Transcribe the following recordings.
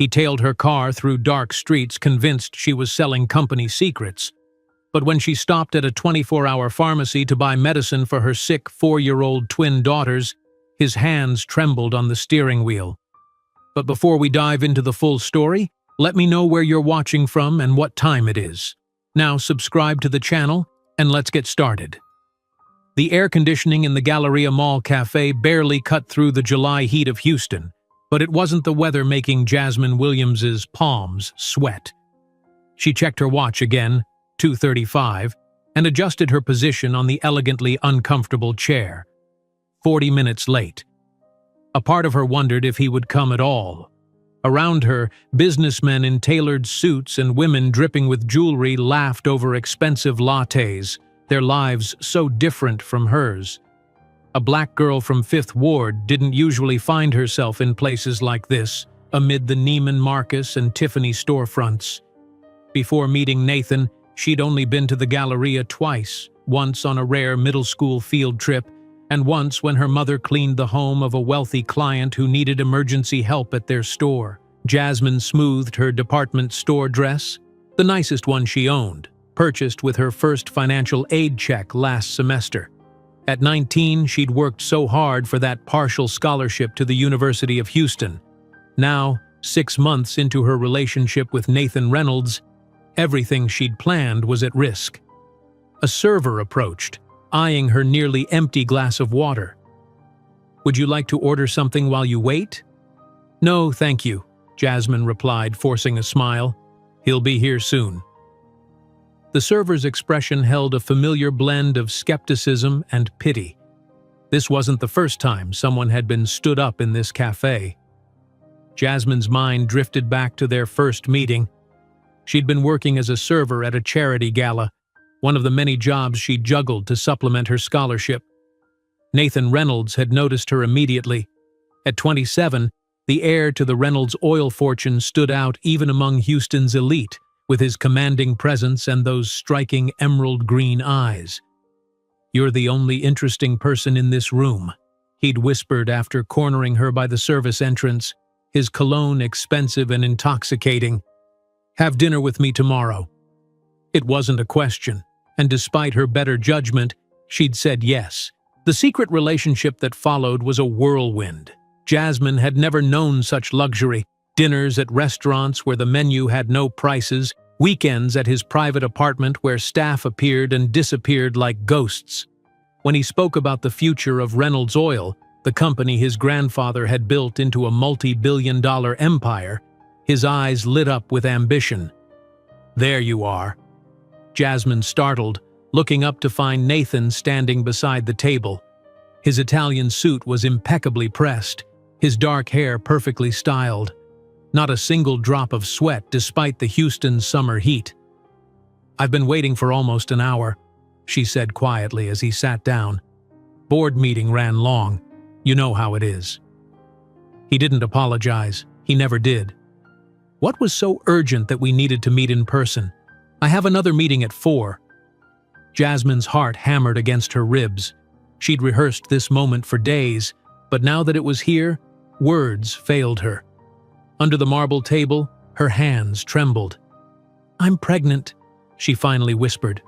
He tailed her car through dark streets, convinced she was selling company secrets. But when she stopped at a 24-hour pharmacy to buy medicine for her sick 4-year-old twin daughters, his hands trembled on the steering wheel. But before we dive into the full story, let me know where you're watching from and what time it is. Now subscribe to the channel, and let's get started. The air conditioning in the Galleria Mall Cafe barely cut through the July heat of Houston, but it wasn't the weather making Jasmine Williams's palms sweat. She checked her watch again, 2:35, and adjusted her position on the elegantly uncomfortable chair. 40 minutes late. A part of her wondered if he would come at all. Around her, businessmen in tailored suits and women dripping with jewelry laughed over expensive lattes, their lives so different from hers. A black girl from Fifth Ward didn't usually find herself in places like this, amid the Neiman Marcus and Tiffany storefronts. Before meeting Nathan, she'd only been to the Galleria twice, once on a rare middle school field trip, and once when her mother cleaned the home of a wealthy client who needed emergency help at their store. Jasmine smoothed her department store dress, the nicest one she owned, purchased with her first financial aid check last semester. At 19, she'd worked so hard for that partial scholarship to the University of Houston. Now, 6 months into her relationship with Nathan Reynolds, everything she'd planned was at risk. A server approached, eyeing her nearly empty glass of water. "Would you like to order something while you wait?" "No, thank you," Jasmine replied, forcing a smile. "He'll be here soon." The server's expression held a familiar blend of skepticism and pity. This wasn't the first time someone had been stood up in this cafe. Jasmine's mind drifted back to their first meeting. She'd been working as a server at a charity gala, one of the many jobs she juggled to supplement her scholarship. Nathan Reynolds had noticed her immediately. At 27, the heir to the Reynolds oil fortune stood out even among Houston's elite, with his commanding presence and those striking emerald green eyes. "You're the only interesting person in this room," he'd whispered after cornering her by the service entrance, his cologne expensive and intoxicating. "Have dinner with me tomorrow." It wasn't a question, and despite her better judgment, she'd said yes. The secret relationship that followed was a whirlwind. Jasmine had never known such luxury. Dinners at restaurants where the menu had no prices, weekends at his private apartment where staff appeared and disappeared like ghosts. When he spoke about the future of Reynolds Oil, the company his grandfather had built into a multi-billion-dollar empire, his eyes lit up with ambition. "There you are." Jasmine startled, looking up to find Nathan standing beside the table. His Italian suit was impeccably pressed, his dark hair perfectly styled. Not a single drop of sweat despite the Houston summer heat. "I've been waiting for almost an hour," she said quietly as he sat down. "Board meeting ran long. You know how it is." He didn't apologize. He never did. "What was so urgent that we needed to meet in person? I have another meeting at 4. Jasmine's heart hammered against her ribs. She'd rehearsed this moment for days, but now that it was here, words failed her. Under the marble table, her hands trembled. "I'm pregnant," she finally whispered.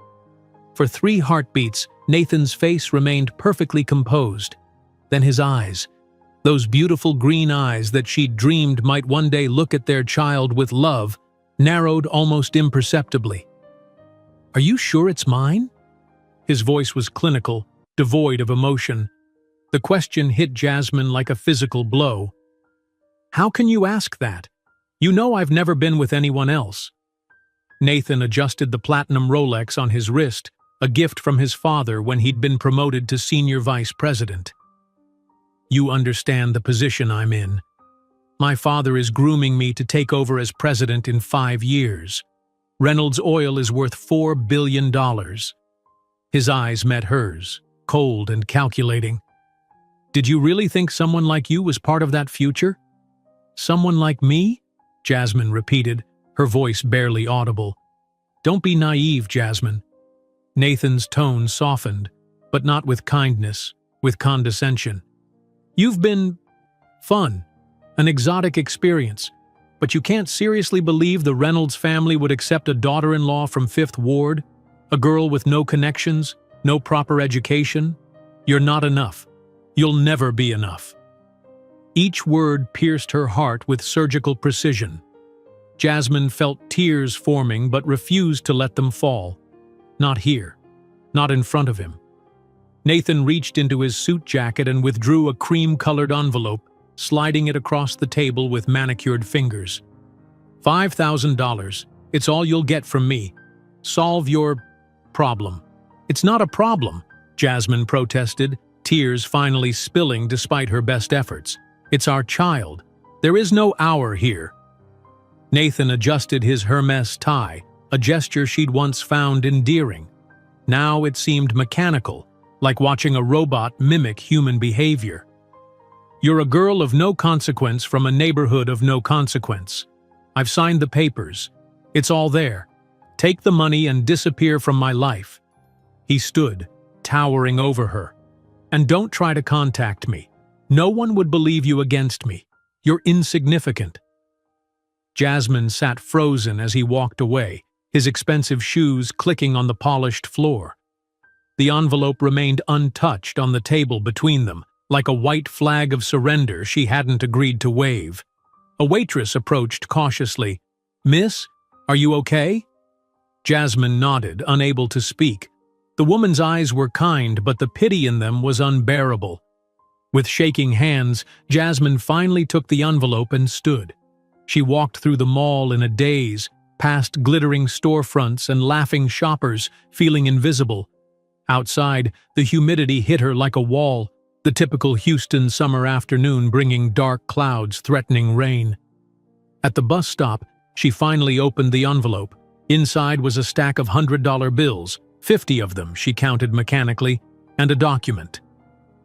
For 3 heartbeats, Nathan's face remained perfectly composed. Then his eyes, those beautiful green eyes that she'd dreamed might one day look at their child with love, narrowed almost imperceptibly. "Are you sure it's mine?" His voice was clinical, devoid of emotion. The question hit Jasmine like a physical blow. "How can you ask that? You know I've never been with anyone else." Nathan adjusted the platinum Rolex on his wrist, a gift from his father when he'd been promoted to senior vice president. "You understand the position I'm in. My father is grooming me to take over as president in 5 years. Reynolds Oil is worth $4 billion. His eyes met hers, cold and calculating. "Did you really think someone like you was part of that future?" "Someone like me?" Jasmine repeated, her voice barely audible. "Don't be naive, Jasmine." Nathan's tone softened, but not with kindness, with condescension. "You've been fun, an exotic experience. But you can't seriously believe the Reynolds family would accept a daughter-in-law from Fifth Ward? A girl with no connections, no proper education? You're not enough. You'll never be enough." Each word pierced her heart with surgical precision. Jasmine felt tears forming but refused to let them fall. Not here. Not in front of him. Nathan reached into his suit jacket and withdrew a cream-colored envelope, sliding it across the table with manicured fingers. $5,000. It's all you'll get from me. Solve your problem." "It's not a problem," Jasmine protested, tears finally spilling despite her best efforts. "It's our child. There is no our here." Nathan adjusted his Hermes tie, a gesture she'd once found endearing. Now it seemed mechanical, like watching a robot mimic human behavior. "You're a girl of no consequence from a neighborhood of no consequence. I've signed the papers. It's all there. Take the money and disappear from my life." He stood, towering over her. "And don't try to contact me. No one would believe you against me. You're insignificant." Jasmine sat frozen as he walked away, his expensive shoes clicking on the polished floor. The envelope remained untouched on the table between them, like a white flag of surrender she hadn't agreed to wave. A waitress approached cautiously. "Miss, are you okay?" Jasmine nodded, unable to speak. The woman's eyes were kind, but the pity in them was unbearable. With shaking hands, Jasmine finally took the envelope and stood. She walked through the mall in a daze, past glittering storefronts and laughing shoppers, feeling invisible. Outside, the humidity hit her like a wall, the typical Houston summer afternoon bringing dark clouds threatening rain. At the bus stop, she finally opened the envelope. Inside was a stack of $100 bills, 50 of them, she counted mechanically, and a document.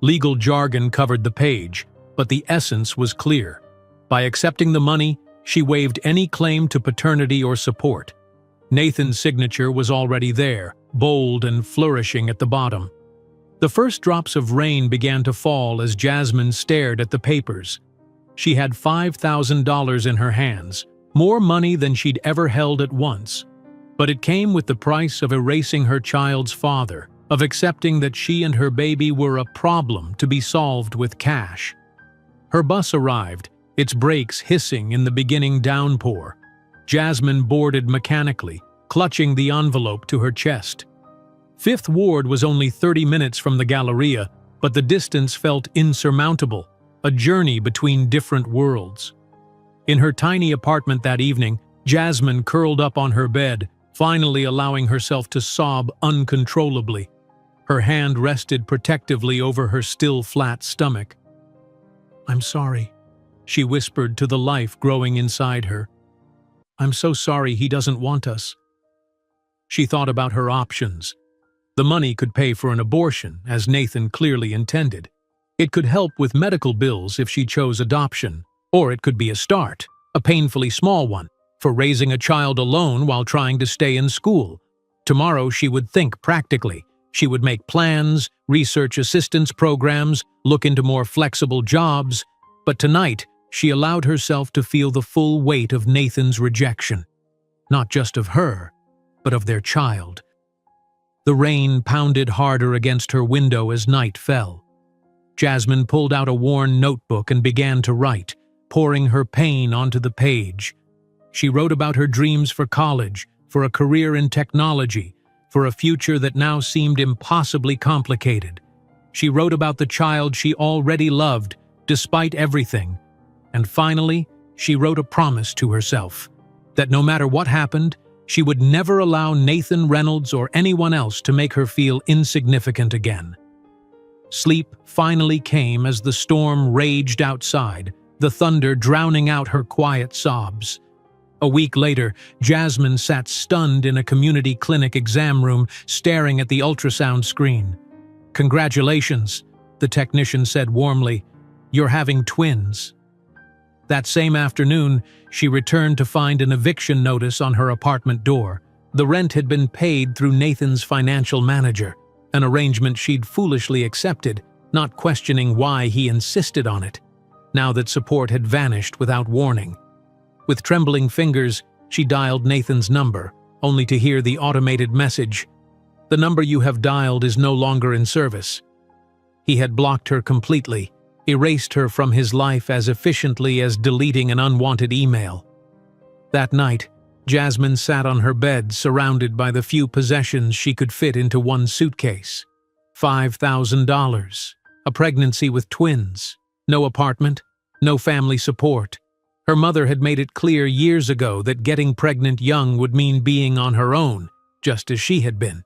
Legal jargon covered the page, but the essence was clear. By accepting the money, she waived any claim to paternity or support. Nathan's signature was already there, bold and flourishing at the bottom. The first drops of rain began to fall as Jasmine stared at the papers. She had $5,000 in her hands, more money than she'd ever held at once. But it came with the price of erasing her child's father, of accepting that she and her baby were a problem to be solved with cash. Her bus arrived, its brakes hissing in the beginning downpour. Jasmine boarded mechanically, clutching the envelope to her chest. Fifth Ward was only 30 minutes from the Galleria, but the distance felt insurmountable, a journey between different worlds. In her tiny apartment that evening, Jasmine curled up on her bed, finally allowing herself to sob uncontrollably. Her hand rested protectively over her still flat stomach. "I'm sorry," she whispered to the life growing inside her. "I'm so sorry he doesn't want us." She thought about her options. The money could pay for an abortion, as Nathan clearly intended. It could help with medical bills if she chose adoption, or it could be a start, a painfully small one, for raising a child alone while trying to stay in school. Tomorrow she would think practically. She would make plans, research assistance programs, look into more flexible jobs. But tonight, she allowed herself to feel the full weight of Nathan's rejection. Not just of her, but of their child. The rain pounded harder against her window as night fell. Jasmine pulled out a worn notebook and began to write, pouring her pain onto the page. She wrote about her dreams for college, for a career in technology, for a future that now seemed impossibly complicated. She wrote about the child she already loved, despite everything. And finally, she wrote a promise to herself, that no matter what happened, she would never allow Nathan Reynolds or anyone else to make her feel insignificant again. Sleep finally came as the storm raged outside, the thunder drowning out her quiet sobs. A week later, Jasmine sat stunned in a community clinic exam room, staring at the ultrasound screen. "Congratulations," the technician said warmly. "You're having twins." That same afternoon, she returned to find an eviction notice on her apartment door. The rent had been paid through Nathan's financial manager, an arrangement she'd foolishly accepted, not questioning why he insisted on it, now that support had vanished without warning. With trembling fingers, she dialed Nathan's number, only to hear the automated message, "The number you have dialed is no longer in service." He had blocked her completely, erased her from his life as efficiently as deleting an unwanted email. That night, Jasmine sat on her bed, surrounded by the few possessions she could fit into one suitcase. $5,000, a pregnancy with twins, no apartment, no family support. Her mother had made it clear years ago that getting pregnant young would mean being on her own, just as she had been.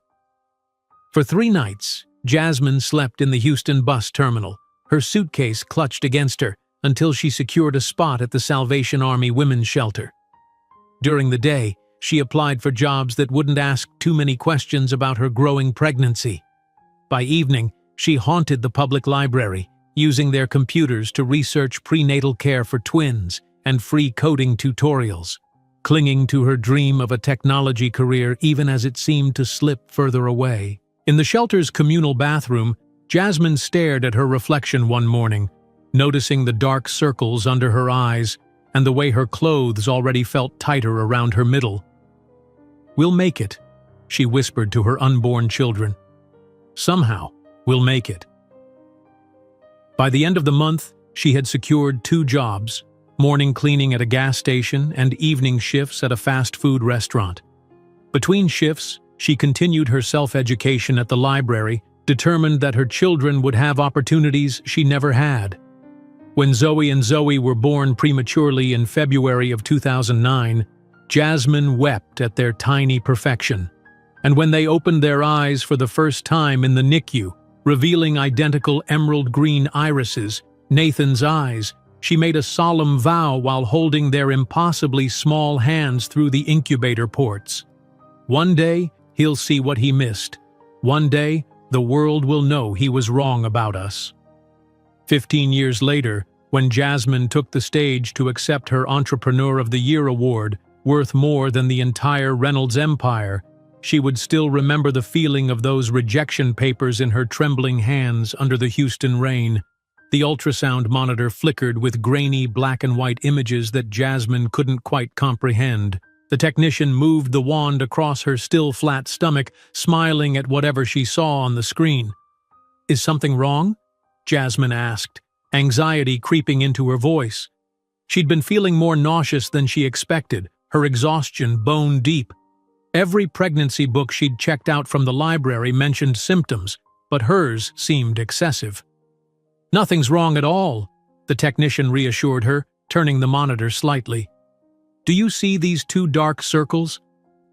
For 3 nights, Jasmine slept in the Houston bus terminal, her suitcase clutched against her, until she secured a spot at the Salvation Army Women's Shelter. During the day, she applied for jobs that wouldn't ask too many questions about her growing pregnancy. By evening, she haunted the public library, using their computers to research prenatal care for twins and free coding tutorials, clinging to her dream of a technology career even as it seemed to slip further away. In the shelter's communal bathroom, Jasmine stared at her reflection one morning, noticing the dark circles under her eyes and the way her clothes already felt tighter around her middle. "We'll make it," she whispered to her unborn children. "Somehow, we'll make it." By the end of the month, she had secured 2 jobs, morning cleaning at a gas station and evening shifts at a fast food restaurant. Between shifts, she continued her self-education at the library, determined that her children would have opportunities she never had. When Zoe and Zoe were born prematurely in February of 2009, Jasmine wept at their tiny perfection. And when they opened their eyes for the first time in the NICU, revealing identical emerald green irises, Nathan's eyes, she made a solemn vow while holding their impossibly small hands through the incubator ports. One day, he'll see what he missed. One day, the world will know he was wrong about us. 15 years later, when Jasmine took the stage to accept her Entrepreneur of the Year award, worth more than the entire Reynolds empire, she would still remember the feeling of those rejection papers in her trembling hands under the Houston rain. The ultrasound monitor flickered with grainy black and white images that Jasmine couldn't quite comprehend. The technician moved the wand across her still flat stomach, smiling at whatever she saw on the screen. "Is something wrong?" Jasmine asked, anxiety creeping into her voice. She'd been feeling more nauseous than she expected, her exhaustion bone deep. Every pregnancy book she'd checked out from the library mentioned symptoms, but hers seemed excessive. "Nothing's wrong at all," the technician reassured her, turning the monitor slightly. "Do you see these 2 dark circles?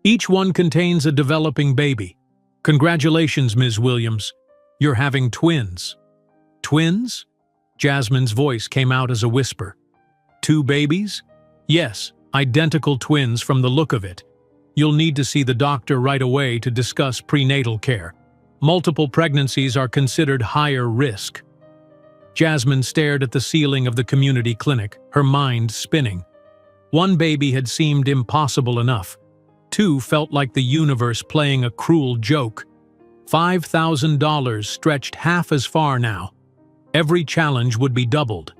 Each one contains a developing baby. Congratulations, Ms. Williams. You're having twins." "Twins?" Jasmine's voice came out as a whisper. "2 babies?" "Yes, identical twins from the look of it. You'll need to see the doctor right away to discuss prenatal care. Multiple pregnancies are considered higher risk." Jasmine stared at the ceiling of the community clinic, her mind spinning. 1 baby had seemed impossible enough. 2 felt like the universe playing a cruel joke. $5,000 stretched half as far now. Every challenge would be doubled.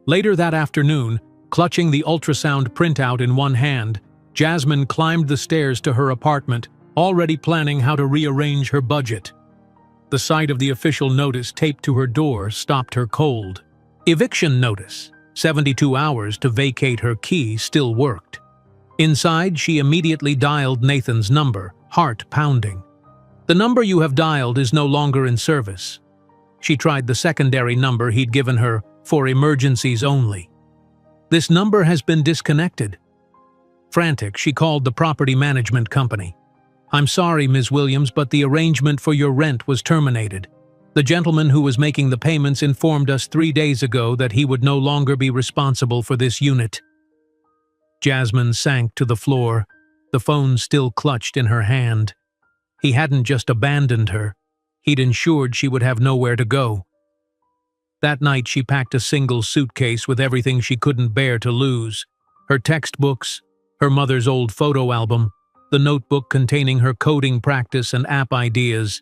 Later that afternoon, clutching the ultrasound printout in one hand, Jasmine climbed the stairs to her apartment, already planning how to rearrange her budget. The sight of the official notice taped to her door stopped her cold. Eviction notice. 72 hours to vacate her key still worked. Inside, she immediately dialed Nathan's number, heart pounding. "The number you have dialed is no longer in service." She tried the secondary number he'd given her, for emergencies only. "This number has been disconnected." Frantic, she called the property management company. "I'm sorry, Ms. Williams, but the arrangement for your rent was terminated. The gentleman who was making the payments informed us 3 days ago that he would no longer be responsible for this unit." Jasmine sank to the floor, the phone still clutched in her hand. He hadn't just abandoned her. He'd ensured she would have nowhere to go. That night she packed a single suitcase with everything she couldn't bear to lose. Her textbooks, her mother's old photo album, the notebook containing her coding practice and app ideas,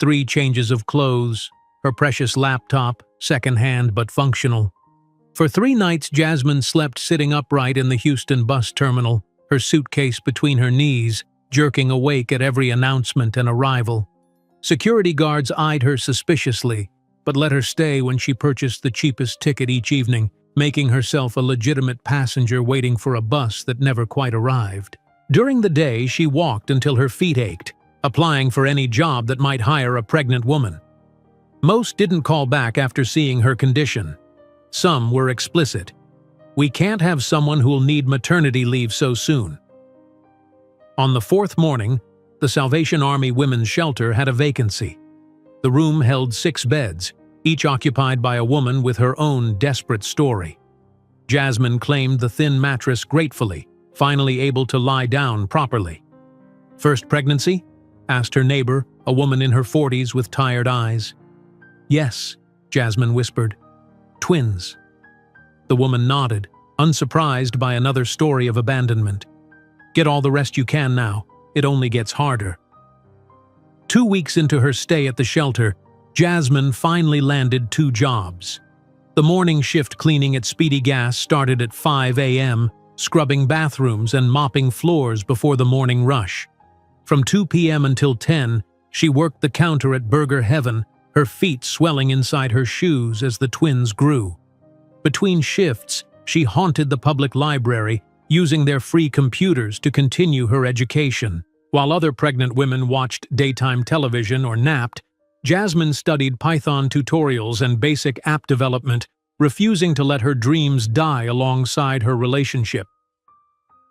3 changes of clothes, her precious laptop, second-hand but functional. For 3 nights, Jasmine slept sitting upright in the Houston bus terminal, her suitcase between her knees, jerking awake at every announcement and arrival. Security guards eyed her suspiciously, but let her stay when she purchased the cheapest ticket each evening, making herself a legitimate passenger waiting for a bus that never quite arrived. During the day, she walked until her feet ached, applying for any job that might hire a pregnant woman. Most didn't call back after seeing her condition. Some were explicit. "We can't have someone who'll need maternity leave so soon." On the 4th morning, the Salvation Army Women's Shelter had a vacancy. The room held 6 beds, each occupied by a woman with her own desperate story. Jasmine claimed the thin mattress gratefully, finally able to lie down properly. "First pregnancy?" asked her neighbor, a woman in her 40s with tired eyes. "Yes," Jasmine whispered. "Twins." The woman nodded, unsurprised by another story of abandonment. "Get all the rest you can now. It only gets harder." 2 weeks into her stay at the shelter, Jasmine finally landed 2 jobs. The morning shift cleaning at Speedy Gas started at 5 a.m., scrubbing bathrooms and mopping floors before the morning rush. From 2 p.m. until 10, she worked the counter at Burger Heaven, her feet swelling inside her shoes as the twins grew. Between shifts, she haunted the public library, using their free computers to continue her education. While other pregnant women watched daytime television or napped, Jasmine studied Python tutorials and basic app development, refusing to let her dreams die alongside her relationship.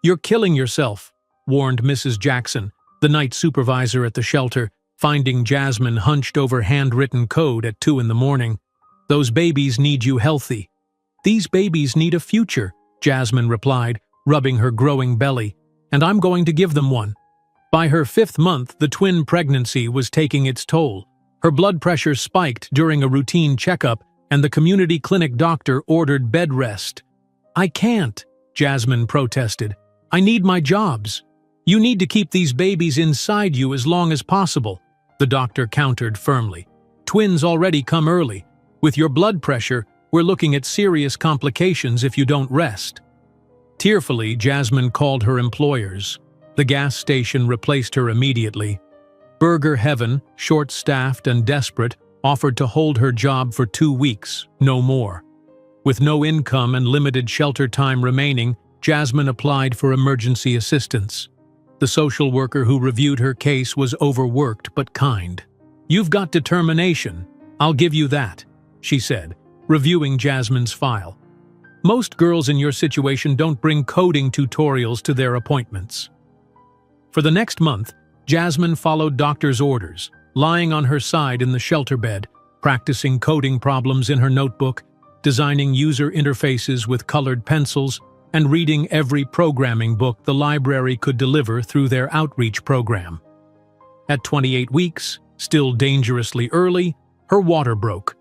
"You're killing yourself," warned Mrs. Jackson, the night supervisor at the shelter, finding Jasmine hunched over handwritten code at 2 a.m. "Those babies need you healthy." "These babies need a future," Jasmine replied, rubbing her growing belly, "and I'm going to give them one." By her 5th month, the twin pregnancy was taking its toll. Her blood pressure spiked during a routine checkup, and the community clinic doctor ordered bed rest. "I can't," Jasmine protested. "I need my jobs." "You need to keep these babies inside you as long as possible," the doctor countered firmly. "Twins already come early. With your blood pressure, we're looking at serious complications if you don't rest." Tearfully, Jasmine called her employers. The gas station replaced her immediately. Burger Heaven, short-staffed and desperate, offered to hold her job for 2 weeks, no more. With no income and limited shelter time remaining, Jasmine applied for emergency assistance. The social worker who reviewed her case was overworked but kind. "You've got determination. I'll give you that," she said, reviewing Jasmine's file. "Most girls in your situation don't bring coding tutorials to their appointments." For the next month, Jasmine followed doctor's orders, lying on her side in the shelter bed, practicing coding problems in her notebook, designing user interfaces with colored pencils, and reading every programming book the library could deliver through their outreach program. At 28 weeks, still dangerously early, her water broke.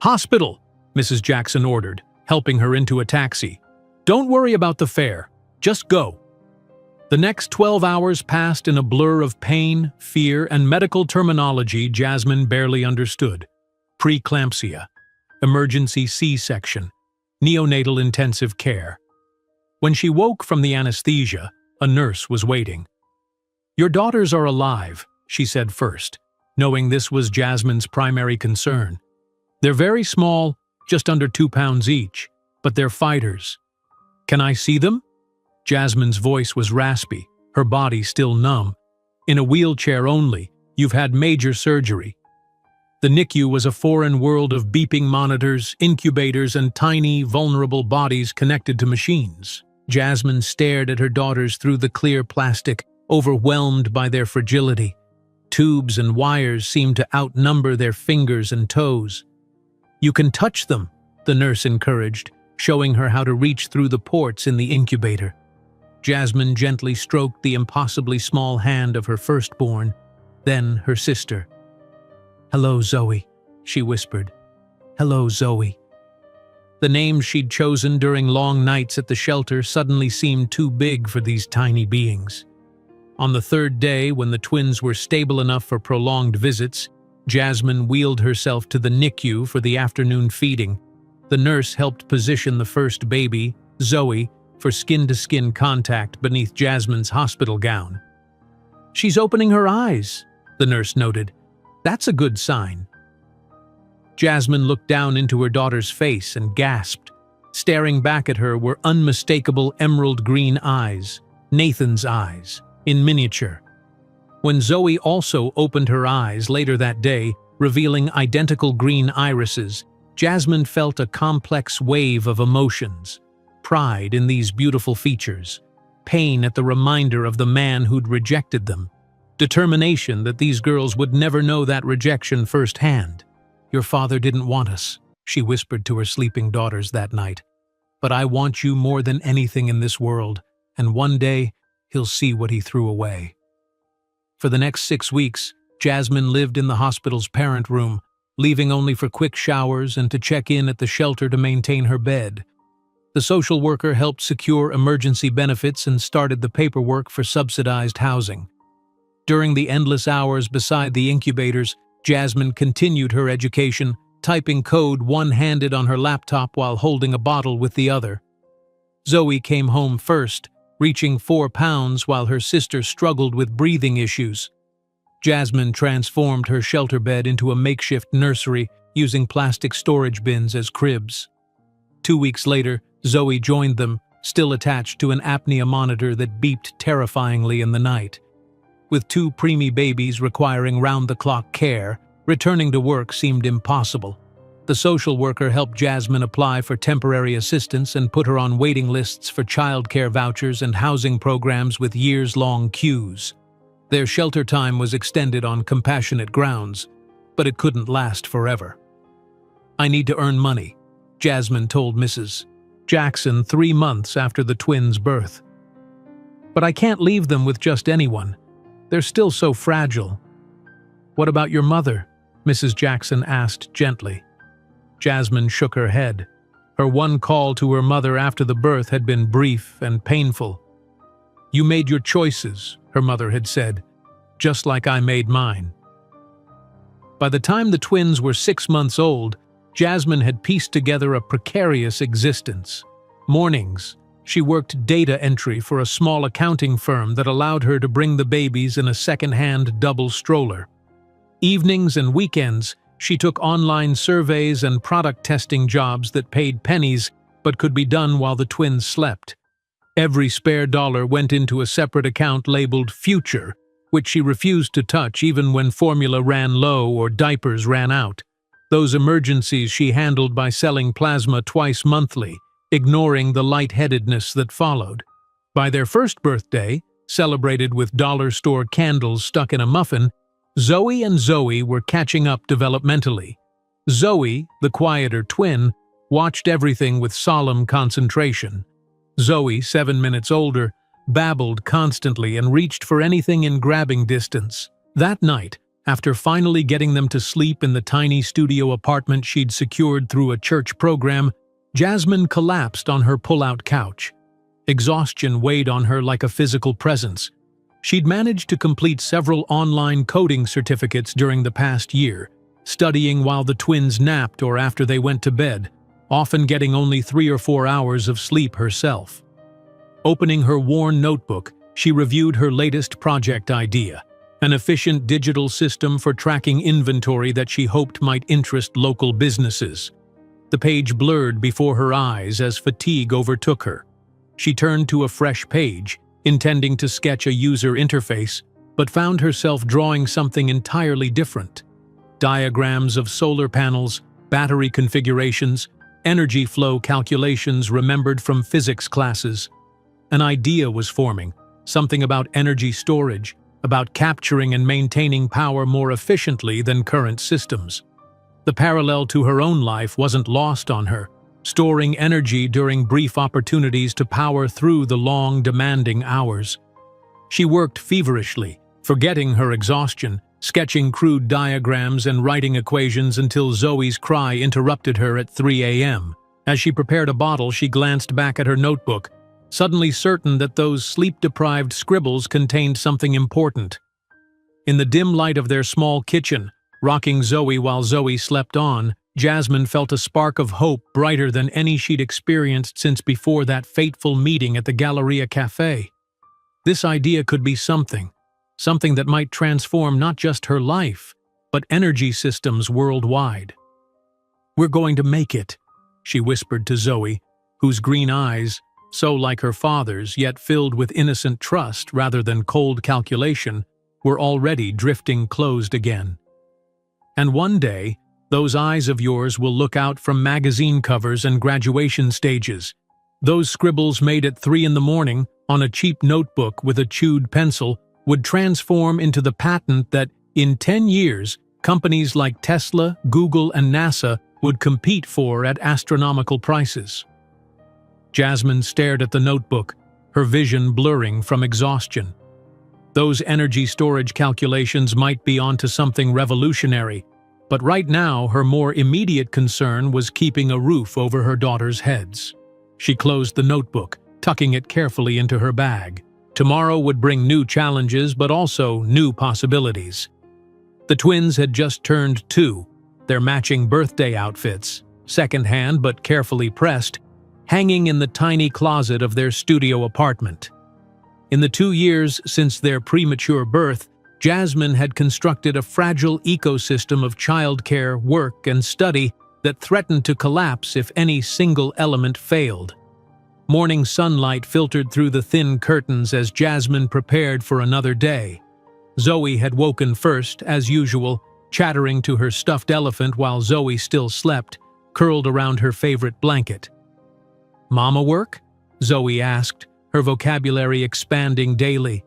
"Hospital," Mrs. Jackson ordered, helping her into a taxi. "Don't worry about the fare. Just go." The next 12 hours passed in a blur of pain, fear, and medical terminology Jasmine barely understood. Preeclampsia, emergency C-section, neonatal intensive care. When she woke from the anesthesia, a nurse was waiting. "Your daughters are alive," she said first, knowing this was Jasmine's primary concern. "They're very small, just under 2 pounds each, but they're fighters." "Can I see them?" Jasmine's voice was raspy, her body still numb. "In a wheelchair only. You've had major surgery." The NICU was a foreign world of beeping monitors, incubators, and tiny, vulnerable bodies connected to machines. Jasmine stared at her daughters through the clear plastic, overwhelmed by their fragility. Tubes and wires seemed to outnumber their fingers and toes. "You can touch them," the nurse encouraged, showing her how to reach through the ports in the incubator. Jasmine gently stroked the impossibly small hand of her firstborn, then her sister. "Hello, Zoe," she whispered. "Hello, Zoe." The names she'd chosen during long nights at the shelter suddenly seemed too big for these tiny beings. On the 3rd day, when the twins were stable enough for prolonged visits, Jasmine wheeled herself to the NICU for the afternoon feeding. The nurse helped position the first baby, Zoe, for skin-to-skin contact beneath Jasmine's hospital gown. "She's opening her eyes," the nurse noted. "That's a good sign." Jasmine looked down into her daughter's face and gasped. Staring back at her were unmistakable emerald green eyes, Nathan's eyes, in miniature. When Zoe also opened her eyes later that day, revealing identical green irises, Jasmine felt a complex wave of emotions. Pride in these beautiful features, pain at the reminder of the man who'd rejected them, determination that these girls would never know that rejection firsthand. "Your father didn't want us," she whispered to her sleeping daughters that night. "But I want you more than anything in this world, and one day he'll see what he threw away." For the next 6 weeks, Jasmine lived in the hospital's parent room, leaving only for quick showers and to check in at the shelter to maintain her bed. The social worker helped secure emergency benefits and started the paperwork for subsidized housing. During the endless hours beside the incubators, Jasmine continued her education, typing code one-handed on her laptop while holding a bottle with the other. Zoe came home first, reaching 4 pounds while her sister struggled with breathing issues. Jasmine transformed her shelter bed into a makeshift nursery, using plastic storage bins as cribs. 2 weeks later, Zoe joined them, still attached to an apnea monitor that beeped terrifyingly in the night. With 2 preemie babies requiring round-the-clock care, returning to work seemed impossible. The social worker helped Jasmine apply for temporary assistance and put her on waiting lists for childcare vouchers and housing programs with years-long queues. Their shelter time was extended on compassionate grounds, but it couldn't last forever. "I need to earn money," Jasmine told Mrs. Jackson 3 months after the twins' birth. "But I can't leave them with just anyone. They're still so fragile." "What about your mother?" Mrs. Jackson asked gently. Jasmine shook her head. Her one call to her mother after the birth had been brief and painful. "You made your choices," her mother had said, "just like I made mine." By the time the twins were 6 months old, Jasmine had pieced together a precarious existence. Mornings, she worked data entry for a small accounting firm that allowed her to bring the babies in a second-hand double stroller. Evenings and weekends, she took online surveys and product testing jobs that paid pennies but could be done while the twins slept. Every spare dollar went into a separate account labeled Future, which she refused to touch even when formula ran low or diapers ran out. Those emergencies she handled by selling plasma twice monthly, ignoring the lightheadedness that followed. By their first birthday, celebrated with dollar store candles stuck in a muffin, Zoe and Zoe were catching up developmentally. Zoe, the quieter twin, watched everything with solemn concentration. Zoe, 7 minutes older, babbled constantly and reached for anything in grabbing distance. That night, after finally getting them to sleep in the tiny studio apartment she'd secured through a church program, Jasmine collapsed on her pull-out couch. Exhaustion weighed on her like a physical presence. She'd managed to complete several online coding certificates during the past year, studying while the twins napped or after they went to bed, often getting only 3 or 4 hours of sleep herself. Opening her worn notebook, she reviewed her latest project idea, an efficient digital system for tracking inventory that she hoped might interest local businesses. The page blurred before her eyes as fatigue overtook her. She turned to a fresh page, intending to sketch a user interface, but found herself drawing something entirely different. Diagrams of solar panels, battery configurations, energy flow calculations remembered from physics classes. An idea was forming, something about energy storage, about capturing and maintaining power more efficiently than current systems. The parallel to her own life wasn't lost on her, storing energy during brief opportunities to power through the long, demanding hours. She worked feverishly, forgetting her exhaustion, sketching crude diagrams and writing equations until Zoe's cry interrupted her at 3 a.m. As she prepared a bottle, she glanced back at her notebook, suddenly certain that those sleep-deprived scribbles contained something important. In the dim light of their small kitchen, rocking Zoe while Zoe slept on, Jasmine felt a spark of hope brighter than any she'd experienced since before that fateful meeting at the Galleria Cafe. This idea could be something that might transform not just her life, but energy systems worldwide. "We're going to make it," she whispered to Zoe, whose green eyes, so like her father's yet filled with innocent trust rather than cold calculation, were already drifting closed again. "And one day, those eyes of yours will look out from magazine covers and graduation stages. Those scribbles made at 3 in the morning on a cheap notebook with a chewed pencil would transform into the patent that, in 10 years, companies like Tesla, Google, and NASA would compete for at astronomical prices." Jasmine stared at the notebook, her vision blurring from exhaustion. Those energy storage calculations might be onto something revolutionary, but right now her more immediate concern was keeping a roof over her daughters' heads. She closed the notebook, tucking it carefully into her bag. Tomorrow would bring new challenges, but also new possibilities. The twins had just turned 2, their matching birthday outfits, second-hand but carefully pressed, hanging in the tiny closet of their studio apartment. In the 2 years since their premature birth, Jasmine had constructed a fragile ecosystem of childcare, work, and study that threatened to collapse if any single element failed. Morning sunlight filtered through the thin curtains as Jasmine prepared for another day. Zoe had woken first, as usual, chattering to her stuffed elephant while Zoe still slept, curled around her favorite blanket. "Mama work?" Zoe asked, her vocabulary expanding daily.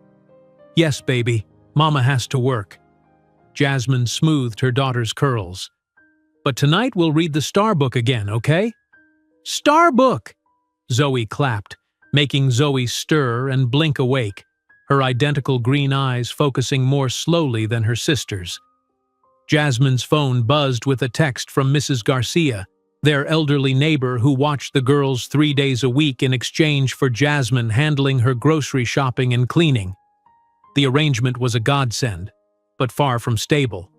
"Yes, baby, Mama has to work." Jasmine smoothed her daughter's curls. "But tonight we'll read the Star Book again, okay?" "Star Book!" Zoe clapped, making Zoe stir and blink awake, her identical green eyes focusing more slowly than her sister's. Jasmine's phone buzzed with a text from Mrs. Garcia, their elderly neighbor who watched the girls 3 days a week in exchange for Jasmine handling her grocery shopping and cleaning. The arrangement was a godsend, but far from stable.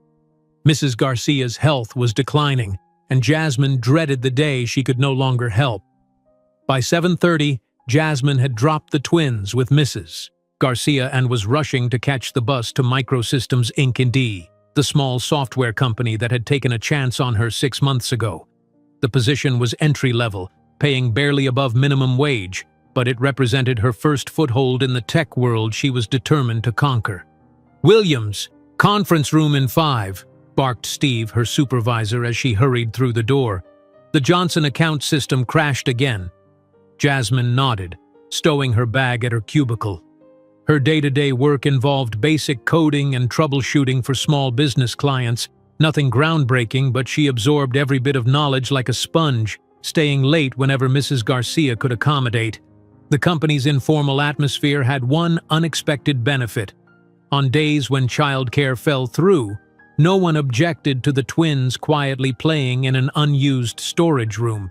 Mrs. Garcia's health was declining, and Jasmine dreaded the day she could no longer help. By 7:30, Jasmine had dropped the twins with Mrs. Garcia and was rushing to catch the bus to Microsystems Inc., the small software company that had taken a chance on her 6 months ago. The position was entry-level, paying barely above minimum wage, but it represented her first foothold in the tech world she was determined to conquer. "Williams, conference room in 5, barked Steve, her supervisor, as she hurried through the door. The Johnson account system crashed again. Jasmine nodded, stowing her bag at her cubicle. Her day-to-day work involved basic coding and troubleshooting for small business clients, nothing groundbreaking, but she absorbed every bit of knowledge like a sponge, staying late whenever Mrs. Garcia could accommodate. The company's informal atmosphere had one unexpected benefit. On days when childcare fell through, no one objected to the twins quietly playing in an unused storage room.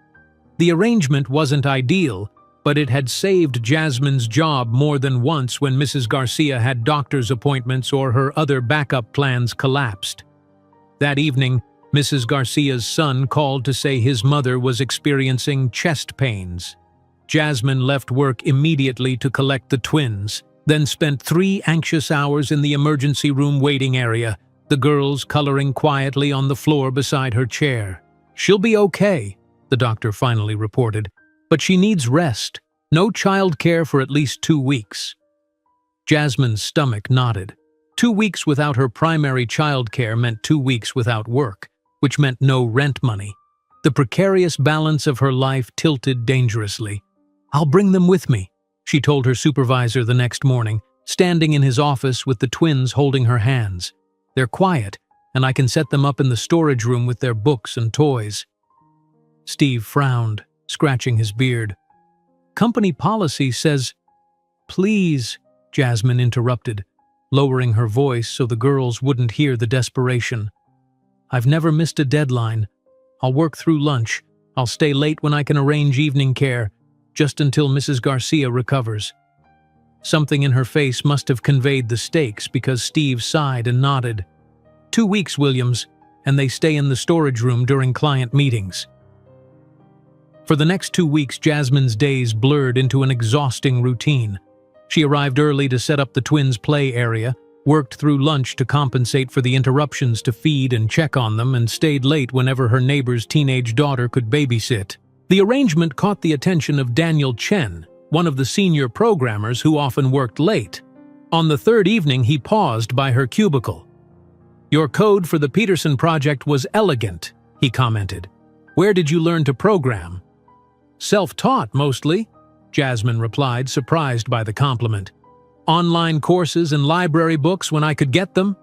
The arrangement wasn't ideal, but it had saved Jasmine's job more than once when Mrs. Garcia had doctor's appointments or her other backup plans collapsed. That evening, Mrs. Garcia's son called to say his mother was experiencing chest pains. Jasmine left work immediately to collect the twins, then spent 3 anxious hours in the emergency room waiting area, the girls coloring quietly on the floor beside her chair. "She'll be okay," the doctor finally reported, "but she needs rest. No childcare for at least 2 weeks." Jasmine's stomach nodded. 2 weeks without her primary childcare meant 2 weeks without work, which meant no rent money. The precarious balance of her life tilted dangerously. "I'll bring them with me," she told her supervisor the next morning, standing in his office with the twins holding her hands. "They're quiet, and I can set them up in the storage room with their books and toys." Steve frowned, scratching his beard. "Company policy says—" "Please," Jasmine interrupted, lowering her voice so the girls wouldn't hear the desperation. "I've never missed a deadline. I'll work through lunch. I'll stay late when I can arrange evening care, just until Mrs. Garcia recovers." Something in her face must have conveyed the stakes because Steve sighed and nodded. 2 weeks, Williams. and they stay in the storage room during client meetings. For the next 2 weeks, Jasmine's days blurred into an exhausting routine. She arrived early to set up the twins' play area, worked through lunch to compensate for the interruptions to feed and check on them, and stayed late whenever her neighbor's teenage daughter could babysit. The arrangement caught the attention of Daniel Chen, one of the senior programmers who often worked late. On the third evening, he paused by her cubicle. "Your code for the Peterson project was elegant," he commented. "Where did you learn to program?" "Self-taught, mostly," Jasmine replied, surprised by the compliment. "Online courses and library books when I could get them?"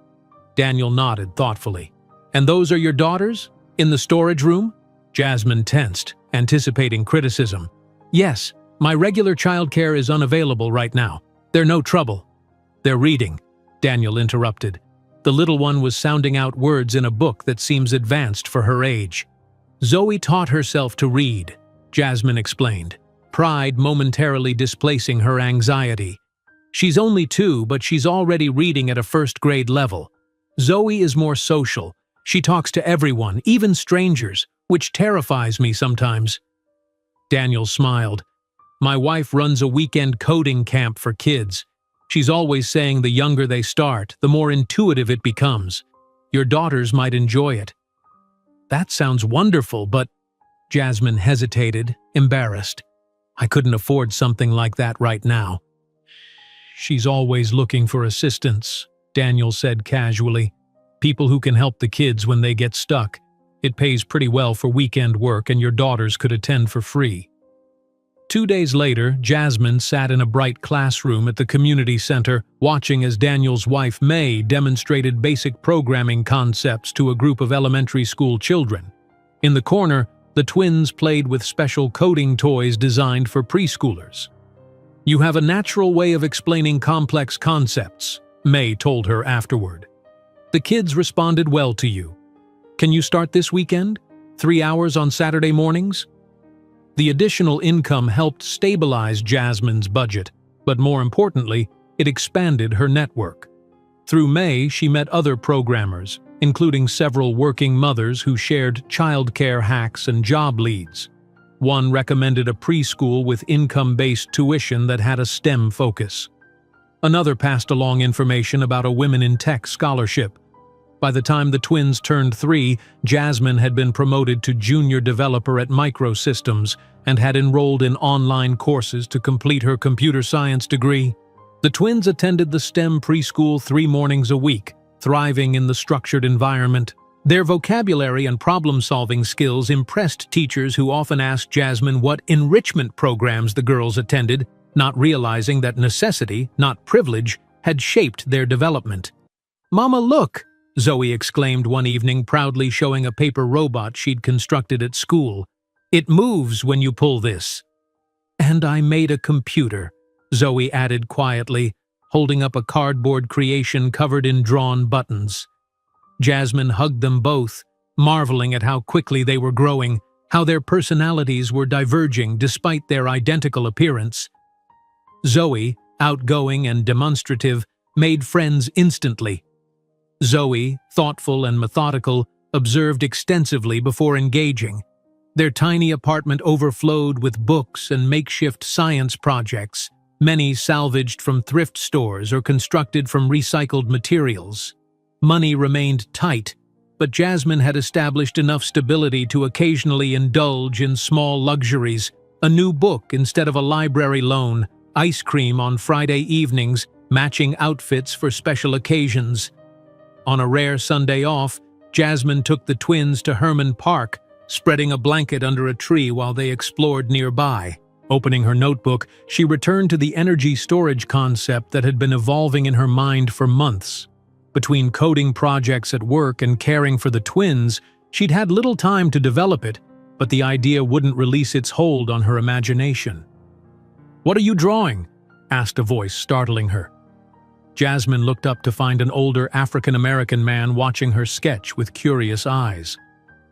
Daniel nodded thoughtfully. "And those are your daughters? In the storage room?" Jasmine tensed, anticipating criticism. "Yes, my regular childcare is unavailable right now. They're no trouble." "They're reading," Daniel interrupted. The little one was sounding out words in a book that seems advanced for her age. "Zoe taught herself to read," Jasmine explained, pride momentarily displacing her anxiety. "She's only 2, but she's already reading at a first-grade level. Zoe is more social. She talks to everyone, even strangers, which terrifies me sometimes." Daniel smiled. "My wife runs a weekend coding camp for kids. She's always saying the younger they start, the more intuitive it becomes. Your daughters might enjoy it." "That sounds wonderful, but—" Jasmine hesitated, embarrassed. "I couldn't afford something like that right now." "She's always looking for assistance," Daniel said casually. "People who can help the kids when they get stuck. It pays pretty well for weekend work, and your daughters could attend for free." 2 days later, Jasmine sat in a bright classroom at the community center, watching as Daniel's wife May demonstrated basic programming concepts to a group of elementary school children. In the corner, the twins played with special coding toys designed for preschoolers. "You have a natural way of explaining complex concepts," May told her afterward. "The kids responded well to you. Can you start this weekend? 3 hours on Saturday mornings?" The additional income helped stabilize Jasmine's budget, but more importantly, it expanded her network. Through May, she met other programmers, including several working mothers who shared childcare hacks and job leads. One recommended a preschool with income-based tuition that had a STEM focus. Another passed along information about a Women in Tech scholarship. By the time the twins turned 3, Jasmine had been promoted to junior developer at Microsystems and had enrolled in online courses to complete her computer science degree. The twins attended the STEM preschool 3 mornings a week, thriving in the structured environment. Their vocabulary and problem-solving skills impressed teachers who often asked Jasmine what enrichment programs the girls attended, not realizing that necessity, not privilege, had shaped their development. "Mama, look!" Zoe exclaimed one evening, proudly showing a paper robot she'd constructed at school. "It moves when you pull this." "And I made a computer," Zoe added quietly, holding up a cardboard creation covered in drawn buttons. Jasmine hugged them both, marveling at how quickly they were growing, how their personalities were diverging despite their identical appearance. Zoe, outgoing and demonstrative, made friends instantly. Zoe, thoughtful and methodical, observed extensively before engaging. Their tiny apartment overflowed with books and makeshift science projects, many salvaged from thrift stores or constructed from recycled materials. Money remained tight, but Jasmine had established enough stability to occasionally indulge in small luxuries, a new book instead of a library loan, ice cream on Friday evenings, matching outfits for special occasions. On a rare Sunday off, Jasmine took the twins to Herman Park, spreading a blanket under a tree while they explored nearby. Opening her notebook, she returned to the energy storage concept that had been evolving in her mind for months. Between coding projects at work and caring for the twins, she'd had little time to develop it, but the idea wouldn't release its hold on her imagination. "What are you drawing?" asked a voice, startling her. Jasmine looked up to find an older African-American man watching her sketch with curious eyes.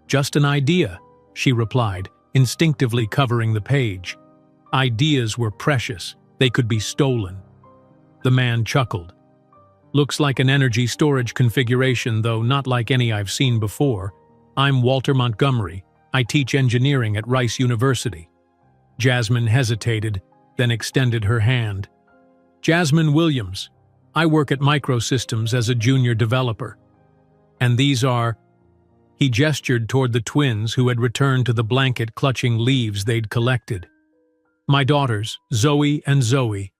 "Just an idea," she replied, instinctively covering the page. Ideas were precious. They could be stolen. The man chuckled. Looks like an energy storage configuration, though not like any I've seen before. I'm Walter Montgomery. I teach engineering at Rice University. Jasmine hesitated, then extended her hand. Jasmine Williams. I work at Microsystems as a junior developer. And these are... He gestured toward the twins who had returned to the blanket clutching leaves they'd collected. My daughters, Zoe and Zoe.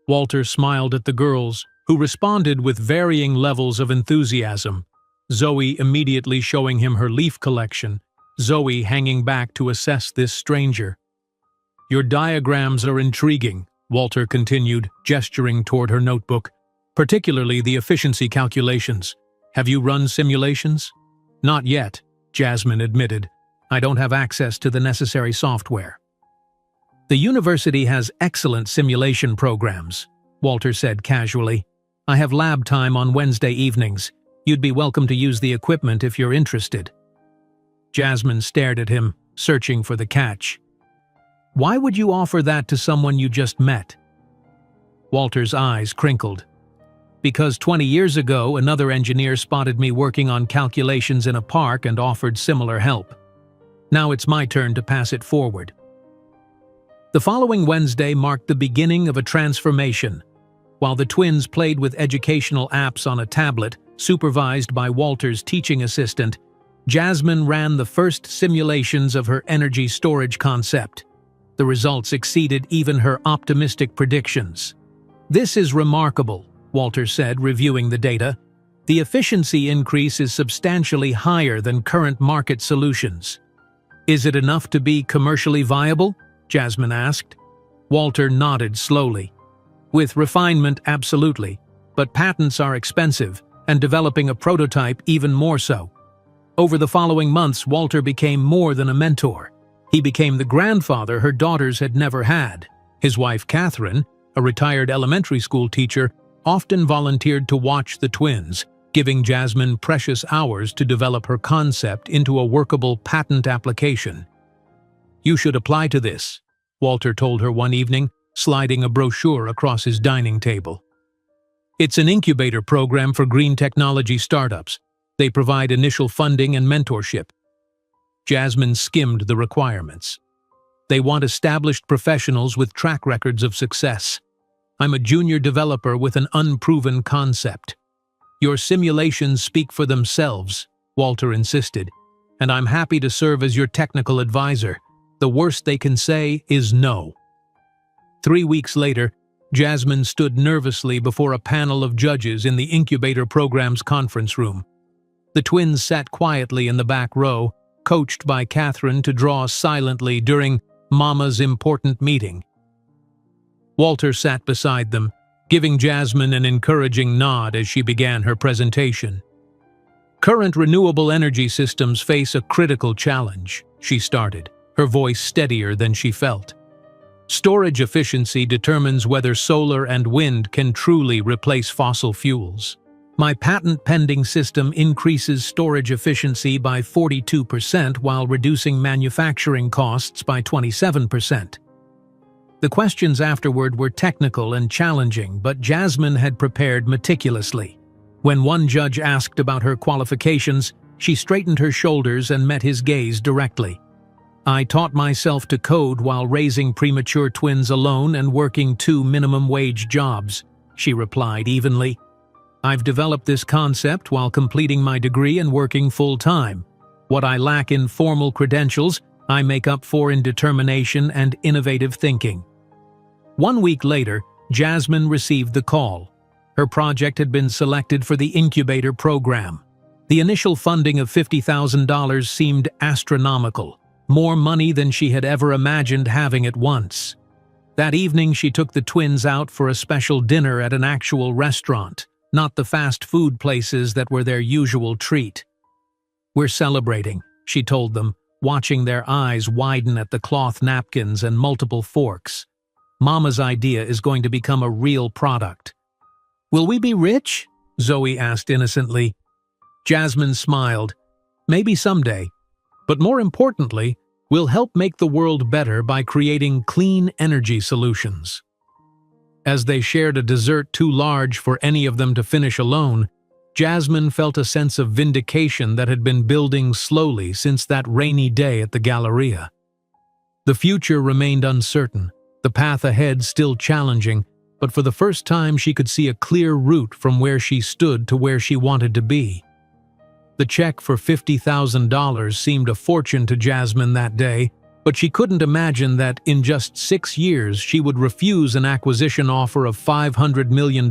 Walter smiled at the girls, who responded with varying levels of enthusiasm. Zoe immediately showing him her leaf collection, Zoe hanging back to assess this stranger. Your diagrams are intriguing, Walter continued, gesturing toward her notebook, particularly the efficiency calculations. Have you run simulations? Not yet, Jasmine admitted. I don't have access to the necessary software. The university has excellent simulation programs, Walter said casually. I have lab time on Wednesday evenings. You'd be welcome to use the equipment if you're interested. Jasmine stared at him, searching for the catch. Why would you offer that to someone you just met? Walter's eyes crinkled. Because 20 years ago, another engineer spotted me working on calculations in a park and offered similar help. Now it's my turn to pass it forward. The following Wednesday marked the beginning of a transformation. While the twins played with educational apps on a tablet, supervised by Walter's teaching assistant, Jasmine ran the first simulations of her energy storage concept. The results exceeded even her optimistic predictions. This is remarkable, Walter said, reviewing the data. The efficiency increase is substantially higher than current market solutions. Is it enough to be commercially viable? Jasmine asked. Walter nodded slowly. With refinement, absolutely, but patents are expensive, and developing a prototype even more so. Over the following months, Walter became more than a mentor. He became the grandfather her daughters had never had. His wife, Catherine, a retired elementary school teacher, often volunteered to watch the twins, giving Jasmine precious hours to develop her concept into a workable patent application. You should apply to this, Walter told her one evening, sliding a brochure across his dining table. It's an incubator program for green technology startups. They provide initial funding and mentorship. Jasmine skimmed the requirements. They want established professionals with track records of success. I'm a junior developer with an unproven concept. Your simulations speak for themselves, Walter insisted, and I'm happy to serve as your technical advisor. The worst they can say is no. 3 weeks later, Jasmine stood nervously before a panel of judges in the incubator program's conference room. The twins sat quietly in the back row, coached by Catherine to draw silently during Mama's important meeting. Walter sat beside them, giving Jasmine an encouraging nod as she began her presentation. Current renewable energy systems face a critical challenge, she started, her voice steadier than she felt. Storage efficiency determines whether solar and wind can truly replace fossil fuels. My patent-pending system increases storage efficiency by 42% while reducing manufacturing costs by 27%. The questions afterward were technical and challenging, but Jasmine had prepared meticulously. When one judge asked about her qualifications, she straightened her shoulders and met his gaze directly. I taught myself to code while raising premature twins alone and working 2 minimum-wage jobs, she replied evenly. I've developed this concept while completing my degree and working full-time. What I lack in formal credentials, I make up for in determination and innovative thinking. 1 week later, Jasmine received the call. Her project had been selected for the incubator program. The initial funding of $50,000 seemed astronomical, more money than she had ever imagined having at once. That evening, she took the twins out for a special dinner at an actual restaurant, not the fast food places that were their usual treat. We're celebrating, she told them, watching their eyes widen at the cloth napkins and multiple forks. Mama's idea is going to become a real product. Will we be rich? Zoe asked innocently. Jasmine smiled. Maybe someday. But more importantly, we'll help make the world better by creating clean energy solutions. As they shared a dessert too large for any of them to finish alone, Jasmine felt a sense of vindication that had been building slowly since that rainy day at the Galleria. The future remained uncertain, the path ahead still challenging, but for the first time she could see a clear route from where she stood to where she wanted to be. The check for $50,000 seemed a fortune to Jasmine that day, but she couldn't imagine that in just 6 years she would refuse an acquisition offer of $500 million,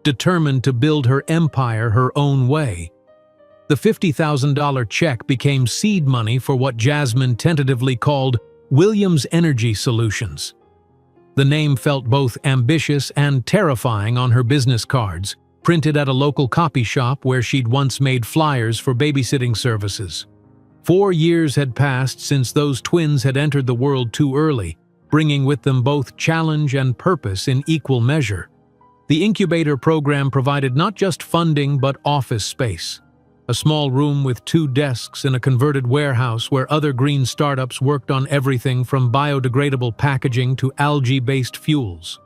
determined to build her empire her own way. The $50,000 check became seed money for what Jasmine tentatively called Williams Energy Solutions. The name felt both ambitious and terrifying on her business cards, printed at a local copy shop where she'd once made flyers for babysitting services. 4 years had passed since those twins had entered the world too early, bringing with them both challenge and purpose in equal measure. The incubator program provided not just funding but office space. A small room with 2 desks in a converted warehouse where other green startups worked on everything from biodegradable packaging to algae-based fuels.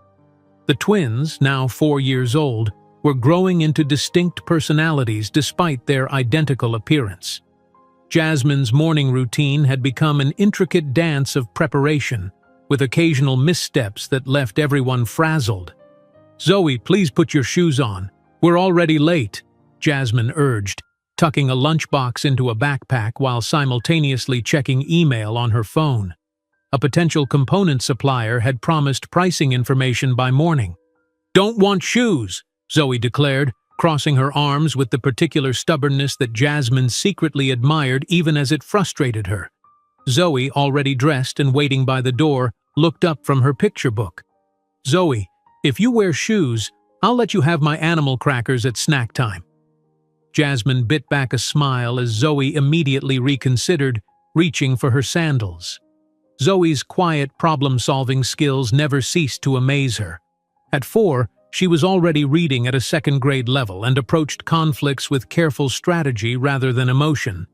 The twins, now 4 years old, were growing into distinct personalities despite their identical appearance. Jasmine's morning routine had become an intricate dance of preparation, with occasional missteps that left everyone frazzled. "Zoe, please put your shoes on. We're already late," Jasmine urged, tucking a lunchbox into a backpack while simultaneously checking email on her phone. A potential component supplier had promised pricing information by morning. "Don't want shoes," Zoe declared, crossing her arms with the particular stubbornness that Jasmine secretly admired even as it frustrated her. Zoe, already dressed and waiting by the door, looked up from her picture book. "Zoe, if you wear shoes, I'll let you have my animal crackers at snack time." Jasmine bit back a smile as Zoe immediately reconsidered, reaching for her sandals. Zoe's quiet problem-solving skills never ceased to amaze her. At 4, she was already reading at a second-grade level and approached conflicts with careful strategy rather than emotion.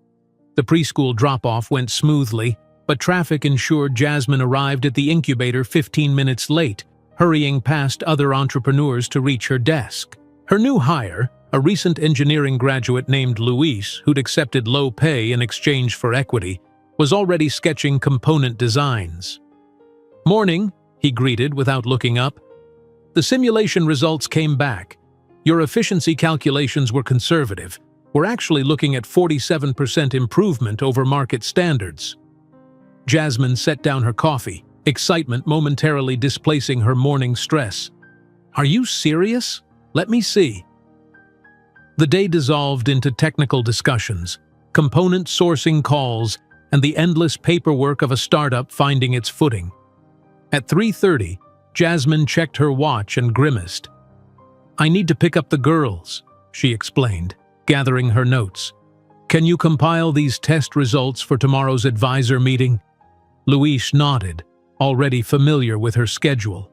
The preschool drop-off went smoothly, but traffic ensured Jasmine arrived at the incubator 15 minutes late, hurrying past other entrepreneurs to reach her desk. Her new hire, a recent engineering graduate named Luis, who'd accepted low pay in exchange for equity, was already sketching component designs. "Morning," he greeted without looking up. "The simulation results came back. Your efficiency calculations were conservative. We're actually looking at 47% improvement over market standards." Jasmine set down her coffee, excitement momentarily displacing her morning stress. "Are you serious? Let me see." The day dissolved into technical discussions, component sourcing calls, and the endless paperwork of a startup finding its footing. At 3:30, Jasmine checked her watch and grimaced. "I need to pick up the girls," she explained, gathering her notes. "Can you compile these test results for tomorrow's advisor meeting?" Luis nodded, already familiar with her schedule.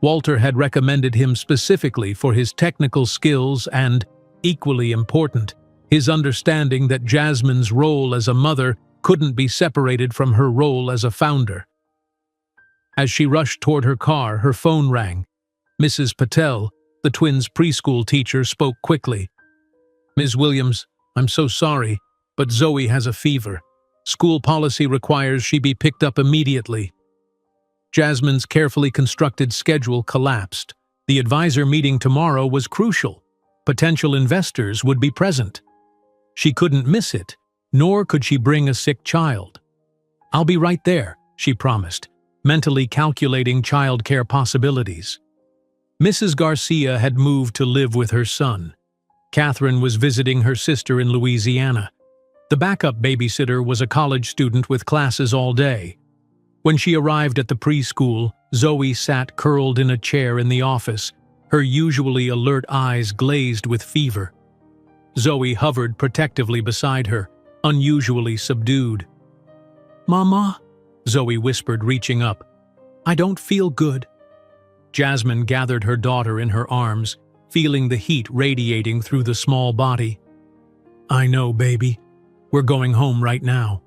Walter had recommended him specifically for his technical skills and, equally important, his understanding that Jasmine's role as a mother couldn't be separated from her role as a founder. As she rushed toward her car, her phone rang. Mrs. Patel, the twins' preschool teacher, spoke quickly. "Ms. Williams, I'm so sorry, but Zoe has a fever. School policy requires she be picked up immediately." Jasmine's carefully constructed schedule collapsed. The advisor meeting tomorrow was crucial. Potential investors would be present. She couldn't miss it, nor could she bring a sick child. "I'll be right there," she promised, mentally calculating childcare possibilities. Mrs. Garcia had moved to live with her son. Catherine was visiting her sister in Louisiana. The backup babysitter was a college student with classes all day. When she arrived at the preschool, Zoe sat curled in a chair in the office, her usually alert eyes glazed with fever. Zoe hovered protectively beside her, unusually subdued. "Mama," Zoe whispered, reaching up. "I don't feel good." Jasmine gathered her daughter in her arms, feeling the heat radiating through the small body. "I know, baby. We're going home right now."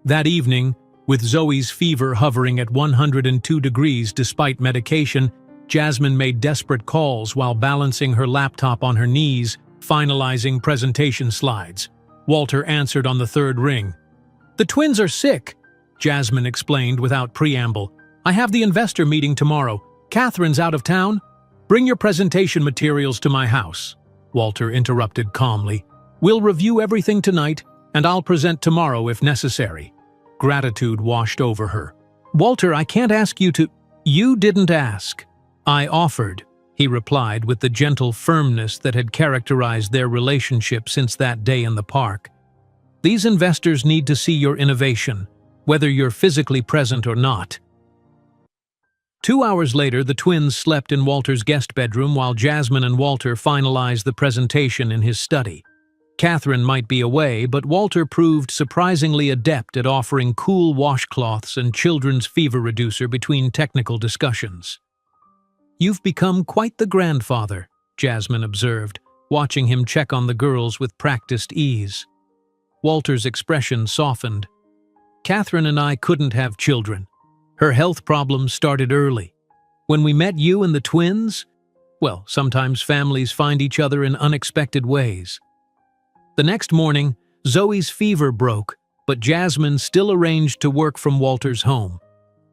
That evening, with Zoe's fever hovering at 102 degrees despite medication, Jasmine made desperate calls while balancing her laptop on her knees, finalizing presentation slides. Walter answered on the third ring. "The twins are sick," Jasmine explained without preamble. "I have the investor meeting tomorrow. Catherine's out of town. Bring your presentation materials to my house," Walter interrupted calmly. "We'll review everything tonight, and I'll present tomorrow if necessary." Gratitude washed over her. "Walter, I can't ask you to—" "You didn't ask. I offered," he replied with the gentle firmness that had characterized their relationship since that day in the park. "These investors need to see your innovation, whether you're physically present or not." 2 hours later, the twins slept in Walter's guest bedroom while Jasmine and Walter finalized the presentation in his study. Catherine might be away, but Walter proved surprisingly adept at offering cool washcloths and children's fever reducer between technical discussions. "You've become quite the grandfather," Jasmine observed, watching him check on the girls with practiced ease. Walter's expression softened. "Catherine and I couldn't have children. Her health problems started early. When we met you and the twins, well, sometimes families find each other in unexpected ways." The next morning, Zoe's fever broke, but Jasmine still arranged to work from Walter's home.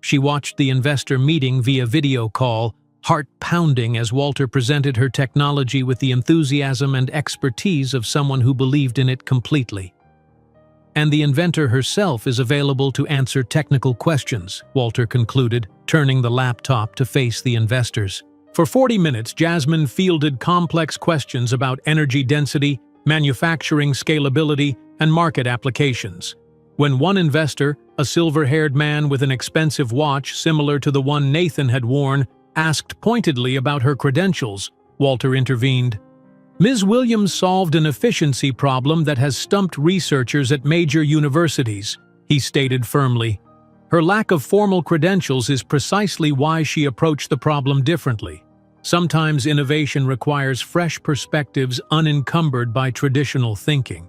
She watched the investor meeting via video call, heart pounding as Walter presented her technology with the enthusiasm and expertise of someone who believed in it completely. "And the inventor herself is available to answer technical questions," Walter concluded, turning the laptop to face the investors. For 40 minutes, Jasmine fielded complex questions about energy density, manufacturing scalability, and market applications. When one investor, a silver-haired man with an expensive watch similar to the one Nathan had worn, asked pointedly about her credentials, Walter intervened. "Ms. Williams solved an efficiency problem that has stumped researchers at major universities," he stated firmly. "Her lack of formal credentials is precisely why she approached the problem differently. Sometimes innovation requires fresh perspectives unencumbered by traditional thinking."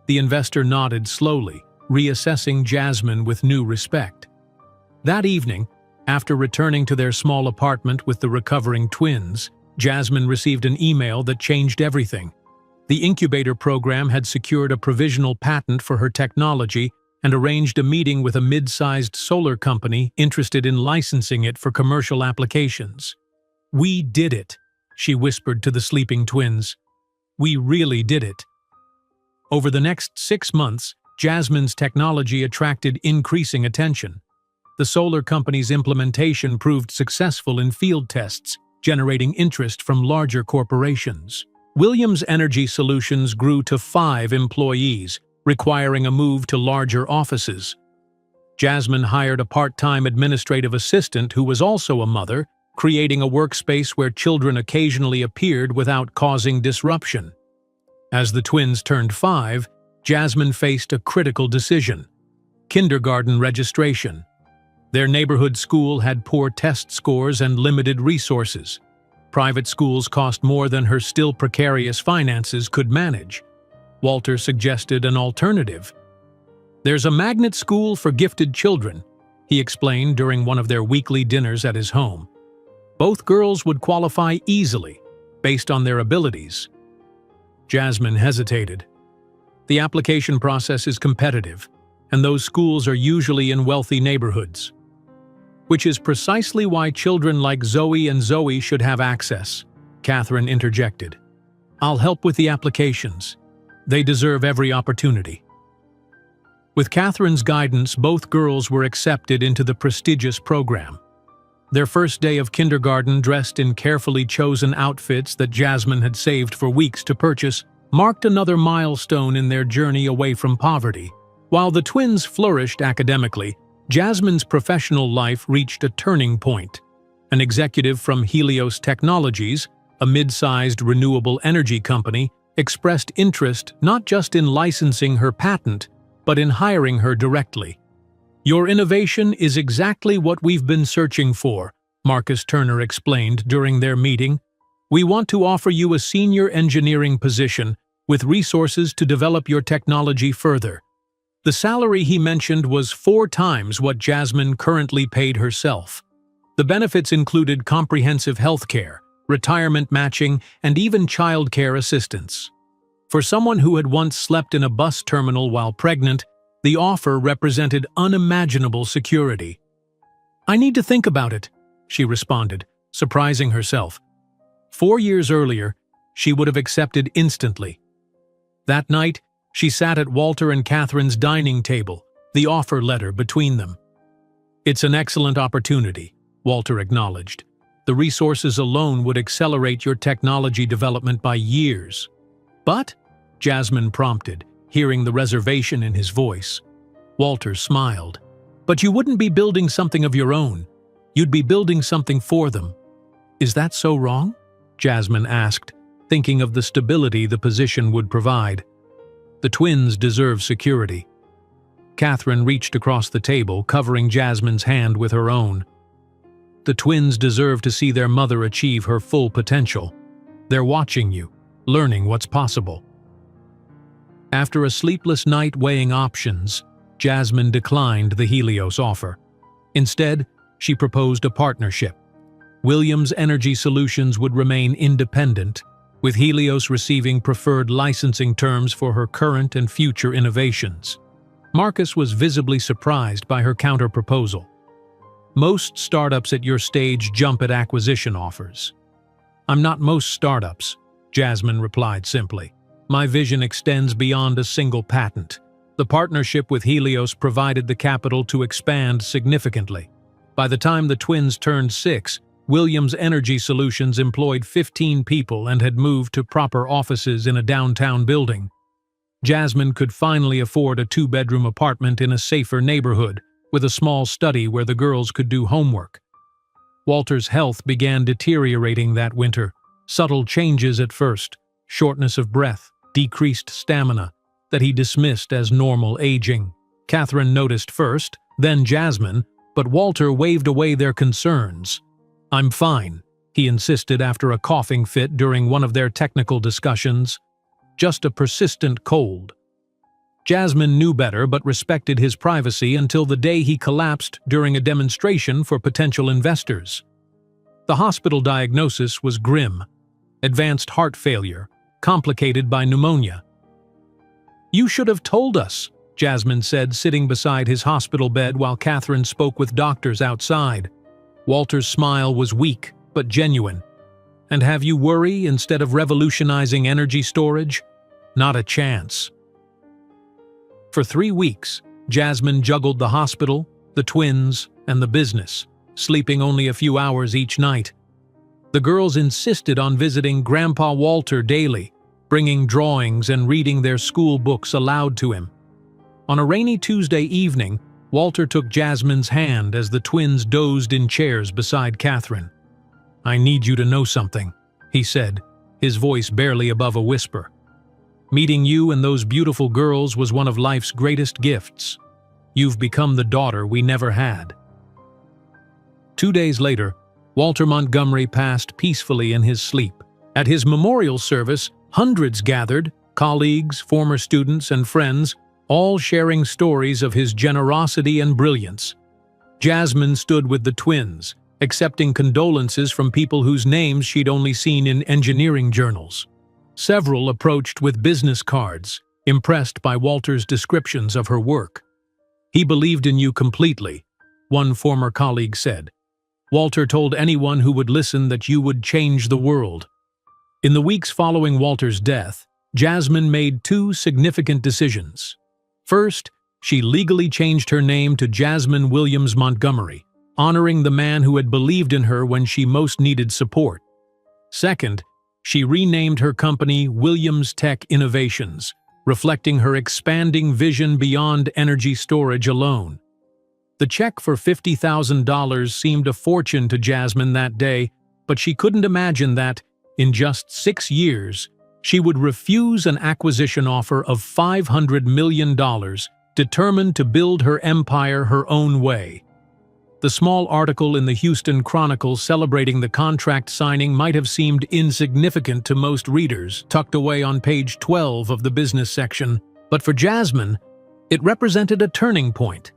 The investor nodded slowly, reassessing Jasmine with new respect. That evening, after returning to their small apartment with the recovering twins, Jasmine received an email that changed everything. The incubator program had secured a provisional patent for her technology and arranged a meeting with a mid-sized solar company interested in licensing it for commercial applications. "We did it," she whispered to the sleeping twins. "We really did it." Over the next 6 months, Jasmine's technology attracted increasing attention. The solar company's implementation proved successful in field tests, generating interest from larger corporations. Williams Energy Solutions grew to 5 employees, requiring a move to larger offices. Jasmine hired a part-time administrative assistant who was also a mother, creating a workspace where children occasionally appeared without causing disruption. As the twins turned 5, Jasmine faced a critical decision: kindergarten registration. Their neighborhood school had poor test scores and limited resources. Private schools cost more than her still precarious finances could manage. Walter suggested an alternative. "There's a magnet school for gifted children," he explained during one of their weekly dinners at his home. "Both girls would qualify easily, based on their abilities." Jasmine hesitated. The application process is competitive, and those schools are usually in wealthy neighborhoods. "Which is precisely why children like Zoe and Zoe should have access," Catherine interjected. "I'll help with the applications. They deserve every opportunity." With Catherine's guidance, both girls were accepted into the prestigious program. Their first day of kindergarten, dressed in carefully chosen outfits that Jasmine had saved for weeks to purchase, marked another milestone in their journey away from poverty. While the twins flourished academically, Jasmine's professional life reached a turning point. An executive from Helios Technologies, a mid-sized renewable energy company, expressed interest not just in licensing her patent, but in hiring her directly. "Your innovation is exactly what we've been searching for," Marcus Turner explained during their meeting. "We want to offer you a senior engineering position with resources to develop your technology further." The salary he mentioned was 4 times what Jasmine currently paid herself. The benefits included comprehensive health care, retirement matching, and even child care assistance. For someone who had once slept in a bus terminal while pregnant, the offer represented unimaginable security. "I need to think about it," she responded, surprising herself. 4 years earlier, she would have accepted instantly. That night, she sat at Walter and Catherine's dining table, the offer letter between them. "It's an excellent opportunity," Walter acknowledged. "The resources alone would accelerate your technology development by years." "But?" Jasmine prompted, hearing the reservation in his voice. Walter smiled. "But you wouldn't be building something of your own. You'd be building something for them." "Is that so wrong?" Jasmine asked, thinking of the stability the position would provide. "The twins deserve security." Catherine reached across the table, covering Jasmine's hand with her own. "The twins deserve to see their mother achieve her full potential. They're watching you, learning what's possible." After a sleepless night weighing options, Jasmine declined the Helios offer. Instead, she proposed a partnership. Williams Energy Solutions would remain independent, with Helios receiving preferred licensing terms for her current and future innovations. Marcus was visibly surprised by her counter-proposal. "Most startups at your stage jump at acquisition offers." "I'm not most startups," Jasmine replied simply. "My vision extends beyond a single patent." The partnership with Helios provided the capital to expand significantly. By the time the twins turned 6, Williams Energy Solutions employed 15 people and had moved to proper offices in a downtown building. Jasmine could finally afford a 2-bedroom apartment in a safer neighborhood, with a small study where the girls could do homework. Walter's health began deteriorating that winter. Subtle changes at first: shortness of breath, decreased stamina, that he dismissed as normal aging. Catherine noticed first, then Jasmine, but Walter waved away their concerns. "I'm fine," he insisted after a coughing fit during one of their technical discussions. "Just a persistent cold." Jasmine knew better but respected his privacy until the day he collapsed during a demonstration for potential investors. The hospital diagnosis was grim: advanced heart failure, complicated by pneumonia. "You should have told us," Jasmine said, sitting beside his hospital bed while Catherine spoke with doctors outside. Walter's smile was weak but genuine. "And have you worry instead of revolutionizing energy storage? Not a chance." For 3 weeks, Jasmine juggled the hospital, the twins, and the business, sleeping only a few hours each night. The girls insisted on visiting Grandpa Walter daily, bringing drawings and reading their school books aloud to him. On a rainy Tuesday evening, Walter took Jasmine's hand as the twins dozed in chairs beside Catherine. "I need you to know something," he said, his voice barely above a whisper. "Meeting you and those beautiful girls was one of life's greatest gifts. You've become the daughter we never had." 2 days later, Walter Montgomery passed peacefully in his sleep. At his memorial service, hundreds gathered, colleagues, former students, and friends, all sharing stories of his generosity and brilliance. Jasmine stood with the twins, accepting condolences from people whose names she'd only seen in engineering journals. Several approached with business cards, impressed by Walter's descriptions of her work. "He believed in you completely," one former colleague said. "Walter told anyone who would listen that you would change the world." In the weeks following Walter's death, Jasmine made 2 significant decisions. First, she legally changed her name to Jasmine Williams Montgomery, honoring the man who had believed in her when she most needed support. Second, she renamed her company Williams Tech Innovations, reflecting her expanding vision beyond energy storage alone. The check for $50,000 seemed a fortune to Jasmine that day, but she couldn't imagine that, in just 6 years, she would refuse an acquisition offer of $500 million, determined to build her empire her own way. The small article in the Houston Chronicle celebrating the contract signing might have seemed insignificant to most readers, tucked away on page 12 of the business section, but for Jasmine, it represented a turning point: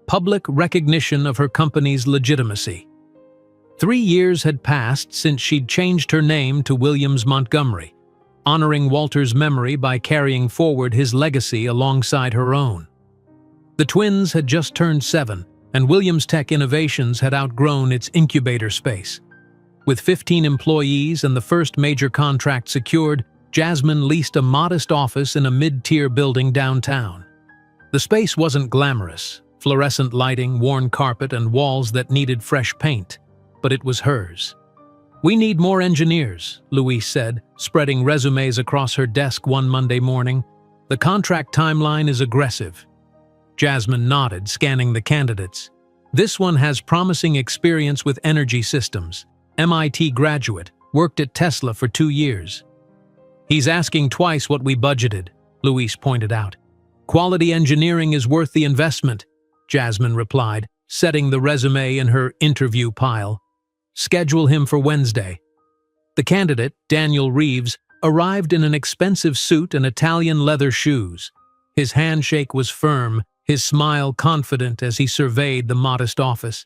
public recognition of her company's legitimacy. 3 years had passed since she'd changed her name to Williams Montgomery, honoring Walter's memory by carrying forward his legacy alongside her own. The twins had just turned 7, and Williams Tech Innovations had outgrown its incubator space. With 15 employees and the first major contract secured, Jasmine leased a modest office in a mid-tier building downtown. The space wasn't glamorous, fluorescent lighting, worn carpet, and walls that needed fresh paint, but it was hers. "We need more engineers," Louise said, spreading resumes across her desk one Monday morning. "The contract timeline is aggressive." Jasmine nodded, scanning the candidates. "This one has promising experience with energy systems. MIT graduate, worked at Tesla for 2 years." "He's asking twice what we budgeted," Louise pointed out. "Quality engineering is worth the investment," Jasmine replied, setting the resume in her interview pile. "Schedule him for Wednesday." The candidate, Daniel Reeves, arrived in an expensive suit and Italian leather shoes. His handshake was firm, his smile confident as he surveyed the modest office.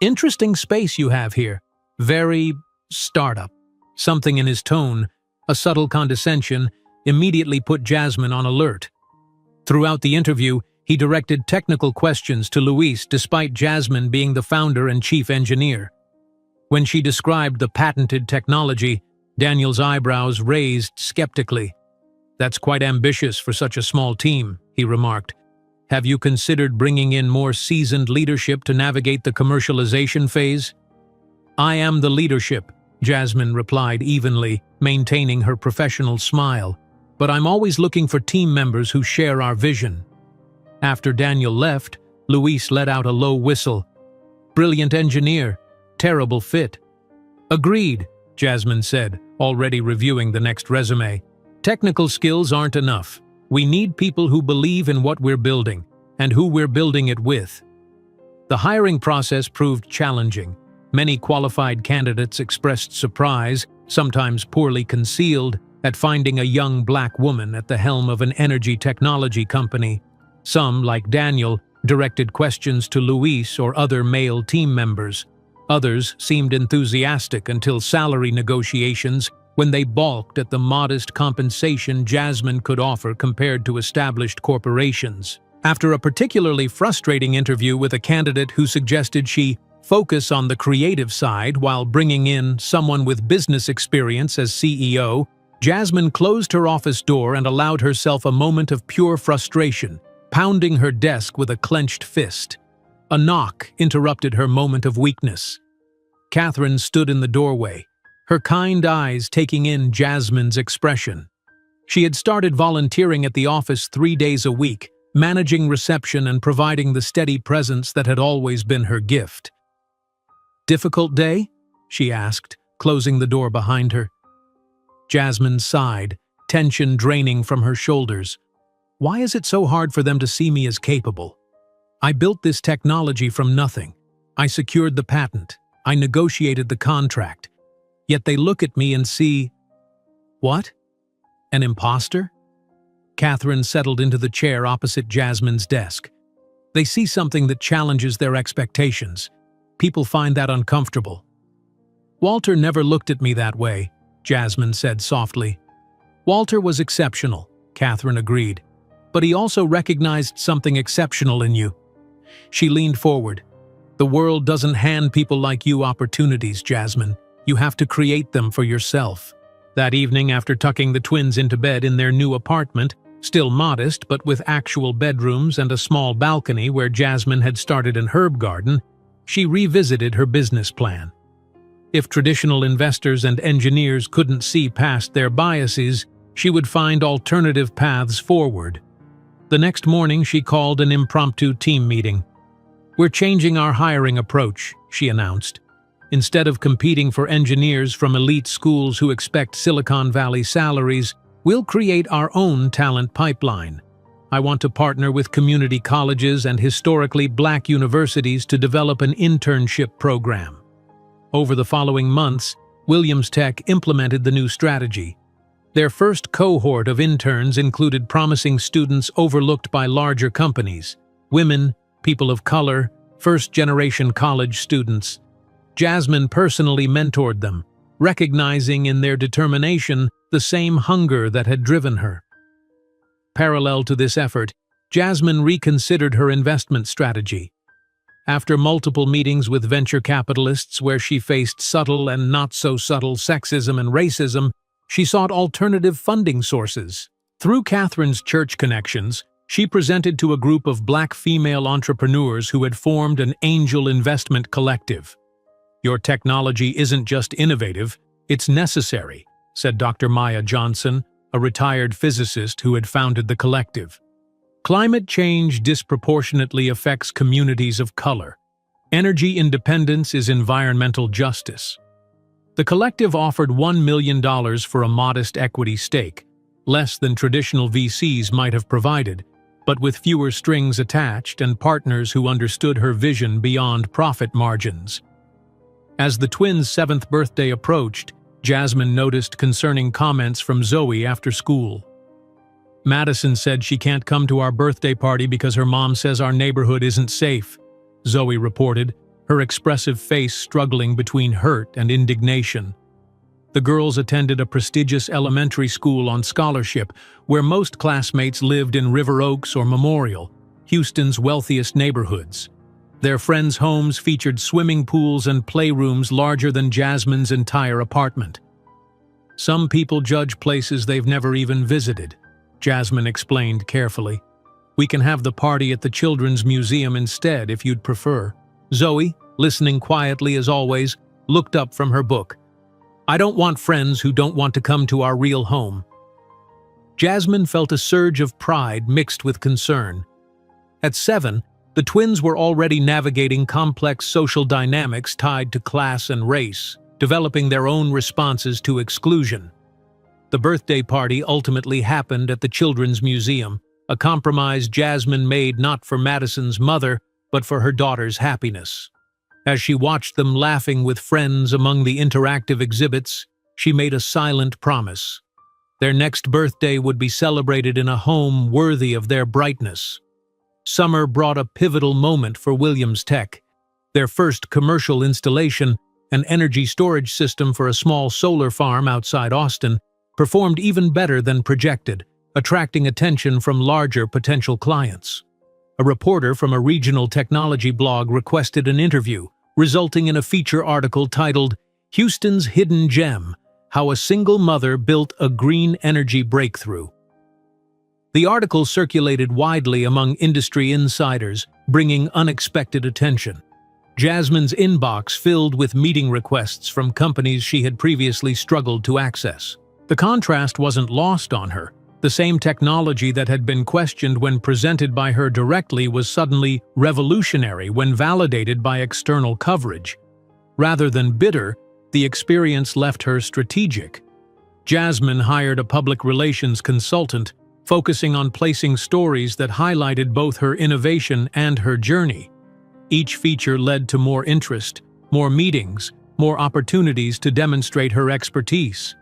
"Interesting space you have here. Very startup." Something in his tone, a subtle condescension, immediately put Jasmine on alert. Throughout the interview, he directed technical questions to Louise despite Jasmine being the founder and chief engineer. When she described the patented technology, Daniel's eyebrows raised skeptically. "That's quite ambitious for such a small team," he remarked. "Have you considered bringing in more seasoned leadership to navigate the commercialization phase?" "I am the leadership," Jasmine replied evenly, maintaining her professional smile. "But I'm always looking for team members who share our vision." After Daniel left, Louise let out a low whistle. "Brilliant engineer. Terrible fit." "Agreed," Jasmine said, already reviewing the next resume. "Technical skills aren't enough. We need people who believe in what we're building, and who we're building it with." The hiring process proved challenging. Many qualified candidates expressed surprise, sometimes poorly concealed, at finding a young black woman at the helm of an energy technology company. Some, like Daniel, directed questions to Louise or other male team members. Others seemed enthusiastic until salary negotiations, when they balked at the modest compensation Jasmine could offer compared to established corporations. After a particularly frustrating interview with a candidate who suggested she focus on the creative side while bringing in someone with business experience as CEO, Jasmine closed her office door and allowed herself a moment of pure frustration, pounding her desk with a clenched fist. A knock interrupted her moment of weakness. Catherine stood in the doorway, her kind eyes taking in Jasmine's expression. She had started volunteering at the office 3 days a week, managing reception and providing the steady presence that had always been her gift. "Difficult day?" she asked, closing the door behind her. Jasmine sighed, tension draining from her shoulders. "Why is it so hard for them to see me as capable? I built this technology from nothing. I secured the patent. I negotiated the contract. Yet they look at me and see... What? An imposter?" Catherine settled into the chair opposite Jasmine's desk. "They see something that challenges their expectations. People find that uncomfortable." "Walter never looked at me that way," Jasmine said softly. "Walter was exceptional," Catherine agreed. "But he also recognized something exceptional in you." She leaned forward. "The world doesn't hand people like you opportunities, Jasmine. You have to create them for yourself." That evening, after tucking the twins into bed in their new apartment, still modest but with actual bedrooms and a small balcony where Jasmine had started an herb garden, she revisited her business plan. If traditional investors and engineers couldn't see past their biases, she would find alternative paths forward. The next morning, she called an impromptu team meeting. "We're changing our hiring approach," she announced. "Instead of competing for engineers from elite schools who expect Silicon Valley salaries, we'll create our own talent pipeline. I want to partner with community colleges and historically black universities to develop an internship program." Over the following months, Williams Tech implemented the new strategy. Their first cohort of interns included promising students overlooked by larger companies, women, people of color, first-generation college students. Jasmine personally mentored them, recognizing in their determination the same hunger that had driven her. Parallel to this effort, Jasmine reconsidered her investment strategy. After multiple meetings with venture capitalists where she faced subtle and not-so-subtle sexism and racism, she sought alternative funding sources. Through Catherine's church connections, she presented to a group of Black female entrepreneurs who had formed an angel investment collective. "Your technology isn't just innovative, it's necessary," said Dr. Maya Johnson, a retired physicist who had founded the collective. "Climate change disproportionately affects communities of color. Energy independence is environmental justice." The collective offered $1 million for a modest equity stake, less than traditional VCs might have provided, but with fewer strings attached and partners who understood her vision beyond profit margins. As the twins' 7th birthday approached, Jasmine noticed concerning comments from Zoe after school. "Madison said she can't come to our birthday party because her mom says our neighborhood isn't safe," Zoe reported, her expressive face struggling between hurt and indignation. The girls attended a prestigious elementary school on scholarship, where most classmates lived in River Oaks or Memorial, Houston's wealthiest neighborhoods. Their friends' homes featured swimming pools and playrooms larger than Jasmine's entire apartment. "Some people judge places they've never even visited," Jasmine explained carefully. "We can have the party at the Children's Museum instead if you'd prefer." Zoe, listening quietly as always, looked up from her book. "I don't want friends who don't want to come to our real home." Jasmine felt a surge of pride mixed with concern. At 7, the twins were already navigating complex social dynamics tied to class and race, developing their own responses to exclusion. The birthday party ultimately happened at the Children's Museum, a compromise Jasmine made not for Madison's mother, but for her daughter's happiness. As she watched them laughing with friends among the interactive exhibits, she made a silent promise. Their next birthday would be celebrated in a home worthy of their brightness. Summer brought a pivotal moment for Williams Tech. Their first commercial installation, an energy storage system for a small solar farm outside Austin, performed even better than projected, attracting attention from larger potential clients. A reporter from a regional technology blog requested an interview, resulting in a feature article titled "Houston's Hidden Gem: How a Single Mother Built a Green Energy Breakthrough." The article circulated widely among industry insiders, bringing unexpected attention. Jasmine's inbox filled with meeting requests from companies she had previously struggled to access. The contrast wasn't lost on her. The same technology that had been questioned when presented by her directly was suddenly revolutionary when validated by external coverage. Rather than bitter, the experience left her strategic. Jasmine hired a public relations consultant, focusing on placing stories that highlighted both her innovation and her journey. Each feature led to more interest, more meetings, more opportunities to demonstrate her expertise.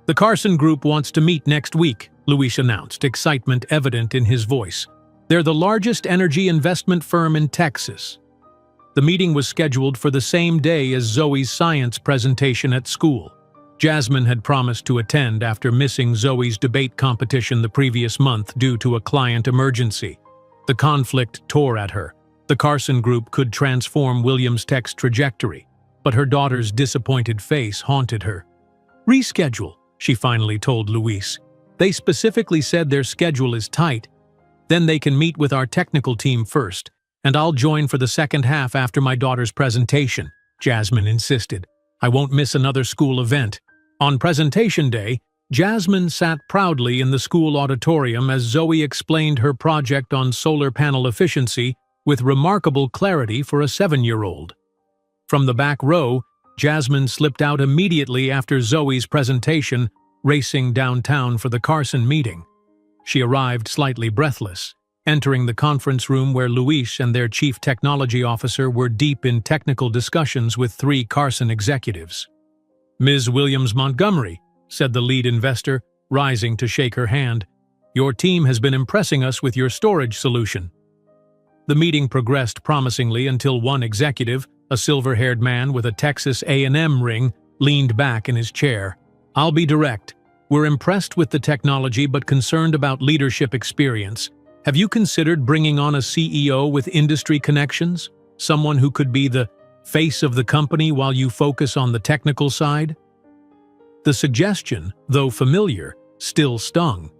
"The Carson Group wants to meet next week," Luis announced, excitement evident in his voice. "They're the largest energy investment firm in Texas." The meeting was scheduled for the same day as Zoe's science presentation at school. Jasmine had promised to attend after missing Zoe's debate competition the previous month due to a client emergency. The conflict tore at her. The Carson Group could transform Williams Tech's trajectory, but her daughter's disappointed face haunted her. "Reschedule," she finally told Luis. "They specifically said their schedule is tight. Then they can meet with our technical team first, and I'll join for the second half after my daughter's presentation," Jasmine insisted. "I won't miss another school event." On presentation day, Jasmine sat proudly in the school auditorium as Zoe explained her project on solar panel efficiency with remarkable clarity for a 7-year-old. From the back row, Jasmine slipped out immediately after Zoe's presentation, racing downtown for the Carson meeting. She arrived slightly breathless, entering the conference room where Luis and their chief technology officer were deep in technical discussions with 3 Carson executives. "Ms. Williams Montgomery," said the lead investor, rising to shake her hand, "your team has been impressing us with your storage solution." The meeting progressed promisingly until one executive, A silver-haired man with a Texas A&M ring leaned back in his chair. "I'll be direct. We're impressed with the technology but concerned about leadership experience. Have you considered bringing on a CEO with industry connections? Someone who could be the face of the company while you focus on the technical side?" The suggestion, though familiar, still stung.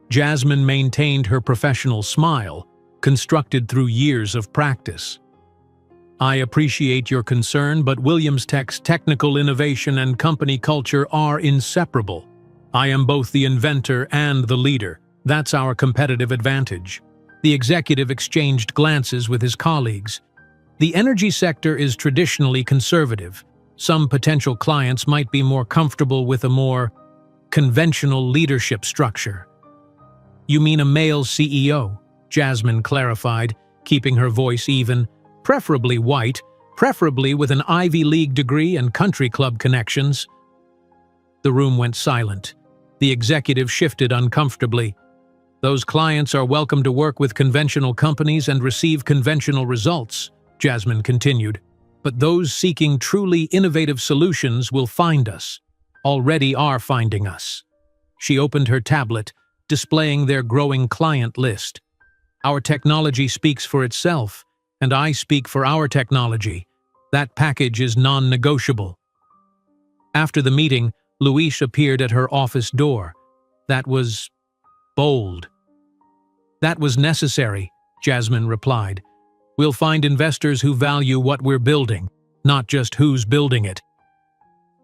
Jasmine maintained her professional smile, constructed through years of practice. "I appreciate your concern, but Williams Tech's technical innovation and company culture are inseparable. I am both the inventor and the leader. That's our competitive advantage." The executive exchanged glances with his colleagues. "The energy sector is traditionally conservative. Some potential clients might be more comfortable with a more conventional leadership structure." "You mean a male CEO?" Jasmine clarified, keeping her voice even. "Preferably white, preferably with an Ivy League degree and country club connections." The room went silent. The executive shifted uncomfortably. "Those clients are welcome to work with conventional companies and receive conventional results," Jasmine continued. "But those seeking truly innovative solutions will find us. Already are finding us." She opened her tablet, displaying their growing client list. "Our technology speaks for itself, and I speak for our technology. That package is non-negotiable." After the meeting, Louise appeared at her office door. "That was bold." "That was necessary," Jasmine replied. "We'll find investors who value what we're building, not just who's building it."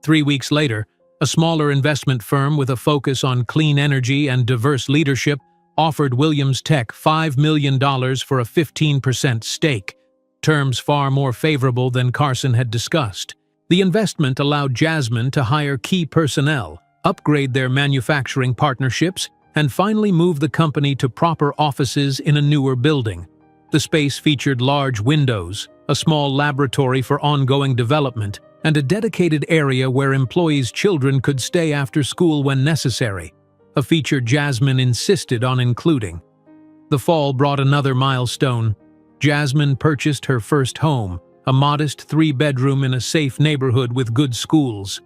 3 weeks later, a smaller investment firm with a focus on clean energy and diverse leadership offered Williams Tech $5 million for a 15% stake, terms far more favorable than Carson had discussed. The investment allowed Jasmine to hire key personnel, upgrade their manufacturing partnerships, and finally move the company to proper offices in a newer building. The space featured large windows, a small laboratory for ongoing development, and a dedicated area where employees' children could stay after school when necessary, a feature Jasmine insisted on including. The fall brought another milestone. Jasmine purchased her first home, a modest 3-bedroom in a safe neighborhood with good schools.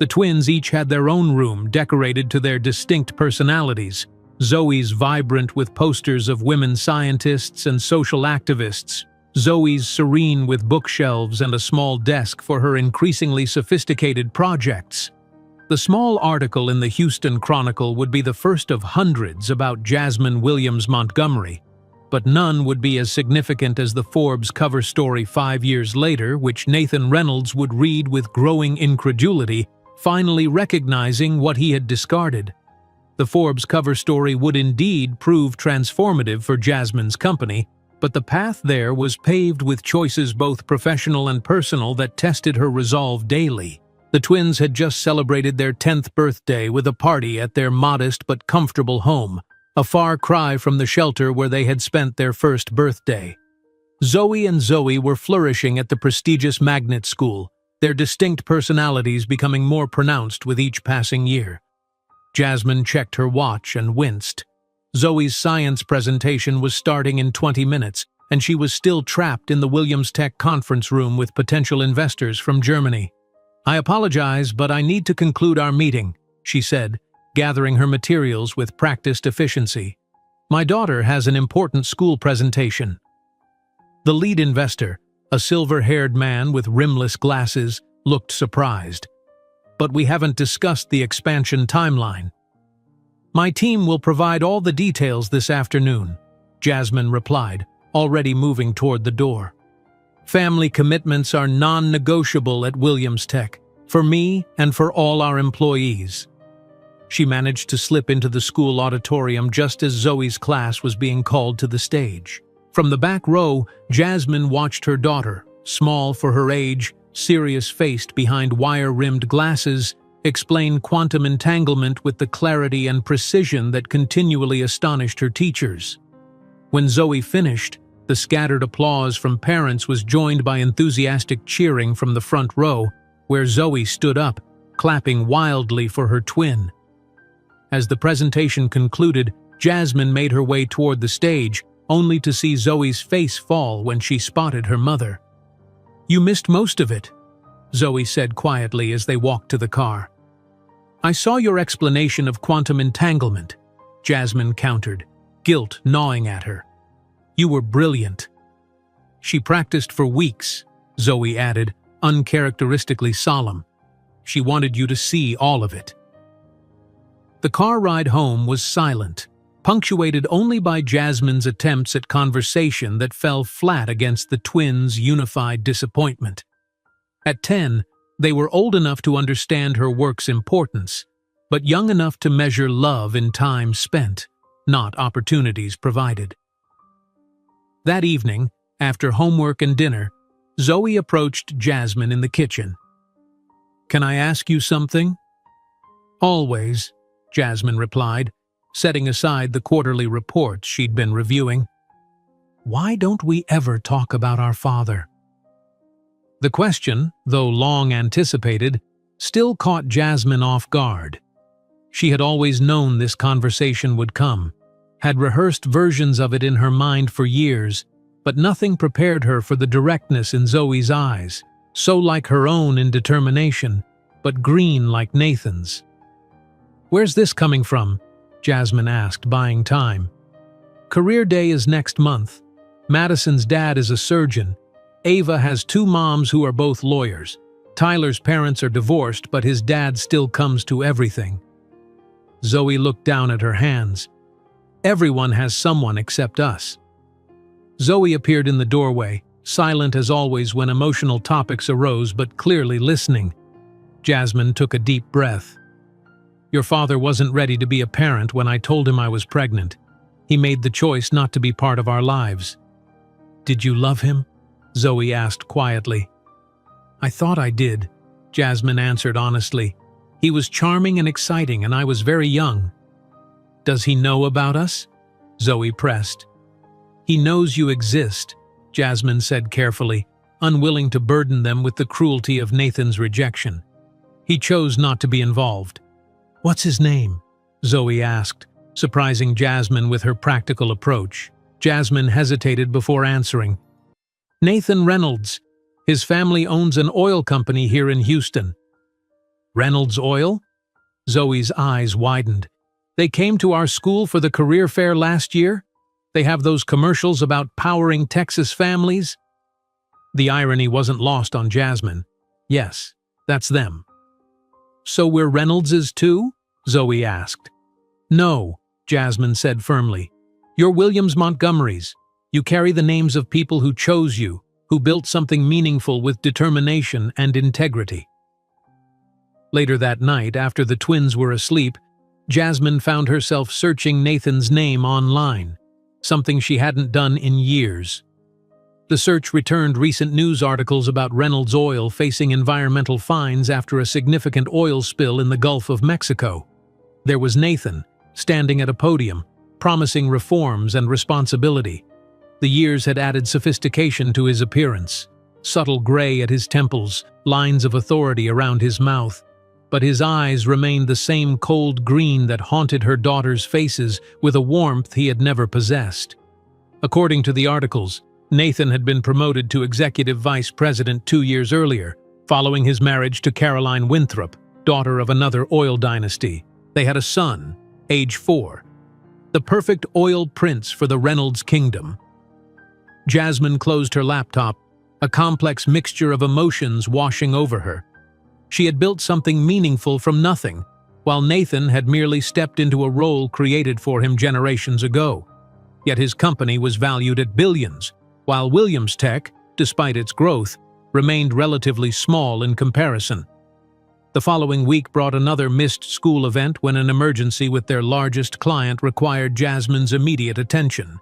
The twins each had their own room decorated to their distinct personalities. Zoe's vibrant with posters of women scientists and social activists. Zoe's serene with bookshelves and a small desk for her increasingly sophisticated projects. The small article in the Houston Chronicle would be the first of hundreds about Jasmine Williams Montgomery, but none would be as significant as the Forbes cover story 5 years later, which Nathan Reynolds would read with growing incredulity, finally recognizing what he had discarded. The Forbes cover story would indeed prove transformative for Jasmine's company, but the path there was paved with choices both professional and personal that tested her resolve daily. The twins had just celebrated their 10th birthday with a party at their modest but comfortable home, a far cry from the shelter where they had spent their first birthday. Zoe and Zoe were flourishing at the prestigious magnet school, their distinct personalities becoming more pronounced with each passing year. Jasmine checked her watch and winced. Zoe's science presentation was starting in 20 minutes, and she was still trapped in the Williams Tech conference room with potential investors from Germany. "I apologize, but I need to conclude our meeting," she said, gathering her materials with practiced efficiency. "My daughter has an important school presentation." The lead investor, a silver-haired man with rimless glasses, looked surprised. "But we haven't discussed the expansion timeline." "My team will provide all the details this afternoon," Jasmine replied, already moving toward the door. "Family commitments are non-negotiable at Williams Tech, for me and for all our employees." She managed to slip into the school auditorium just as Zoe's class was being called to the stage. From the back row, Jasmine watched her daughter, small for her age, serious-faced behind wire-rimmed glasses, explain quantum entanglement with the clarity and precision that continually astonished her teachers. When Zoe finished, the scattered applause from parents was joined by enthusiastic cheering from the front row, where Zoe stood up, clapping wildly for her twin. As the presentation concluded, Jasmine made her way toward the stage, only to see Zoe's face fall when she spotted her mother. You missed most of it, Zoe said quietly as they walked to the car. I saw your explanation of quantum entanglement, Jasmine countered, guilt gnawing at her. You were brilliant. She practiced for weeks, Zoe added, uncharacteristically solemn. She wanted you to see all of it. The car ride home was silent, punctuated only by Jasmine's attempts at conversation that fell flat against the twins' unified disappointment. At 10, they were old enough to understand her work's importance, but young enough to measure love in time spent, not opportunities provided. That evening, after homework and dinner, Zoe approached Jasmine in the kitchen. Can I ask you something? Always, Jasmine replied, setting aside the quarterly reports she'd been reviewing. Why don't we ever talk about our father? The question, though long anticipated, still caught Jasmine off guard. She had always known this conversation would come, had rehearsed versions of it in her mind for years, but nothing prepared her for the directness in Zoe's eyes, so like her own in determination, but green like Nathan's. Where's this coming from? Jasmine asked, buying time. Career day is next month. Madison's dad is a surgeon. Ava has 2 moms who are both lawyers. Tyler's parents are divorced, but his dad still comes to everything. Zoe looked down at her hands. Everyone has someone except us. Zoe appeared in the doorway, silent as always when emotional topics arose, but clearly listening. Jasmine took a deep breath. Your father wasn't ready to be a parent when I told him I was pregnant. He made the choice not to be part of our lives. Did you love him? Zoe asked quietly. I thought I did, Jasmine answered honestly. He was charming and exciting, and I was very young. Does he know about us? Zoe pressed. He knows you exist, Jasmine said carefully, unwilling to burden them with the cruelty of Nathan's rejection. He chose not to be involved. What's his name? Zoe asked, surprising Jasmine with her practical approach. Jasmine hesitated before answering. Nathan Reynolds. His family owns an oil company here in Houston. Reynolds Oil? Zoe's eyes widened. They came to our school for the career fair last year? They have those commercials about powering Texas families? The irony wasn't lost on Jasmine. Yes, that's them. So we're Reynoldses too? Zoe asked. No, Jasmine said firmly. You're Williams Montgomerys. You carry the names of people who chose you, who built something meaningful with determination and integrity. Later that night, after the twins were asleep, Jasmine found herself searching Nathan's name online, something she hadn't done in years. The search returned recent news articles about Reynolds Oil facing environmental fines after a significant oil spill in the Gulf of Mexico. There was Nathan, standing at a podium, promising reforms and responsibility. The years had added sophistication to his appearance, subtle gray at his temples, lines of authority around his mouth. But his eyes remained the same cold green that haunted her daughters' faces with a warmth he had never possessed. According to the articles, Nathan had been promoted to executive vice president 2 years earlier, following his marriage to Caroline Winthrop, daughter of another oil dynasty. They had a son, age 4. The perfect oil prince for the Reynolds kingdom. Jasmine closed her laptop, a complex mixture of emotions washing over her. She had built something meaningful from nothing, while Nathan had merely stepped into a role created for him generations ago. Yet his company was valued at billions, while Williams Tech, despite its growth, remained relatively small in comparison. The following week brought another missed school event when an emergency with their largest client required Jasmine's immediate attention.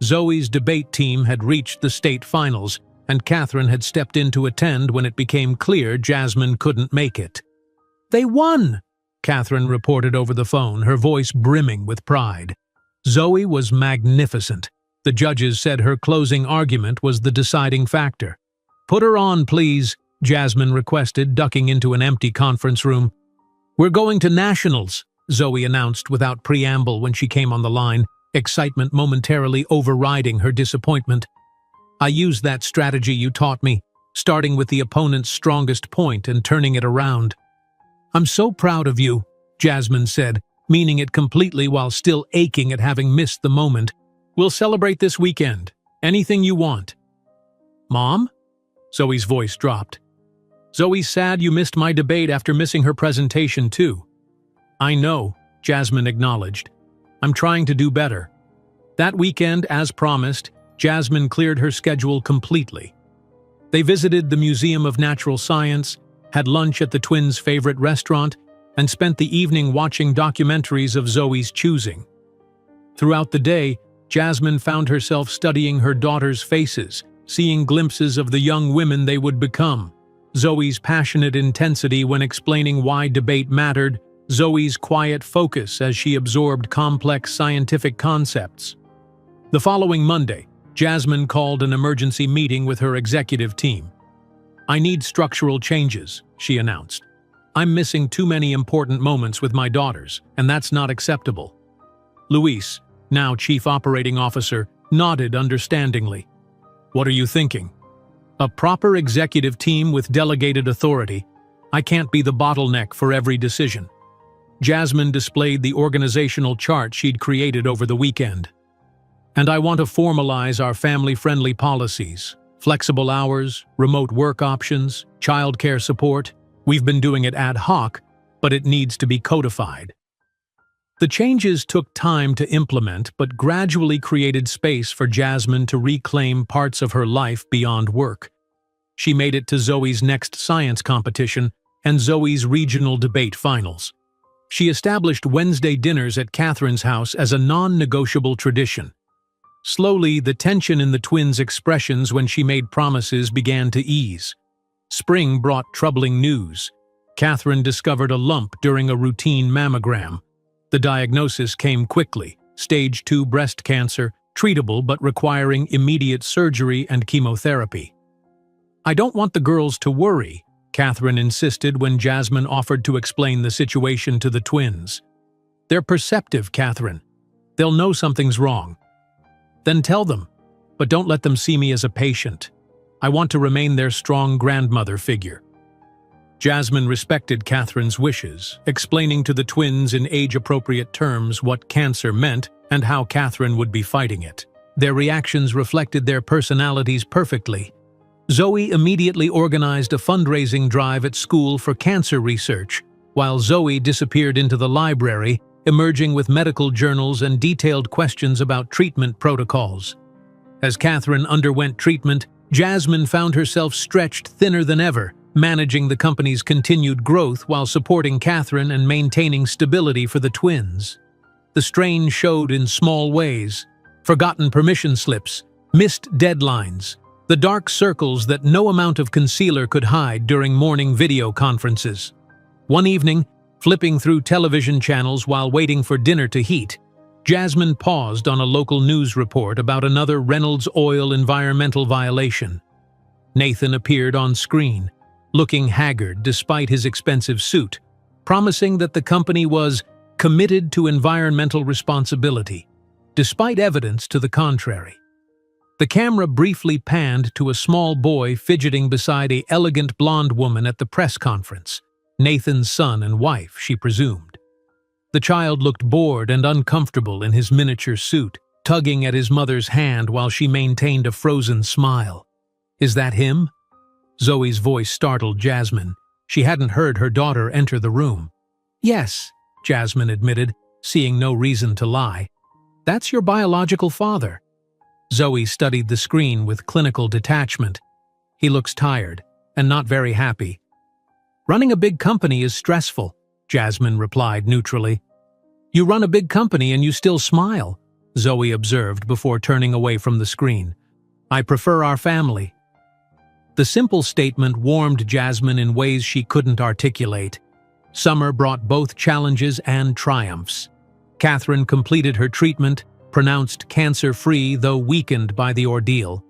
Zoe's debate team had reached the state finals, and Catherine had stepped in to attend when it became clear Jasmine couldn't make it. They won, Catherine reported over the phone, her voice brimming with pride. Zoe was magnificent. The judges said her closing argument was the deciding factor. Put her on, please, Jasmine requested, ducking into an empty conference room. We're going to nationals, Zoe announced without preamble when she came on the line, excitement momentarily overriding her disappointment. I used that strategy you taught me, starting with the opponent's strongest point and turning it around. "I'm so proud of you," Jasmine said, meaning it completely while still aching at having missed the moment. "We'll celebrate this weekend. Anything you want." "Mom?" Zoe's voice dropped. "Zoe's sad you missed my debate after missing her presentation too." "I know," Jasmine acknowledged. "I'm trying to do better." That weekend, as promised, Jasmine cleared her schedule completely. They visited the Museum of Natural Science, had lunch at the twins' favorite restaurant, and spent the evening watching documentaries of Zoe's choosing. Throughout the day, Jasmine found herself studying her daughters' faces, seeing glimpses of the young women they would become. Zoe's passionate intensity when explaining why debate mattered, Zoe's quiet focus as she absorbed complex scientific concepts. The following Monday, Jasmine called an emergency meeting with her executive team. "I need structural changes," she announced. "I'm missing too many important moments with my daughters, and that's not acceptable." Luis, now Chief Operating Officer, nodded understandingly. "What are you thinking?" "A proper executive team with delegated authority. I can't be the bottleneck for every decision." Jasmine displayed the organizational chart she'd created over the weekend. "And I want to formalize our family-friendly policies. Flexible hours, remote work options, childcare support. We've been doing it ad hoc, but it needs to be codified." The changes took time to implement, but gradually created space for Jasmine to reclaim parts of her life beyond work. She made it to Zoe's next science competition and Zoe's regional debate finals. She established Wednesday dinners at Catherine's house as a non-negotiable tradition. Slowly, the tension in the twins' expressions when she made promises began to ease. Spring brought troubling news. Catherine discovered a lump during a routine mammogram. The diagnosis came quickly: stage 2 breast cancer, treatable but requiring immediate surgery and chemotherapy. "I don't want the girls to worry," Catherine insisted when Jasmine offered to explain the situation to the twins. "They're perceptive, Catherine. They'll know something's wrong." "Then tell them, but don't let them see me as a patient. I want to remain their strong grandmother figure." Jasmine respected Catherine's wishes, explaining to the twins in age-appropriate terms what cancer meant and how Catherine would be fighting it. Their reactions reflected their personalities perfectly. Zoe immediately organized a fundraising drive at school for cancer research, while Zoe disappeared into the library, emerging with medical journals and detailed questions about treatment protocols. As Catherine underwent treatment, Jasmine found herself stretched thinner than ever, managing the company's continued growth while supporting Catherine and maintaining stability for the twins. The strain showed in small ways: forgotten permission slips, missed deadlines, the dark circles that no amount of concealer could hide during morning video conferences. One evening, flipping through television channels while waiting for dinner to heat, Jasmine paused on a local news report about another Reynolds Oil environmental violation. Nathan appeared on screen, looking haggard despite his expensive suit, promising that the company was committed to environmental responsibility, despite evidence to the contrary. The camera briefly panned to a small boy fidgeting beside an elegant blonde woman at the press conference, Nathan's son and wife, she presumed. The child looked bored and uncomfortable in his miniature suit, tugging at his mother's hand while she maintained a frozen smile. "Is that him?" Zoe's voice startled Jasmine. She hadn't heard her daughter enter the room. "Yes," Jasmine admitted, seeing no reason to lie. "That's your biological father." Zoe studied the screen with clinical detachment. "He looks tired, and not very happy." "Running a big company is stressful," Jasmine replied neutrally. "You run a big company and you still smile," Zoe observed before turning away from the screen. "I prefer our family." The simple statement warmed Jasmine in ways she couldn't articulate. Summer brought both challenges and triumphs. Catherine completed her treatment, pronounced cancer-free though weakened by the ordeal.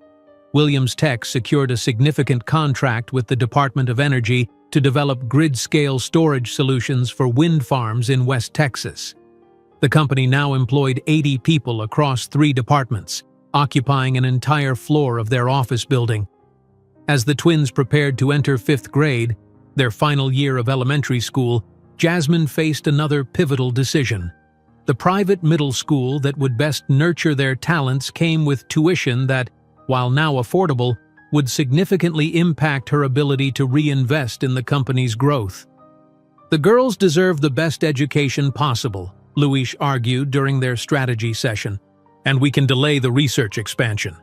Williams Tech secured a significant contract with the Department of Energy to develop grid-scale storage solutions for wind farms in West Texas. The company now employed 80 people across 3 departments, occupying an entire floor of their office building. As the twins prepared to enter 5th grade, their final year of elementary school, Jasmine faced another pivotal decision. The private middle school that would best nurture their talents came with tuition that, while now affordable, would significantly impact her ability to reinvest in the company's growth. The girls deserve the best education possible, Luis argued during their strategy session, and we can delay the research expansion.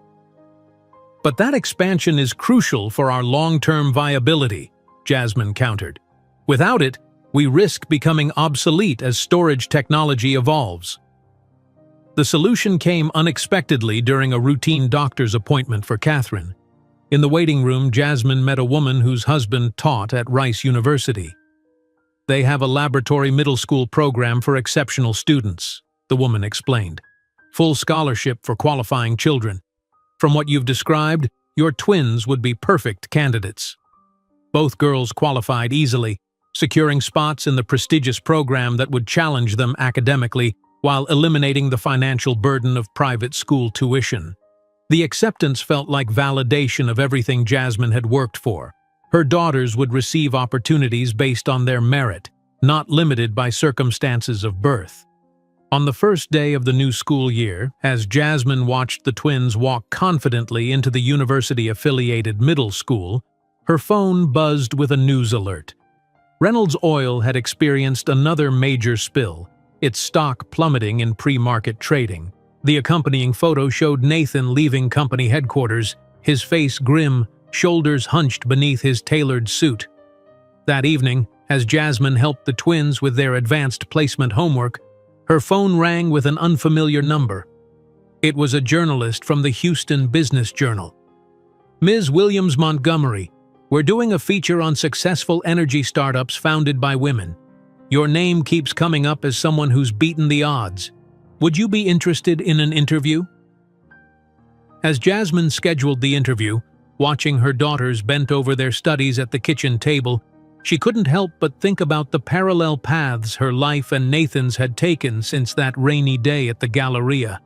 But that expansion is crucial for our long-term viability, Jasmine countered. Without it, we risk becoming obsolete as storage technology evolves. The solution came unexpectedly during a routine doctor's appointment for Catherine. In the waiting room, Jasmine met a woman whose husband taught at Rice University. They have a laboratory middle school program for exceptional students, the woman explained. Full scholarship for qualifying children. From what you've described, your twins would be perfect candidates. Both girls qualified easily, securing spots in the prestigious program that would challenge them academically while eliminating the financial burden of private school tuition. The acceptance felt like validation of everything Jasmine had worked for. Her daughters would receive opportunities based on their merit, not limited by circumstances of birth. On the first day of the new school year, as Jasmine watched the twins walk confidently into the university-affiliated middle school, her phone buzzed with a news alert. Reynolds Oil had experienced another major spill, its stock plummeting in pre-market trading. The accompanying photo showed Nathan leaving company headquarters, his face grim, shoulders hunched beneath his tailored suit. That evening, as Jasmine helped the twins with their advanced placement homework, her phone rang with an unfamiliar number. It was a journalist from the Houston Business Journal. "Ms. Williams Montgomery, we're doing a feature on successful energy startups founded by women. Your name keeps coming up as someone who's beaten the odds. Would you be interested in an interview?" As Jasmine scheduled the interview, watching her daughters bent over their studies at the kitchen table, she couldn't help but think about the parallel paths her life and Nathan's had taken since that rainy day at the Galleria.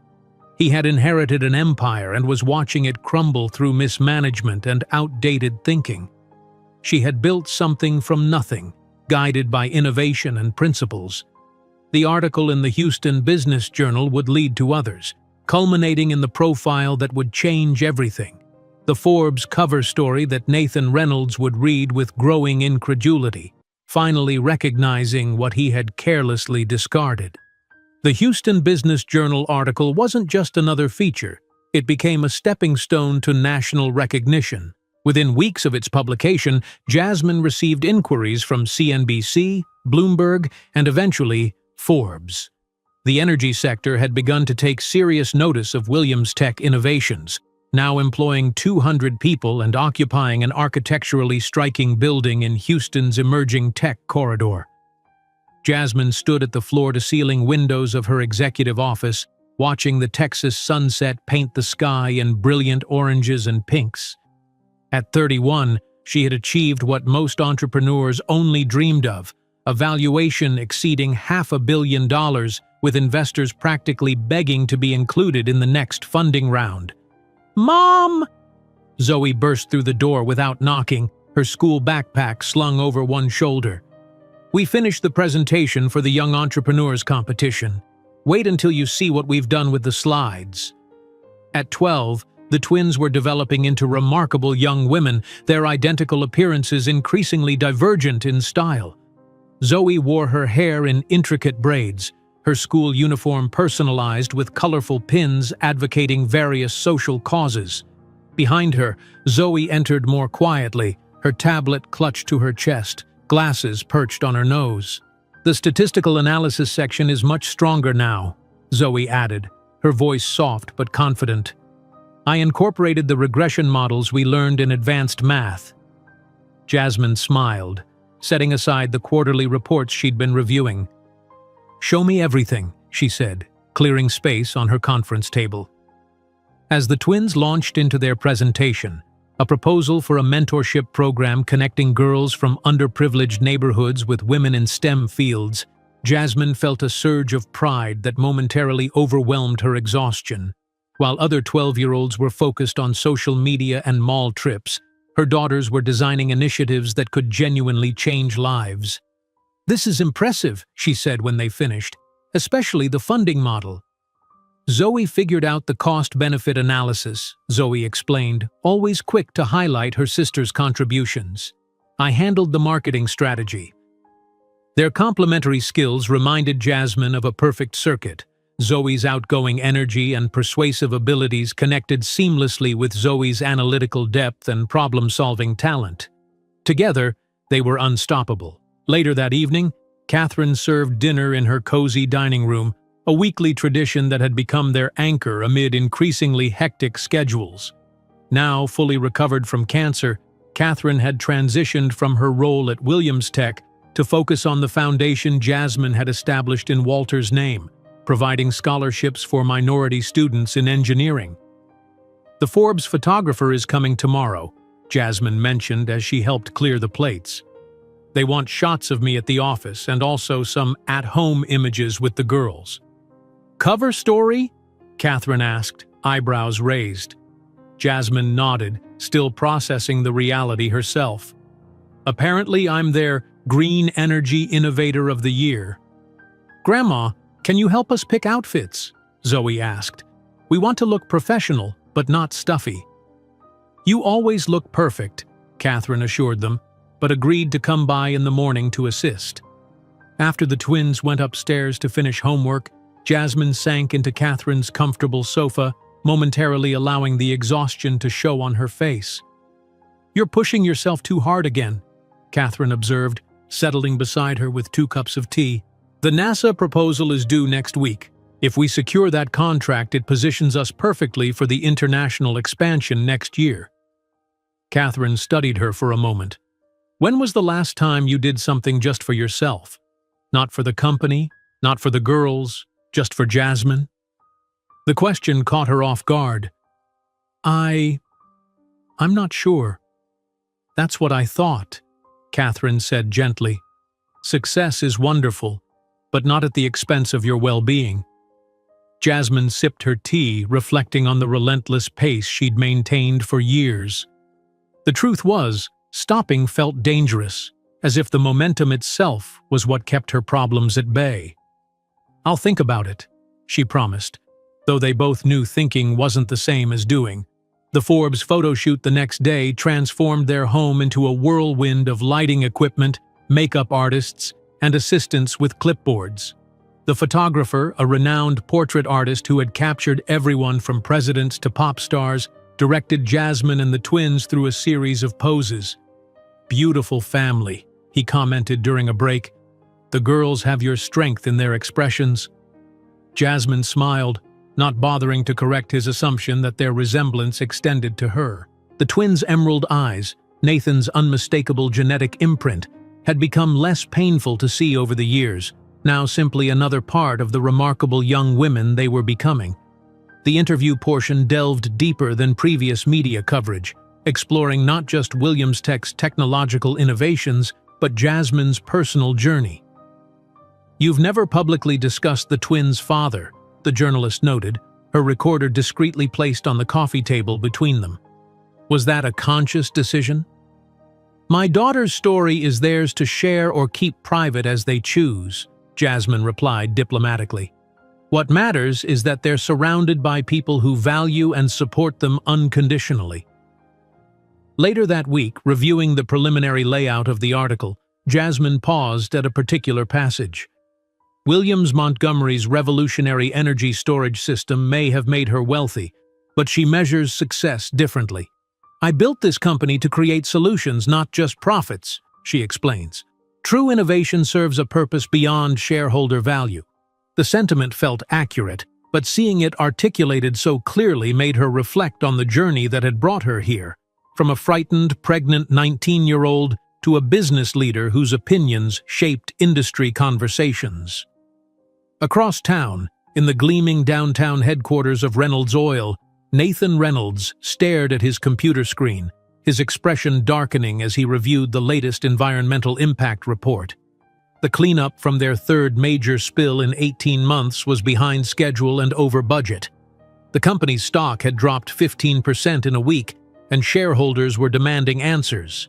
He had inherited an empire and was watching it crumble through mismanagement and outdated thinking. She had built something from nothing, guided by innovation and principles. The article in the Houston Business Journal would lead to others, culminating in the profile that would change everything. The Forbes cover story that Nathan Reynolds would read with growing incredulity, finally recognizing what he had carelessly discarded. The Houston Business Journal article wasn't just another feature, it became a stepping stone to national recognition. Within weeks of its publication, Jasmine received inquiries from CNBC, Bloomberg, and eventually Forbes. The energy sector had begun to take serious notice of Williams' tech innovations, now employing 200 people and occupying an architecturally striking building in Houston's emerging tech corridor. Jasmine stood at the floor-to-ceiling windows of her executive office, watching the Texas sunset paint the sky in brilliant oranges and pinks. At 31, she had achieved what most entrepreneurs only dreamed of, a valuation exceeding $500 million, with investors practically begging to be included in the next funding round. "Mom!" Zoe burst through the door without knocking, her school backpack slung over one shoulder. "We finished the presentation for the Young Entrepreneurs competition. Wait until you see what we've done with the slides." At 12, the twins were developing into remarkable young women, their identical appearances increasingly divergent in style. Zoe wore her hair in intricate braids, her school uniform personalized with colorful pins advocating various social causes. Behind her, Zoe entered more quietly, her tablet clutched to her chest, glasses perched on her nose. "The statistical analysis section is much stronger now," Zoe added, her voice soft but confident. "I incorporated the regression models we learned in advanced math." Jasmine smiled, setting aside the quarterly reports she'd been reviewing. "Show me everything," she said, clearing space on her conference table. As the twins launched into their presentation, a proposal for a mentorship program connecting girls from underprivileged neighborhoods with women in STEM fields, Jasmine felt a surge of pride that momentarily overwhelmed her exhaustion. While other 12-year-olds were focused on social media and mall trips, Her daughters were designing initiatives that could genuinely change lives. "This is impressive," she said when they finished, "especially the funding model." "Zoe figured out the cost-benefit analysis," Zoe explained, always quick to highlight her sister's contributions. "I handled the marketing strategy." Their complementary skills reminded Jasmine of a perfect circuit. Zoe's outgoing energy and persuasive abilities connected seamlessly with Zoe's analytical depth and problem-solving talent. Together, they were unstoppable. Later that evening, Catherine served dinner in her cozy dining room, a weekly tradition that had become their anchor amid increasingly hectic schedules. Now, fully recovered from cancer, Catherine had transitioned from her role at Williams Tech to focus on the foundation Jasmine had established in Walter's name, providing scholarships for minority students in engineering. "The Forbes photographer is coming tomorrow," Jasmine mentioned as she helped clear the plates. "They want shots of me at the office and also some at-home images with the girls." "Cover story?" Catherine asked, eyebrows raised. Jasmine nodded, still processing the reality herself. "Apparently I'm their Green Energy Innovator of the Year." "Grandma, can you help us pick outfits?" Zoe asked. "We want to look professional, but not stuffy." "You always look perfect," Catherine assured them, but agreed to come by in the morning to assist. After the twins went upstairs to finish homework, Jasmine sank into Catherine's comfortable sofa, momentarily allowing the exhaustion to show on her face. "You're pushing yourself too hard again," Catherine observed, settling beside her with 2 cups of tea. "The NASA proposal is due next week. If we secure that contract, it positions us perfectly for the international expansion next year." Catherine studied her for a moment. "When was the last time you did something just for yourself? Not for the company, not for the girls, just for Jasmine?" The question caught her off guard. I'm not sure." "That's what I thought," Catherine said gently. "Success is wonderful, but not at the expense of your well-being." Jasmine sipped her tea, reflecting on the relentless pace she'd maintained for years. The truth was, stopping felt dangerous, as if the momentum itself was what kept her problems at bay. "I'll think about it," she promised, though they both knew thinking wasn't the same as doing. The Forbes photo shoot the next day transformed their home into a whirlwind of lighting equipment, makeup artists, and assistants with clipboards. The photographer, a renowned portrait artist who had captured everyone from presidents to pop stars, directed Jasmine and the twins through a series of poses. "Beautiful family," he commented during a break. "The girls have your strength in their expressions." Jasmine smiled, not bothering to correct his assumption that their resemblance extended to her. The twins' emerald eyes, Nathan's unmistakable genetic imprint, had become less painful to see over the years, now simply another part of the remarkable young women they were becoming. The interview portion delved deeper than previous media coverage, exploring not just Williams Tech's technological innovations, but Jasmine's personal journey. "You've never publicly discussed the twins' father," the journalist noted, her recorder discreetly placed on the coffee table between them. "Was that a conscious decision?" "My daughter's story is theirs to share or keep private as they choose," Jasmine replied diplomatically. "What matters is that they're surrounded by people who value and support them unconditionally." Later that week, reviewing the preliminary layout of the article, Jasmine paused at a particular passage. Williams Montgomery's revolutionary energy storage system may have made her wealthy, but she measures success differently. "I built this company to create solutions, not just profits," she explains. "True innovation serves a purpose beyond shareholder value." The sentiment felt accurate, but seeing it articulated so clearly made her reflect on the journey that had brought her here, from a frightened, pregnant 19-year-old to a business leader whose opinions shaped industry conversations. Across town, in the gleaming downtown headquarters of Reynolds Oil, Nathan Reynolds stared at his computer screen, his expression darkening as he reviewed the latest environmental impact report. The cleanup from their third major spill in 18 months was behind schedule and over budget. The company's stock had dropped 15% in a week, and shareholders were demanding answers.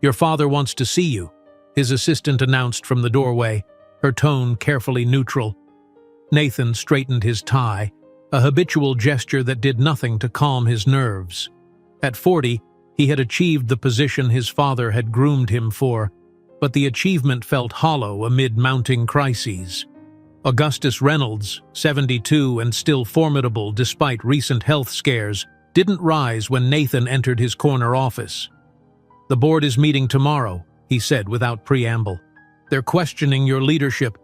"Your father wants to see you," his assistant announced from the doorway, her tone carefully neutral. Nathan straightened his tie, a habitual gesture that did nothing to calm his nerves. At 40, he had achieved the position his father had groomed him for, but the achievement felt hollow amid mounting crises. Augustus Reynolds, 72 and still formidable despite recent health scares, didn't rise when Nathan entered his corner office. "The board is meeting tomorrow," he said without preamble. "They're questioning your leadership.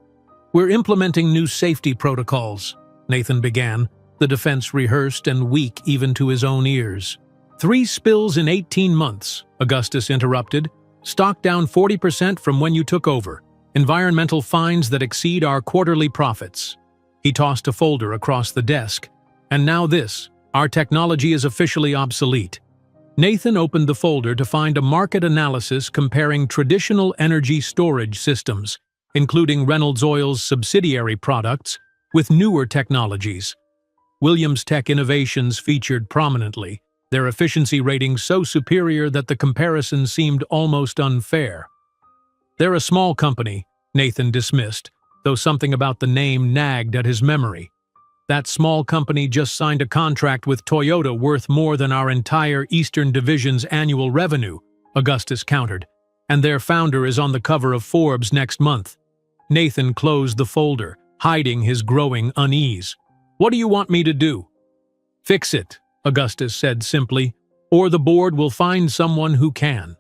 We're implementing new safety protocols," Nathan began, the defense rehearsed and weak even to his own ears. "3 spills in 18 months, Augustus interrupted. "Stock down 40% from when you took over. Environmental fines that exceed our quarterly profits." He tossed a folder across the desk. "And now this. Our technology is officially obsolete." Nathan opened the folder to find a market analysis comparing traditional energy storage systems, including Reynolds Oil's subsidiary products, with newer technologies. Williams Tech Innovations featured prominently, their efficiency ratings so superior that the comparison seemed almost unfair. "They're a small company," Nathan dismissed, though something about the name nagged at his memory. "That small company just signed a contract with Toyota worth more than our entire Eastern Division's annual revenue," Augustus countered, "and their founder is on the cover of Forbes next month." Nathan closed the folder, hiding his growing unease. "What do you want me to do?" "Fix it," Augustus said simply, "or the board will find someone who can."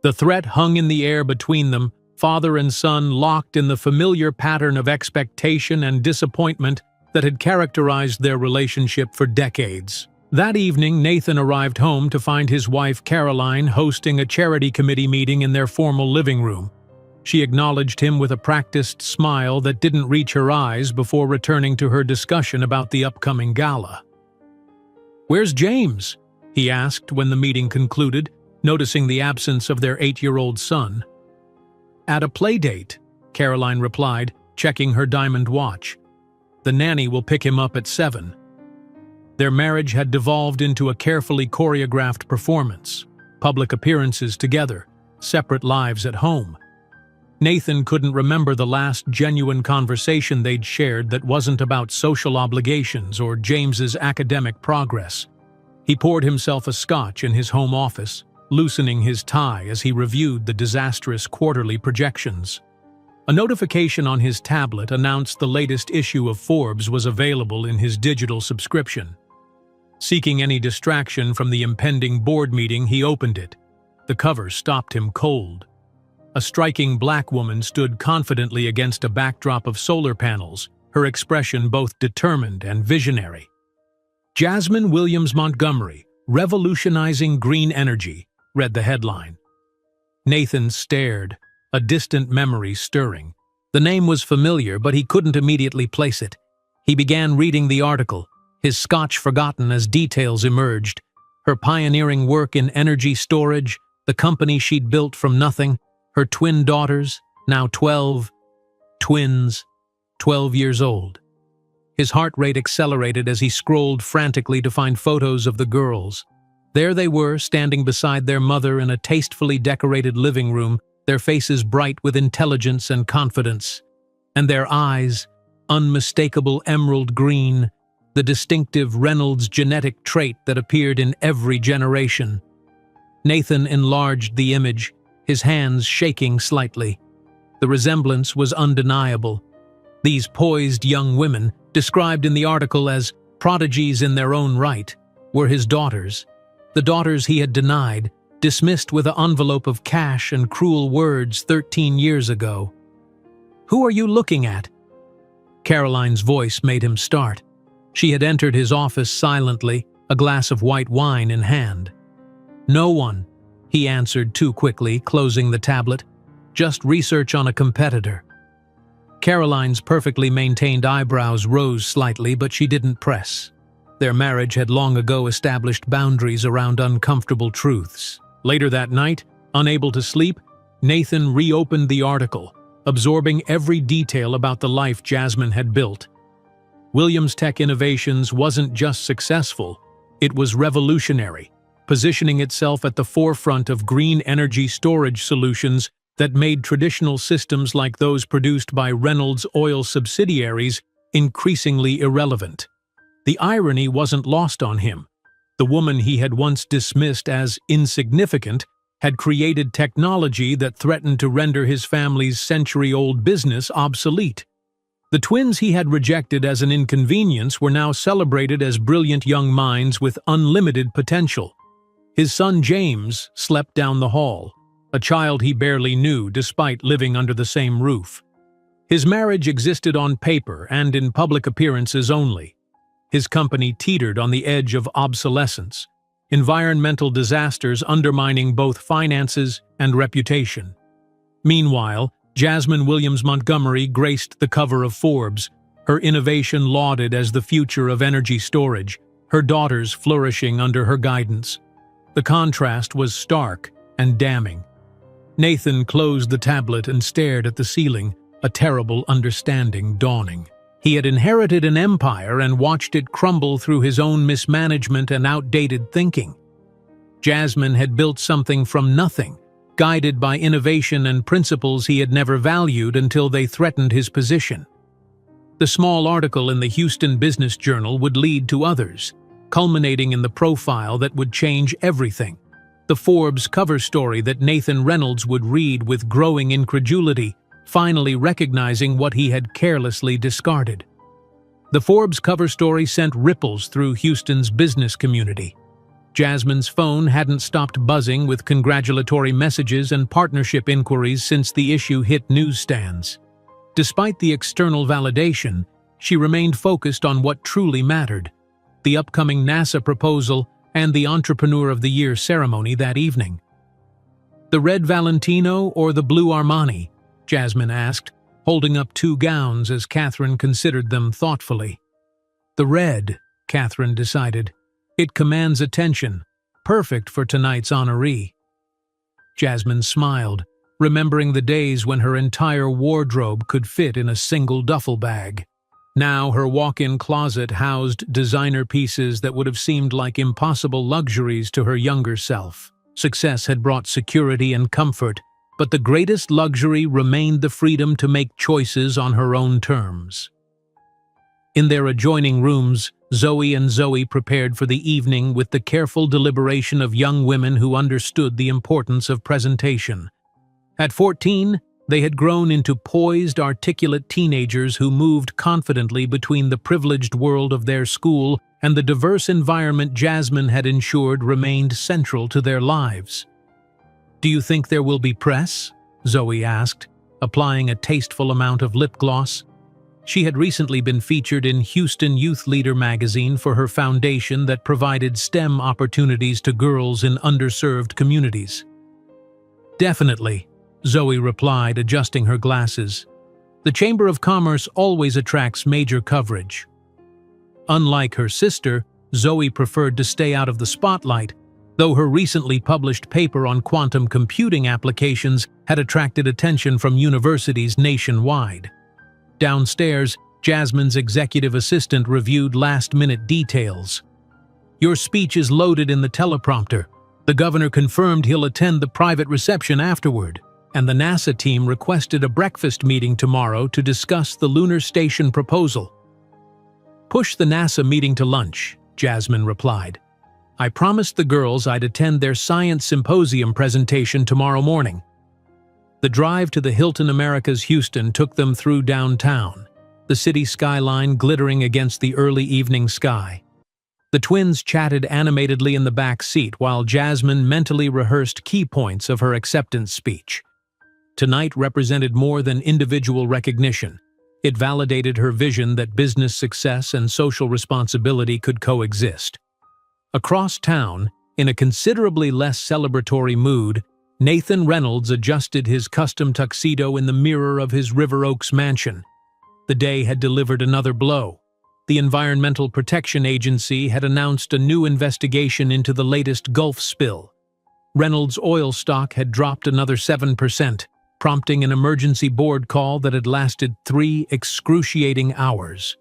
The threat hung in the air between them, father and son locked in the familiar pattern of expectation and disappointment that had characterized their relationship for decades. That evening, Nathan arrived home to find his wife Caroline hosting a charity committee meeting in their formal living room. She acknowledged him with a practiced smile that didn't reach her eyes before returning to her discussion about the upcoming gala. "Where's James?" he asked when the meeting concluded, noticing the absence of their 8-year-old son. "At a play date," Caroline replied, checking her diamond watch. "The nanny will pick him up at 7. Their marriage had devolved into a carefully choreographed performance, public appearances together, separate lives at home. Nathan couldn't remember the last genuine conversation they'd shared that wasn't about social obligations or James's academic progress. He poured himself a scotch in his home office, loosening his tie as he reviewed the disastrous quarterly projections. A notification on his tablet announced the latest issue of Forbes was available in his digital subscription. Seeking any distraction from the impending board meeting, he opened it. The cover stopped him cold. A striking black woman stood confidently against a backdrop of solar panels, her expression both determined and visionary. "Jasmine Williams Montgomery, Revolutionizing Green Energy," read the headline. Nathan stared, a distant memory stirring. The name was familiar, but he couldn't immediately place it. He began reading the article, his scotch forgotten as details emerged. Her pioneering work in energy storage, the company she'd built from nothing, her twin daughters, now 12, twins, 12 years old. His heart rate accelerated as he scrolled frantically to find photos of the girls. There they were, standing beside their mother in a tastefully decorated living room, their faces bright with intelligence and confidence. And their eyes, unmistakable emerald green, the distinctive Reynolds genetic trait that appeared in every generation. Nathan enlarged the image, his hands shaking slightly. The resemblance was undeniable. These poised young women, described in the article as prodigies in their own right, were his daughters. The daughters he had denied, dismissed with an envelope of cash and cruel words 13 years ago. "Who are you looking at?" Caroline's voice made him start. She had entered his office silently, a glass of white wine in hand. "No one," he answered too quickly, closing the tablet. "Just research on a competitor." Caroline's perfectly maintained eyebrows rose slightly, but she didn't press. Their marriage had long ago established boundaries around uncomfortable truths. Later that night, unable to sleep, Nathan reopened the article, absorbing every detail about the life Jasmine had built. Williams Tech Innovations wasn't just successful, it was revolutionary. positioning itself at the forefront of green energy storage solutions that made traditional systems like those produced by Reynolds Oil subsidiaries increasingly irrelevant. The irony wasn't lost on him. The woman he had once dismissed as insignificant had created technology that threatened to render his family's century-old business obsolete. The twins he had rejected as an inconvenience were now celebrated as brilliant young minds with unlimited potential. His son James slept down the hall, a child he barely knew despite living under the same roof. His marriage existed on paper and in public appearances only. His company teetered on the edge of obsolescence, environmental disasters undermining both finances and reputation. Meanwhile, Jasmine Williams Montgomery graced the cover of Forbes, her innovation lauded as the future of energy storage, her daughters flourishing under her guidance. The contrast was stark and damning. Nathan closed the tablet and stared at the ceiling, a terrible understanding dawning. He had inherited an empire and watched it crumble through his own mismanagement and outdated thinking. Jasmine had built something from nothing, guided by innovation and principles he had never valued until they threatened his position. The small article in the Houston Business Journal would lead to others, culminating in the profile that would change everything. The Forbes cover story that Nathan Reynolds would read with growing incredulity, finally recognizing what he had carelessly discarded. The Forbes cover story sent ripples through Houston's business community. Jasmine's phone hadn't stopped buzzing with congratulatory messages and partnership inquiries since the issue hit newsstands. Despite the external validation, she remained focused on what truly mattered: the upcoming NASA proposal and the Entrepreneur of the Year ceremony that evening. "The red Valentino or the blue Armani?" Jasmine asked, holding up two gowns as Catherine considered them thoughtfully. "The red," Catherine decided. "It commands attention, perfect for tonight's honoree." Jasmine smiled, remembering the days when her entire wardrobe could fit in a single duffel bag. Now her walk-in closet housed designer pieces that would have seemed like impossible luxuries to her younger self. Success had brought security and comfort, but the greatest luxury remained the freedom to make choices on her own terms. In their adjoining rooms, Zoe and Zoe prepared for the evening with the careful deliberation of young women who understood the importance of presentation. At 14, they had grown into poised, articulate teenagers who moved confidently between the privileged world of their school and the diverse environment Jasmine had ensured remained central to their lives. "Do you think there will be press?" Zoe asked, applying a tasteful amount of lip gloss. She had recently been featured in Houston Youth Leader magazine for her foundation that provided STEM opportunities to girls in underserved communities. "Definitely," Zoe replied, adjusting her glasses. "The Chamber of Commerce always attracts major coverage." Unlike her sister, Zoe preferred to stay out of the spotlight, though her recently published paper on quantum computing applications had attracted attention from universities nationwide. Downstairs, Jasmine's executive assistant reviewed last-minute details. "Your speech is loaded in the teleprompter. The governor confirmed he'll attend the private reception afterward, and the NASA team requested a breakfast meeting tomorrow to discuss the lunar station proposal." "Push the NASA meeting to lunch," Jasmine replied. "I promised the girls I'd attend their science symposium presentation tomorrow morning." The drive to the Hilton Americas Houston took them through downtown, the city skyline glittering against the early evening sky. The twins chatted animatedly in the back seat while Jasmine mentally rehearsed key points of her acceptance speech. Tonight represented more than individual recognition. It validated her vision that business success and social responsibility could coexist. Across town, in a considerably less celebratory mood, Nathan Reynolds adjusted his custom tuxedo in the mirror of his River Oaks mansion. The day had delivered another blow. The Environmental Protection Agency had announced a new investigation into the latest Gulf spill. Reynolds' oil stock had dropped another 7%, prompting an emergency board call that had lasted 3 excruciating hours.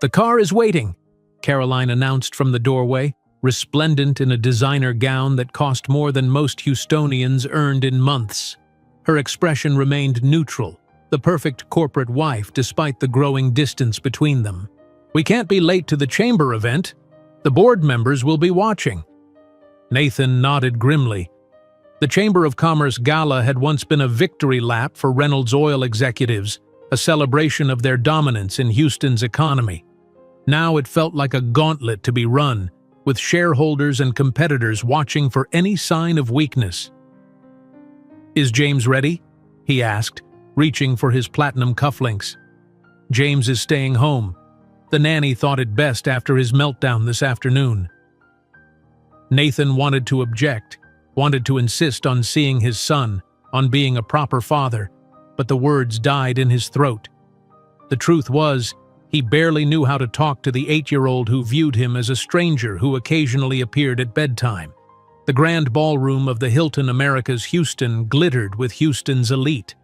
"The car is waiting," Caroline announced from the doorway, resplendent in a designer gown that cost more than most Houstonians earned in months. Her expression remained neutral, the perfect corporate wife despite the growing distance between them. "We can't be late to the chamber event. The board members will be watching." Nathan nodded grimly. The Chamber of Commerce Gala had once been a victory lap for Reynolds Oil executives, a celebration of their dominance in Houston's economy. Now it felt like a gauntlet to be run, with shareholders and competitors watching for any sign of weakness. "Is James ready?" he asked, reaching for his platinum cufflinks. "James is staying home. The nanny thought it best after his meltdown this afternoon." Nathan wanted to object, wanted to insist on seeing his son, on being a proper father, but the words died in his throat. The truth was, he barely knew how to talk to the 8-year-old who viewed him as a stranger who occasionally appeared at bedtime. The grand ballroom of the Hilton Americas Houston glittered with Houston's elite.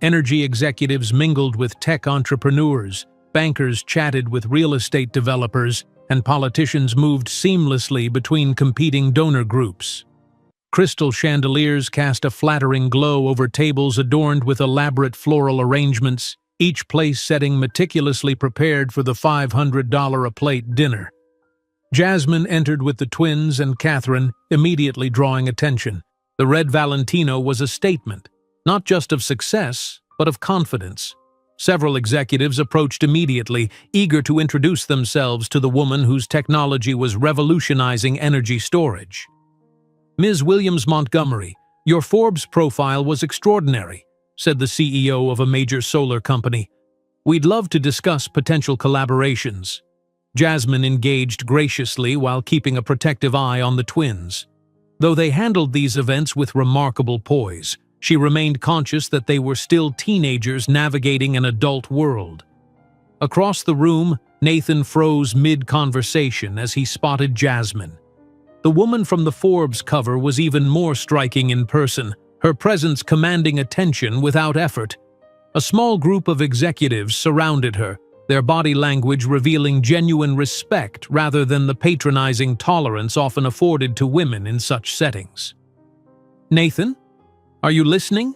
Energy executives mingled with tech entrepreneurs, bankers chatted with real estate developers, and politicians moved seamlessly between competing donor groups. Crystal chandeliers cast a flattering glow over tables adorned with elaborate floral arrangements, each place setting meticulously prepared for the $500-a-plate dinner. Jasmine entered with the twins and Catherine, immediately drawing attention. The red Valentino was a statement, not just of success, but of confidence. Several executives approached immediately, eager to introduce themselves to the woman whose technology was revolutionizing energy storage. "Ms. Williams Montgomery, your Forbes profile was extraordinary," said the CEO of a major solar company. "We'd love to discuss potential collaborations." Jasmine engaged graciously while keeping a protective eye on the twins. Though they handled these events with remarkable poise, she remained conscious that they were still teenagers navigating an adult world. Across the room, Nathan froze mid-conversation as he spotted Jasmine. The woman from the Forbes cover was even more striking in person, her presence commanding attention without effort. A small group of executives surrounded her, their body language revealing genuine respect rather than the patronizing tolerance often afforded to women in such settings. "Nathan, are you listening?"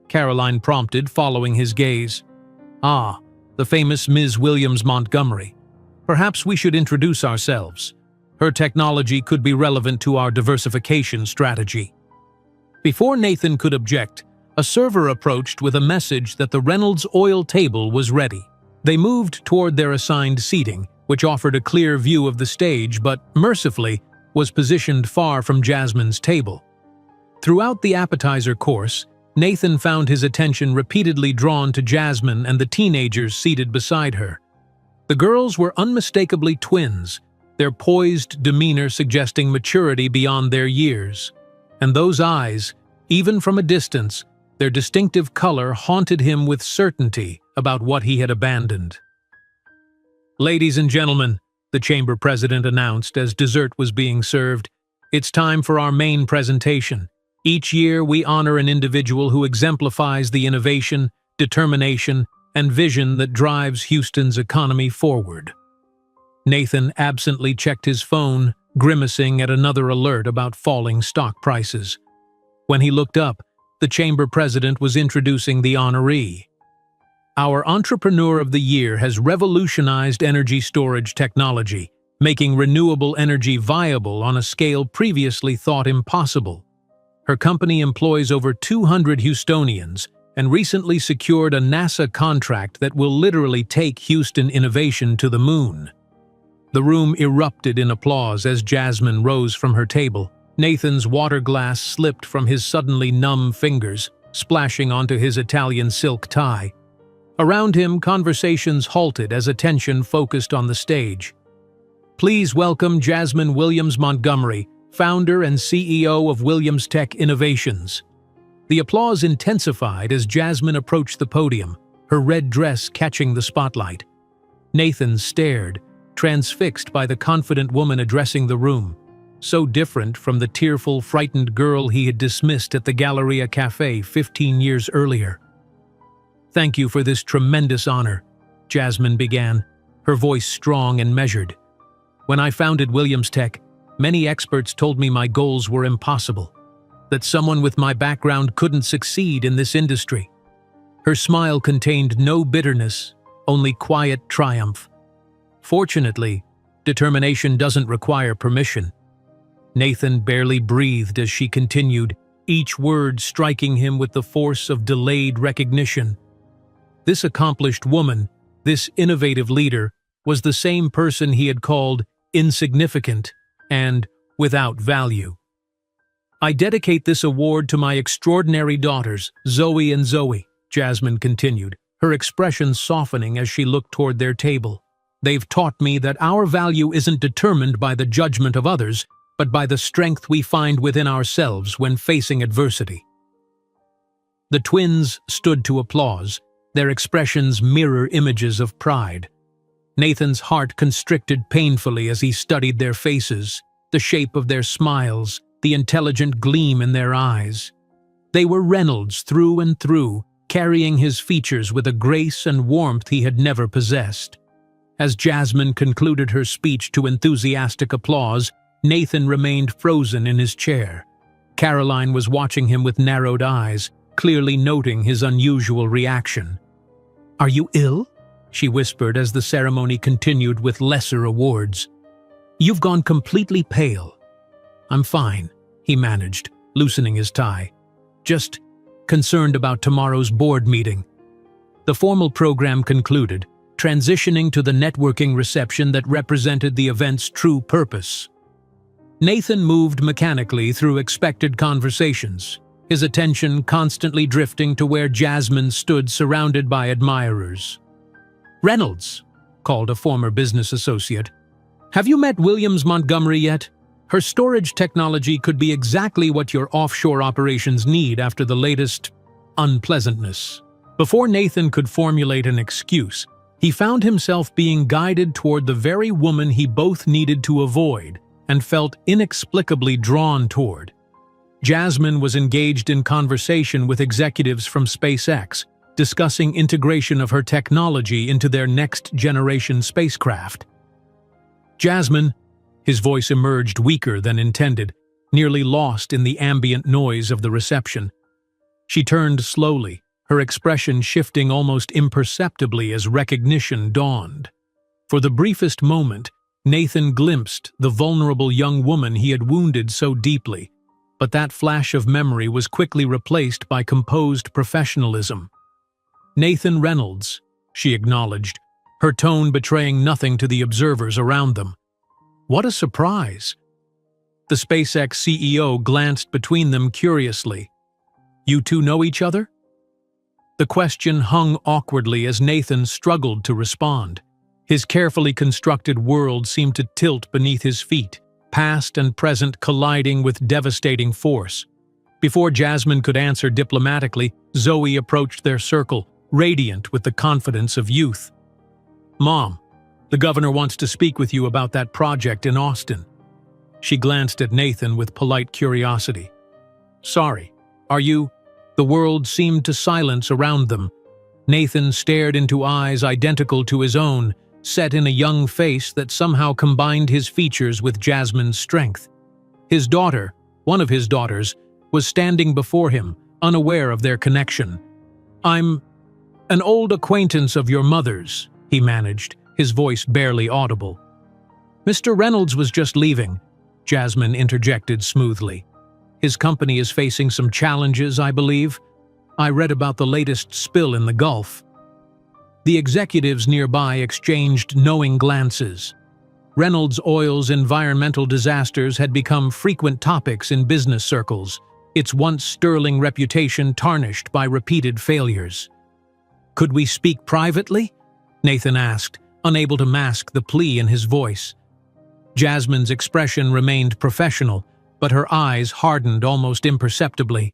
Caroline prompted, following his gaze. "Ah, the famous Ms. Williams Montgomery. Perhaps we should introduce ourselves. Her technology could be relevant to our diversification strategy." Before Nathan could object, a server approached with a message that the Reynolds Oil table was ready. They moved toward their assigned seating, which offered a clear view of the stage but, mercifully, was positioned far from Jasmine's table. Throughout the appetizer course, Nathan found his attention repeatedly drawn to Jasmine and the teenagers seated beside her. The girls were unmistakably twins, their poised demeanor suggesting maturity beyond their years. And those eyes, even from a distance, their distinctive color haunted him with certainty about what he had abandoned. "Ladies and gentlemen," the chamber president announced as dessert was being served, "it's time for our main presentation. Each year we honor an individual who exemplifies the innovation, determination, and vision that drives Houston's economy forward." Nathan absently checked his phone, grimacing at another alert about falling stock prices. When he looked up, the chamber president was introducing the honoree. "Our Entrepreneur of the Year has revolutionized energy storage technology, making renewable energy viable on a scale previously thought impossible. Her company employs over 200 Houstonians and recently secured a NASA contract that will literally take Houston innovation to the moon." The room erupted in applause as Jasmine rose from her table. Nathan's water glass slipped from his suddenly numb fingers, splashing onto his Italian silk tie. Around him, conversations halted as attention focused on the stage. "Please welcome Jasmine Williams Montgomery, founder and CEO of Williams Tech Innovations." The applause intensified as Jasmine approached the podium, her red dress catching the spotlight. Nathan stared, transfixed by the confident woman addressing the room, so different from the tearful, frightened girl he had dismissed at the Galleria Cafe 15 years earlier. "Thank you for this tremendous honor," Jasmine began, her voice strong and measured. "When I founded Williams Tech, Many experts told me my goals were impossible, that someone with my background couldn't succeed in this industry. Her smile contained no bitterness, only quiet triumph. Fortunately, determination doesn't require permission. Nathan barely breathed as she continued, each word striking him with the force of delayed recognition. This accomplished woman, this innovative leader, was the same person he had called insignificant and without value. I dedicate this award to my extraordinary daughters, Zoe and Zoe, Jasmine continued, her expression softening as she looked toward their table. They've taught me that our value isn't determined by the judgment of others, but by the strength we find within ourselves when facing adversity. The twins stood to applause, their expressions mirror images of pride. Nathan's heart constricted painfully as he studied their faces, the shape of their smiles, the intelligent gleam in their eyes. They were Reynolds through and through, carrying his features with a grace and warmth he had never possessed. As Jasmine concluded her speech to enthusiastic applause, Nathan remained frozen in his chair. Caroline was watching him with narrowed eyes, clearly noting his unusual reaction. "Are you ill?" she whispered as the ceremony continued with lesser awards. "You've gone completely pale." "I'm fine," he managed, loosening his tie. "Just concerned about tomorrow's board meeting." The formal program concluded, transitioning to the networking reception that represented the event's true purpose. Nathan moved mechanically through expected conversations, his attention constantly drifting to where Jasmine stood surrounded by admirers. "Reynolds," called a former business associate, "have you met Williams Montgomery yet? Her storage technology could be exactly what your offshore operations need after the latest unpleasantness." Before Nathan could formulate an excuse, he found himself being guided toward the very woman he both needed to avoid and felt inexplicably drawn toward. Jasmine was engaged in conversation with executives from SpaceX, discussing integration of her technology into their next-generation spacecraft. "Jasmine," his voice emerged weaker than intended, nearly lost in the ambient noise of the reception. She turned slowly, her expression shifting almost imperceptibly as recognition dawned. For the briefest moment, Nathan glimpsed the vulnerable young woman he had wounded so deeply, but that flash of memory was quickly replaced by composed professionalism. "Nathan Reynolds," she acknowledged, her tone betraying nothing to the observers around them. What a surprise! The SpaceX CEO glanced between them curiously. "You two know each other?" The question hung awkwardly as Nathan struggled to respond. His carefully constructed world seemed to tilt beneath his feet, past and present colliding with devastating force. Before Jasmine could answer diplomatically, Zoe approached their circle, radiant with the confidence of youth. "Mom, the governor wants to speak with you about that project in Austin." She glanced at Nathan with polite curiosity. "Sorry, are you?" The world seemed to silence around them. Nathan stared into eyes identical to his own, set in a young face that somehow combined his features with Jasmine's strength. His daughter, one of his daughters, was standing before him, unaware of their connection. "I'm an old acquaintance of your mother's," he managed, his voice barely audible. "Mr. Reynolds was just leaving," Jasmine interjected smoothly. "His company is facing some challenges, I believe. I read about the latest spill in the Gulf." The executives nearby exchanged knowing glances. Reynolds Oil's environmental disasters had become frequent topics in business circles, its once sterling reputation tarnished by repeated failures. "Could we speak privately?" Nathan asked, unable to mask the plea in his voice. Jasmine's expression remained professional, but her eyes hardened almost imperceptibly.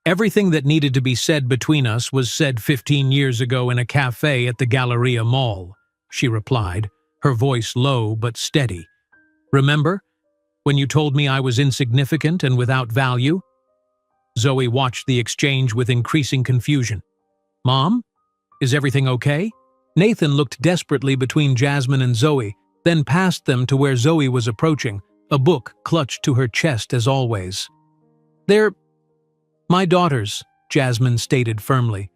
"Everything that needed to be said between us was said 15 years ago in a cafe at the Galleria Mall," she replied, her voice low but steady. "Remember, when you told me I was insignificant and without value?" Zoe watched the exchange with increasing confusion. "Mom, is everything okay?" Nathan looked desperately between Jasmine and Zoe, then past them to where Zoe was approaching, a book clutched to her chest as always. "They're my daughters," Jasmine stated firmly.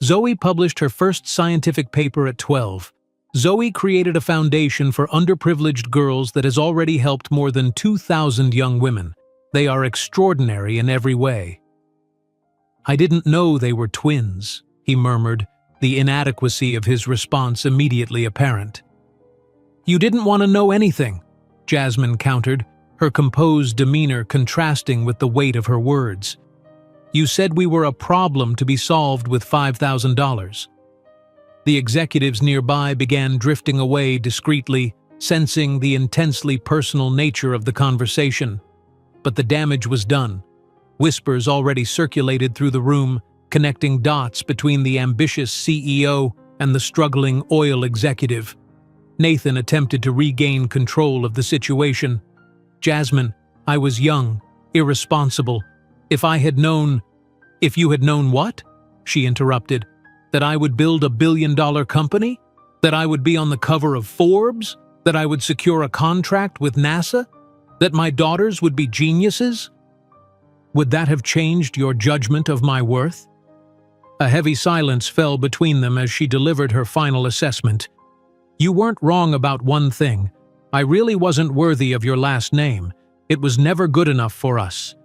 Zoe published her first scientific paper at 12. Zoe created a foundation for underprivileged girls that has already helped more than 2,000 young women. They are extraordinary in every way. "I didn't know they were twins," he murmured, the inadequacy of his response immediately apparent. "You didn't want to know anything," Jasmine countered, her composed demeanor contrasting with the weight of her words. "You said we were a problem to be solved with $5,000. The executives nearby began drifting away discreetly, sensing the intensely personal nature of the conversation. But the damage was done. Whispers already circulated through the room, connecting dots between the ambitious CEO and the struggling oil executive. Nathan attempted to regain control of the situation. "Jasmine, I was young, irresponsible. If you had known what?" she interrupted. "That I would build a billion-dollar company? That I would be on the cover of Forbes? That I would secure a contract with NASA? That my daughters would be geniuses? Would that have changed your judgment of my worth?" A heavy silence fell between them as she delivered her final assessment. "You weren't wrong about one thing. I really wasn't worthy of your last name. It was never good enough for us."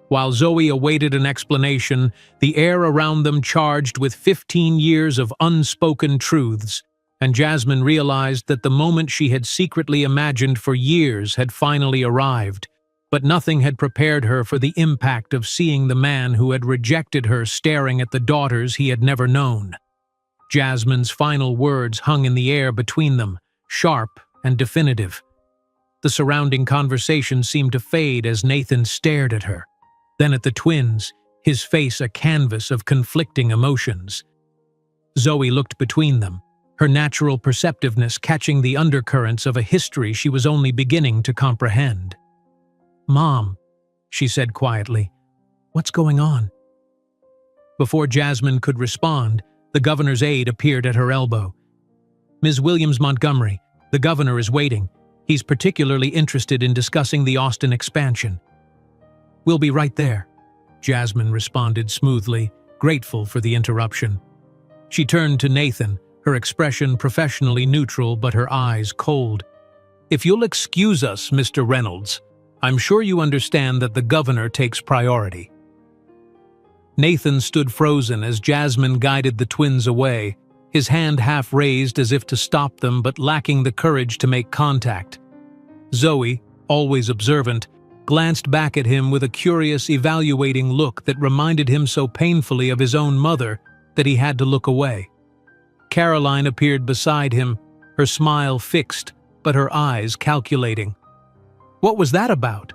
While Zoe awaited an explanation, the air around them charged with 15 years of unspoken truths, and Jasmine realized that the moment she had secretly imagined for years had finally arrived. But nothing had prepared her for the impact of seeing the man who had rejected her staring at the daughters he had never known. Jasmine's final words hung in the air between them, sharp and definitive. The surrounding conversation seemed to fade as Nathan stared at her, then at the twins, his face a canvas of conflicting emotions. Zoe looked between them, her natural perceptiveness catching the undercurrents of a history she was only beginning to comprehend. "Mom," she said quietly, "what's going on?" Before Jasmine could respond, the governor's aide appeared at her elbow. "Ms. Williams-Montgomery, the governor is waiting. He's particularly interested in discussing the Austin expansion." "We'll be right there," Jasmine responded smoothly, grateful for the interruption. She turned to Nathan, her expression professionally neutral but her eyes cold. "If you'll excuse us, Mr. Reynolds, I'm sure you understand that the governor takes priority." Nathan stood frozen as Jasmine guided the twins away, his hand half raised as if to stop them but lacking the courage to make contact. Zoe, always observant, glanced back at him with a curious, evaluating look that reminded him so painfully of his own mother that he had to look away. Caroline appeared beside him, her smile fixed, but her eyes calculating. "What was that about?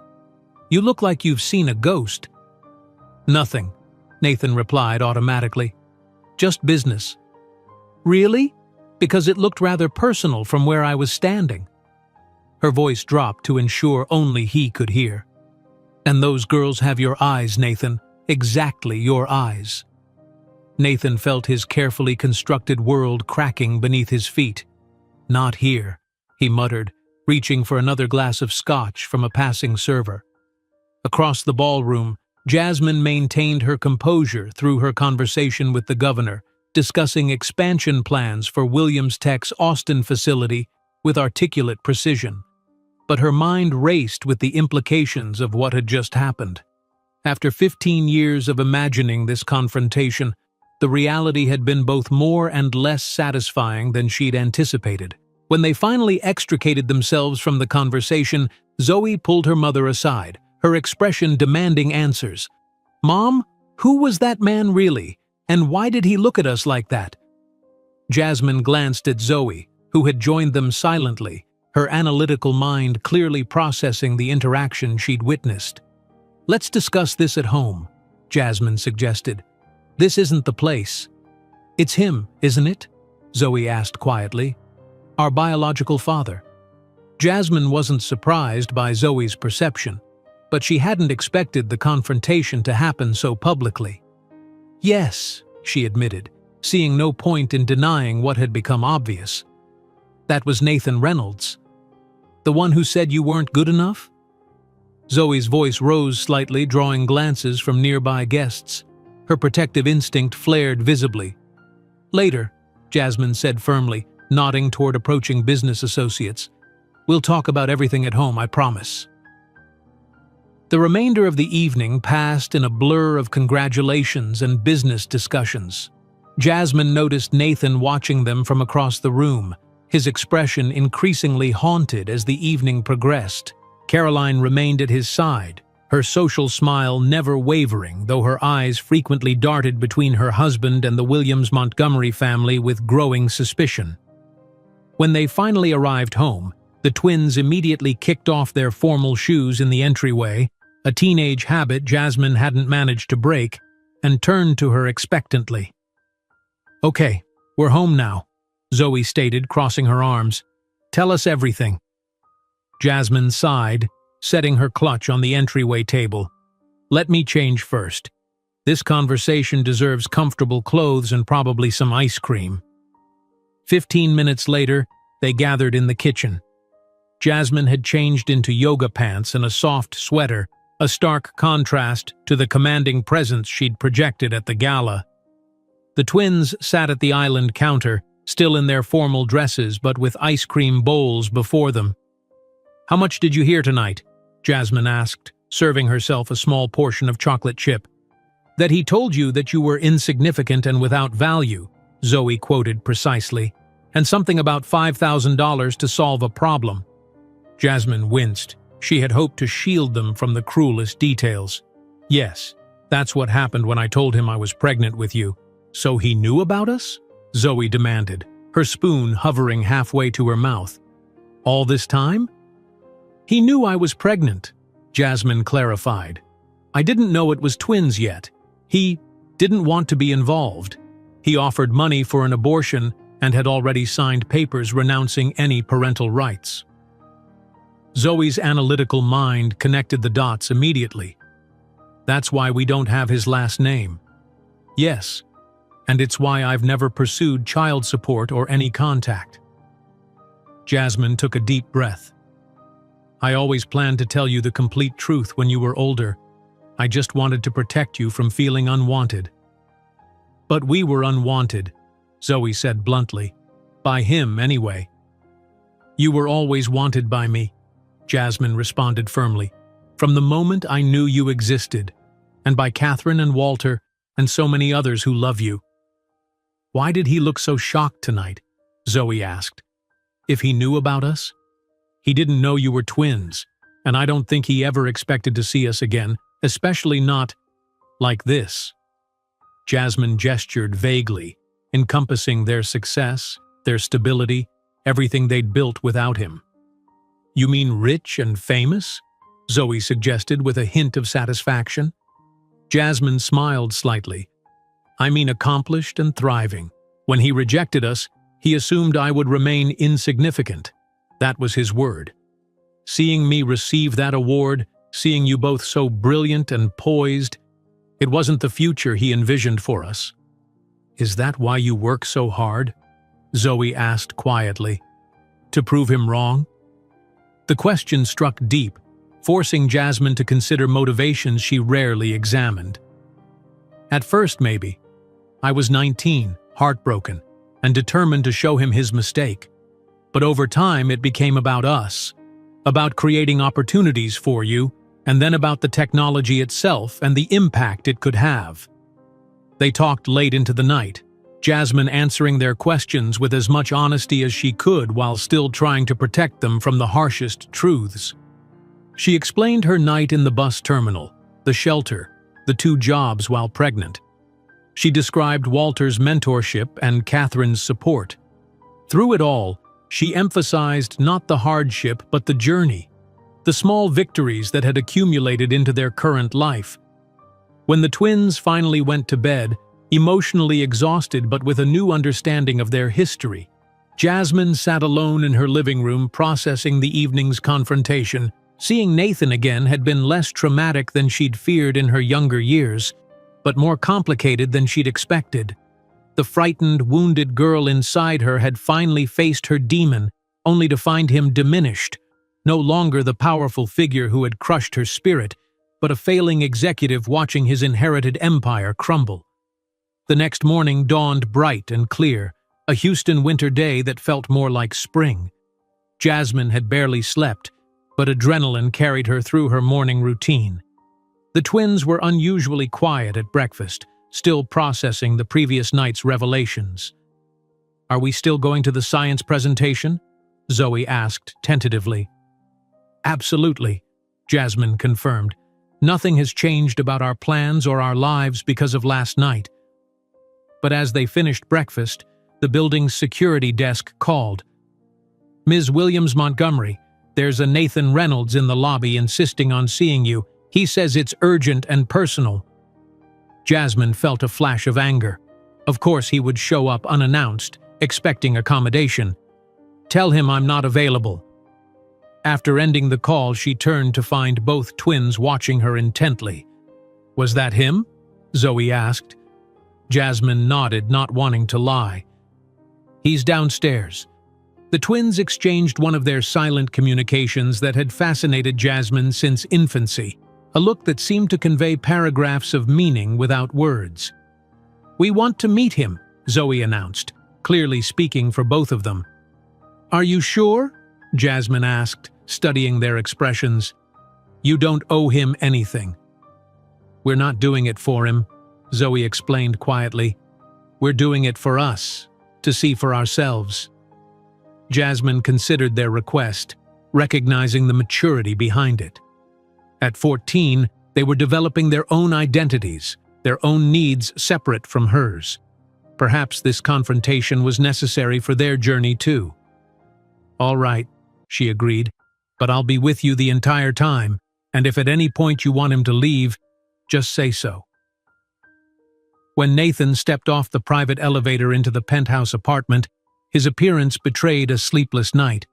You look like you've seen a ghost." "Nothing," Nathan replied automatically. "Just business." "Really? Because it looked rather personal from where I was standing." Her voice dropped to ensure only he could hear. "And those girls have your eyes, Nathan. Exactly your eyes." Nathan felt his carefully constructed world cracking beneath his feet. "Not here," he muttered, reaching for another glass of scotch from a passing server. Across the ballroom, Jasmine maintained her composure through her conversation with the governor, discussing expansion plans for Williams Tech's Austin facility with articulate precision. But her mind raced with the implications of what had just happened. After 15 years of imagining this confrontation, the reality had been both more and less satisfying than she'd anticipated. When they finally extricated themselves from the conversation, Zoe pulled her mother aside, her expression demanding answers. "Mom, who was that man really? And why did he look at us like that?" Jasmine glanced at Zoe, who had joined them silently, her analytical mind clearly processing the interaction she'd witnessed. "Let's discuss this at home," Jasmine suggested. "This isn't the place." "It's him, isn't it?" Zoe asked quietly. "Our biological father." Jasmine wasn't surprised by Zoe's perception, but she hadn't expected the confrontation to happen so publicly. "Yes," she admitted, seeing no point in denying what had become obvious. "That was Nathan Reynolds." The one who said you weren't good enough?" Zoe's voice rose slightly, drawing glances from nearby guests. Her protective instinct flared visibly. "Later," Jasmine said firmly, nodding toward approaching business associates. "We'll talk about everything at home, I promise." The remainder of the evening passed in a blur of congratulations and business discussions. Jasmine noticed Nathan watching them from across the room, his expression increasingly haunted as the evening progressed. Caroline remained at his side, her social smile never wavering, though her eyes frequently darted between her husband and the Williams-Montgomery family with growing suspicion. When they finally arrived home, the twins immediately kicked off their formal shoes in the entryway, a teenage habit Jasmine hadn't managed to break, and turned to her expectantly. "Okay, we're home now," Zoe stated, crossing her arms. "Tell us everything." Jasmine sighed, setting her clutch on the entryway table. "Let me change first. This conversation deserves comfortable clothes and probably some ice cream." 15 minutes later, they gathered in the kitchen. Jasmine had changed into yoga pants and a soft sweater, a stark contrast to the commanding presence she'd projected at the gala. The twins sat at the island counter, still in their formal dresses but with ice cream bowls before them. "How much did you hear tonight?" Jasmine asked, serving herself a small portion of chocolate chip. "That he told you that you were insignificant and without value," Zoe quoted precisely, "and something about $5,000 to solve a problem." Jasmine winced. She had hoped to shield them from the cruelest details. "Yes, that's what happened when I told him I was pregnant with you." "So he knew about us?" Zoe demanded, her spoon hovering halfway to her mouth. "All this time?" "He knew I was pregnant," Jasmine clarified. "I didn't know it was twins yet. He didn't want to be involved. He offered money for an abortion and had already signed papers renouncing any parental rights." Zoe's analytical mind connected the dots immediately. "That's why we don't have his last name." "Yes, and it's why I've never pursued child support or any contact." Jasmine took a deep breath. "I always planned to tell you the complete truth when you were older. I just wanted to protect you from feeling unwanted." "But we were unwanted," Zoe said bluntly. "By him, anyway." "You were always wanted by me," Jasmine responded firmly, "from the moment I knew you existed, and by Catherine and Walter and so many others who love you." "Why did he look so shocked tonight?" Zoe asked. "If he knew about us? He didn't know you were twins, and I don't think he ever expected to see us again, especially not like this." Jasmine gestured vaguely, encompassing their success, their stability, everything they'd built without him. "You mean rich and famous?" Zoe suggested with a hint of satisfaction. Jasmine smiled slightly. "I mean accomplished and thriving. When he rejected us, he assumed I would remain insignificant. That was his word. Seeing me receive that award, seeing you both so brilliant and poised, it wasn't the future he envisioned for us." "Is that why you work so hard?" Zoe asked quietly. "To prove him wrong?" The question struck deep, forcing Jasmine to consider motivations she rarely examined. "At first, maybe. I was 19, heartbroken, and determined to show him his mistake. But over time it became about us, about creating opportunities for you, and then about the technology itself and the impact it could have." They talked late into the night, Jasmine answering their questions with as much honesty as she could while still trying to protect them from the harshest truths. She explained her night in the bus terminal, the shelter, the 2 jobs while pregnant. She described Walter's mentorship and Catherine's support. Through it all, she emphasized not the hardship but the journey, the small victories that had accumulated into their current life. When the twins finally went to bed, emotionally exhausted but with a new understanding of their history, Jasmine sat alone in her living room processing the evening's confrontation. Seeing Nathan again had been less traumatic than she'd feared in her younger years, but more complicated than she'd expected. The frightened, wounded girl inside her had finally faced her demon, only to find him diminished, no longer the powerful figure who had crushed her spirit, but a failing executive watching his inherited empire crumble. The next morning dawned bright and clear, a Houston winter day that felt more like spring. Jasmine had barely slept, but adrenaline carried her through her morning routine. The twins were unusually quiet at breakfast, still processing the previous night's revelations. "Are we still going to the science presentation?" Zoe asked tentatively. "Absolutely," Jasmine confirmed. "Nothing has changed about our plans or our lives because of last night." But as they finished breakfast, the building's security desk called. "Ms. Williams-Montgomery, there's a Nathan Reynolds in the lobby insisting on seeing you. He says it's urgent and personal." Jasmine felt a flash of anger. Of course he would show up unannounced, expecting accommodation. "Tell him I'm not available." After ending the call, she turned to find both twins watching her intently. "Was that him?" Zoe asked. Jasmine nodded, not wanting to lie. "He's downstairs." The twins exchanged one of their silent communications that had fascinated Jasmine since infancy, a look that seemed to convey paragraphs of meaning without words. "We want to meet him," Zoe announced, clearly speaking for both of them. "Are you sure?" Jasmine asked, studying their expressions. "You don't owe him anything." "We're not doing it for him," Zoe explained quietly. "We're doing it for us, to see for ourselves." Jasmine considered their request, recognizing the maturity behind it. At 14, they were developing their own identities, their own needs separate from hers. Perhaps this confrontation was necessary for their journey too. "All right," she agreed, "but I'll be with you the entire time, and if at any point you want him to leave, just say so." When Nathan stepped off the private elevator into the penthouse apartment, his appearance betrayed a sleepless night.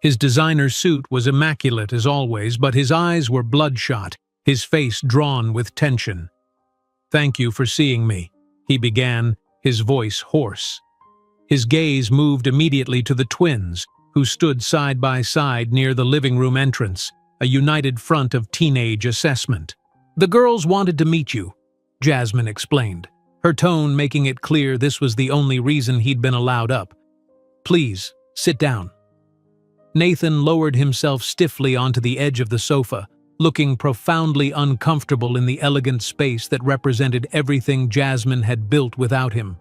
His designer suit was immaculate as always, but his eyes were bloodshot, his face drawn with tension. "Thank you for seeing me," he began, his voice hoarse. His gaze moved immediately to the twins, who stood side by side near the living room entrance, a united front of teenage assessment. "The girls wanted to meet you," Jasmine explained, her tone making it clear this was the only reason he'd been allowed up. "Please, sit down." Nathan lowered himself stiffly onto the edge of the sofa, looking profoundly uncomfortable in the elegant space that represented everything Jasmine had built without him.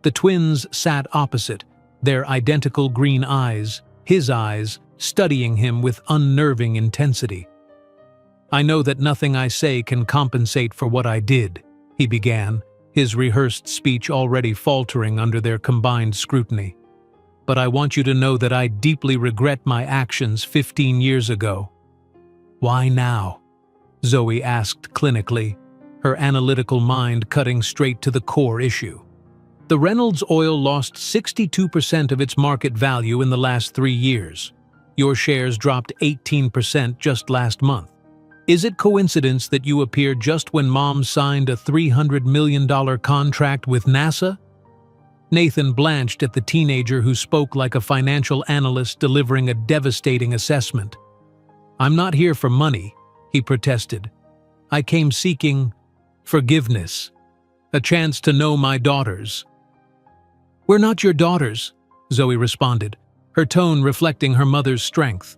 The twins sat opposite, their identical green eyes, his eyes, studying him with unnerving intensity. "I know that nothing I say can compensate for what I did," he began, his rehearsed speech already faltering under their combined scrutiny. "But I want you to know that I deeply regret my actions 15 years ago." "Why now?" Zoe asked clinically, her analytical mind cutting straight to the core issue. "The Reynolds oil lost 62% of its market value in the last 3 years. Your shares dropped 18% just last month. Is it coincidence that you appeared just when Mom signed a $300 million contract with NASA?" Nathan blanched at the teenager who spoke like a financial analyst delivering a devastating assessment. "I'm not here for money," he protested. "I came seeking forgiveness, a chance to know my daughters." "We're not your daughters," Zoe responded, her tone reflecting her mother's strength.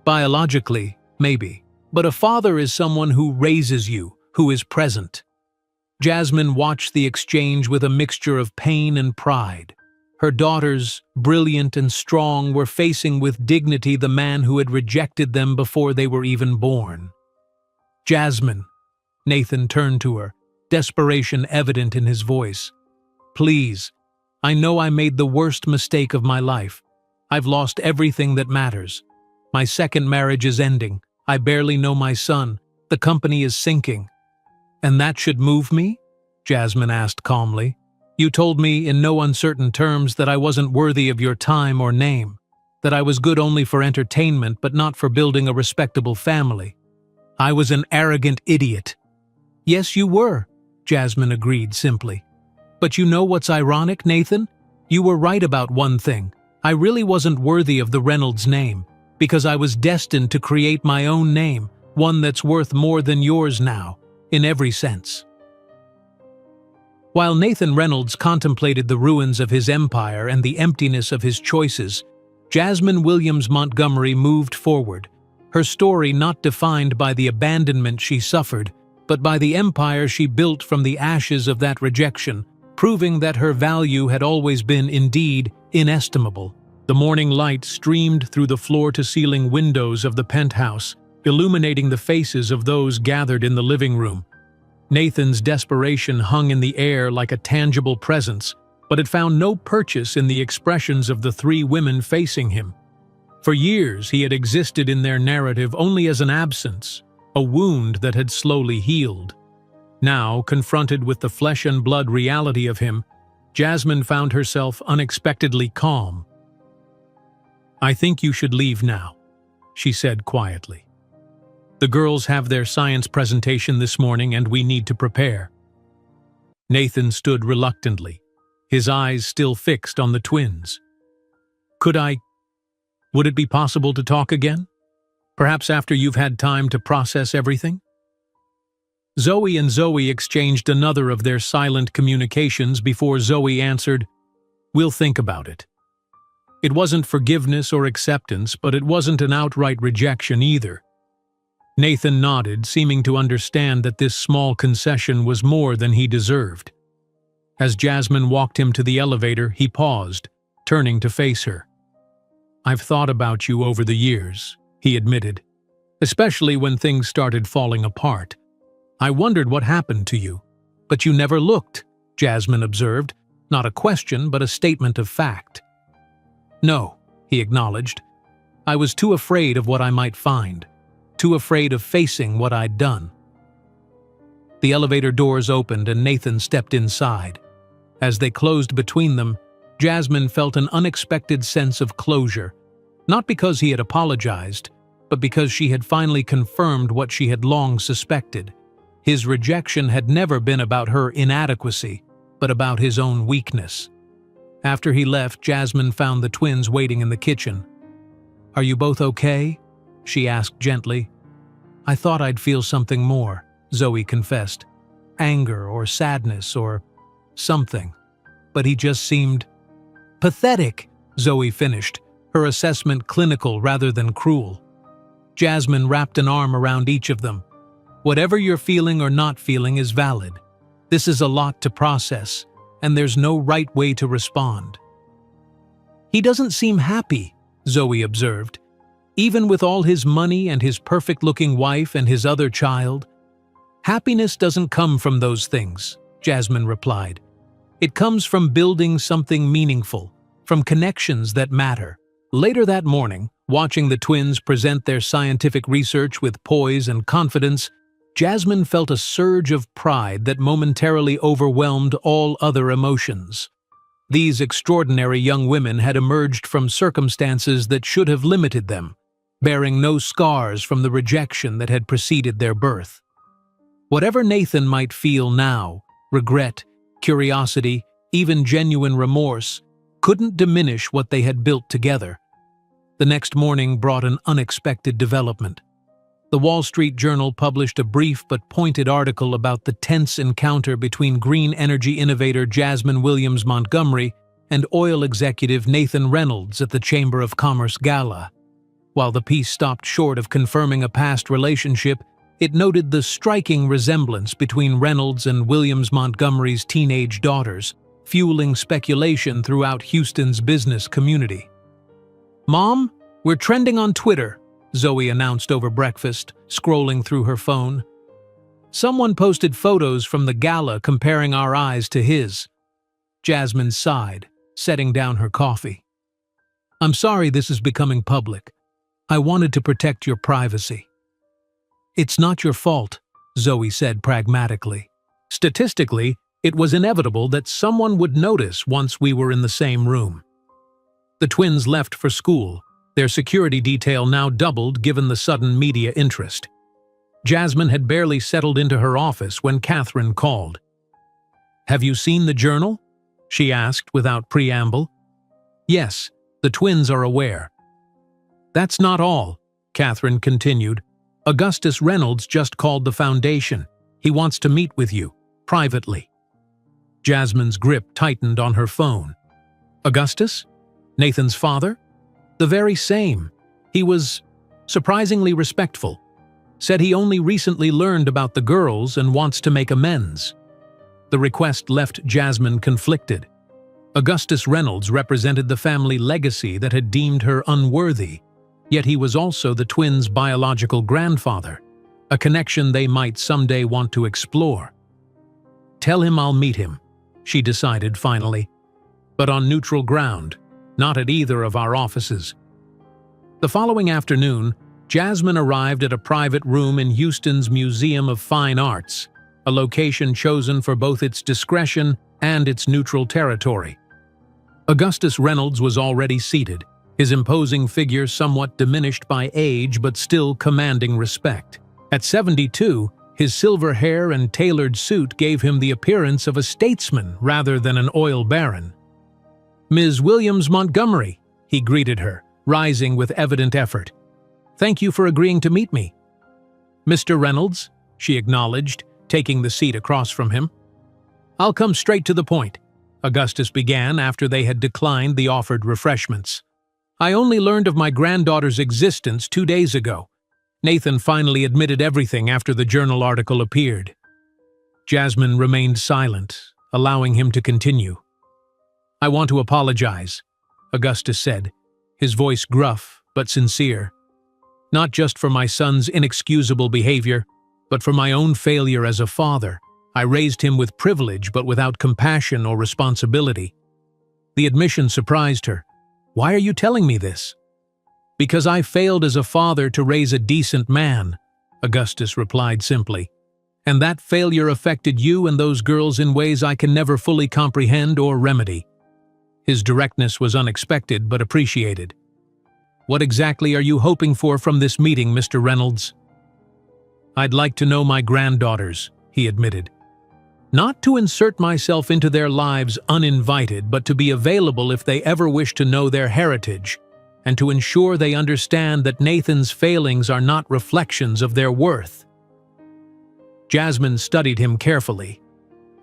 "Biologically, maybe, but a father is someone who raises you, who is present." Jasmine watched the exchange with a mixture of pain and pride. Her daughters, brilliant and strong, were facing with dignity the man who had rejected them before they were even born. "Jasmine," Nathan turned to her, desperation evident in his voice. "Please, I know I made the worst mistake of my life. I've lost everything that matters. My second marriage is ending. I barely know my son. The company is sinking." "And that should move me?" Jasmine asked calmly. "You told me in no uncertain terms that I wasn't worthy of your time or name, that I was good only for entertainment but not for building a respectable family. I was an arrogant idiot." "Yes, you were," Jasmine agreed simply. "But you know what's ironic, Nathan? You were right about one thing. I really wasn't worthy of the Reynolds name. because I was destined to create my own name, one that's worth more than yours now, in every sense." While Nathan Reynolds contemplated the ruins of his empire and the emptiness of his choices, Jasmine Williams Montgomery moved forward, her story not defined by the abandonment she suffered, but by the empire she built from the ashes of that rejection, proving that her value had always been indeed inestimable. The morning light streamed through the floor-to-ceiling windows of the penthouse, illuminating the faces of those gathered in the living room. Nathan's desperation hung in the air like a tangible presence, but it found no purchase in the expressions of the three women facing him. For years he had existed in their narrative only as an absence, a wound that had slowly healed. Now, confronted with the flesh-and-blood reality of him, Jasmine found herself unexpectedly calm. "I think you should leave now," she said quietly. "The girls have their science presentation this morning and we need to prepare." Nathan stood reluctantly, his eyes still fixed on the twins. Would it be possible to talk again? Perhaps after you've had time to process everything?" Zoe and Zoe exchanged another of their silent communications before Zoe answered, "We'll think about it." It wasn't forgiveness or acceptance, but it wasn't an outright rejection either. Nathan nodded, seeming to understand that this small concession was more than he deserved. As Jasmine walked him to the elevator, he paused, turning to face her. "I've thought about you over the years," he admitted, "especially when things started falling apart. I wondered what happened to you. But you never looked," Jasmine observed, not a question but a statement of fact. "No," he acknowledged. "I was too afraid of what I might find, too afraid of facing what I'd done." The elevator doors opened and Nathan stepped inside. As they closed between them, Jasmine felt an unexpected sense of closure, not because he had apologized, but because she had finally confirmed what she had long suspected. His rejection had never been about her inadequacy, but about his own weakness. After he left, Jasmine found the twins waiting in the kitchen. "Are you both okay?" she asked gently. "I thought I'd feel something more," Zoe confessed. "Anger or sadness or something. But he just seemed pathetic," Zoe finished, her assessment clinical rather than cruel. Jasmine wrapped an arm around each of them. "Whatever you're feeling or not feeling is valid. This is a lot to process, and there's no right way to respond." "He doesn't seem happy," Zoe observed. "Even with all his money and his perfect-looking wife and his other child." "Happiness doesn't come from those things," Jasmine replied. "It comes from building something meaningful, from connections that matter." Later that morning, watching the twins present their scientific research with poise and confidence, Jasmine felt a surge of pride that momentarily overwhelmed all other emotions. These extraordinary young women had emerged from circumstances that should have limited them, bearing no scars from the rejection that had preceded their birth. Whatever Nathan might feel now, regret, curiosity, even genuine remorse, couldn't diminish what they had built together. The next morning brought an unexpected development. The Wall Street Journal published a brief but pointed article about the tense encounter between green energy innovator Jasmine Williams Montgomery and oil executive Nathan Reynolds at the Chamber of Commerce Gala. While the piece stopped short of confirming a past relationship, it noted the striking resemblance between Reynolds and Williams Montgomery's teenage daughters, fueling speculation throughout Houston's business community. "Mom, we're trending on Twitter," Zoe announced over breakfast, scrolling through her phone. "Someone posted photos from the gala comparing our eyes to his." Jasmine sighed, setting down her coffee. "I'm sorry this is becoming public. I wanted to protect your privacy." "It's not your fault," Zoe said pragmatically. "Statistically, it was inevitable that someone would notice once we were in the same room." The twins left for school, their security detail now doubled given the sudden media interest. Jasmine had barely settled into her office when Catherine called. "Have you seen the journal?" she asked without preamble. "Yes, the twins are aware." That's not all, Catherine continued. Augustus Reynolds just called the foundation. He wants to meet with you, privately. Jasmine's grip tightened on her phone. Augustus? Nathan's father? The very same. He was surprisingly respectful. Said he only recently learned about the girls and wants to make amends. The request left Jasmine conflicted. Augustus Reynolds represented the family legacy that had deemed her unworthy, yet he was also the twins' biological grandfather, a connection they might someday want to explore. Tell him I'll meet him, she decided finally, but on neutral ground, not at either of our offices. The following afternoon, Jasmine arrived at a private room in Houston's Museum of Fine Arts, a location chosen for both its discretion and its neutral territory. Augustus Reynolds was already seated, his imposing figure somewhat diminished by age but still commanding respect. At 72, his silver hair and tailored suit gave him the appearance of a statesman rather than an oil baron. Ms. Williams Montgomery, he greeted her, rising with evident effort. Thank you for agreeing to meet me. Mr. Reynolds, she acknowledged, taking the seat across from him. I'll come straight to the point, Augustus began after they had declined the offered refreshments. I only learned of my granddaughter's existence 2 days ago. Nathan finally admitted everything after the journal article appeared. Jasmine remained silent, allowing him to continue. I want to apologize, Augustus said, his voice gruff but sincere. Not just for my son's inexcusable behavior, but for my own failure as a father. I raised him with privilege but without compassion or responsibility. The admission surprised her. Why are you telling me this? Because I failed as a father to raise a decent man, Augustus replied simply. And that failure affected you and those girls in ways I can never fully comprehend or remedy. His directness was unexpected but appreciated. What exactly are you hoping for from this meeting, Mr. Reynolds? I'd like to know my granddaughters, he admitted. Not to insert myself into their lives uninvited, but to be available if they ever wish to know their heritage, and to ensure they understand that Nathan's failings are not reflections of their worth. Jasmine studied him carefully.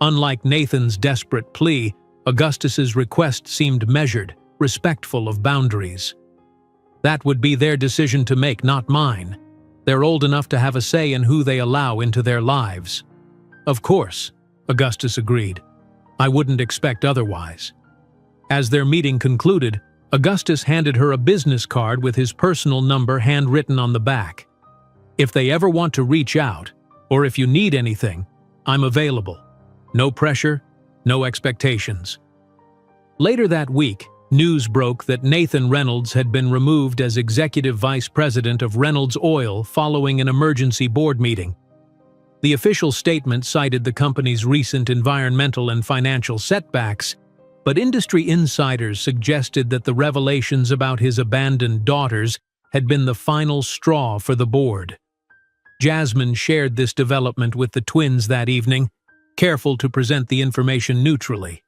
Unlike Nathan's desperate plea, Augustus's request seemed measured, respectful of boundaries. That would be their decision to make, not mine. They're old enough to have a say in who they allow into their lives. Of course, Augustus agreed. I wouldn't expect otherwise. As their meeting concluded, Augustus handed her a business card with his personal number handwritten on the back. If they ever want to reach out, or if you need anything, I'm available. No pressure, no expectations. Later that week, news broke that Nathan Reynolds had been removed as executive vice president of Reynolds Oil following an emergency board meeting. The official statement cited the company's recent environmental and financial setbacks, but industry insiders suggested that the revelations about his abandoned daughters had been the final straw for the board. Jasmine shared this development with the twins that evening, careful to present the information neutrally.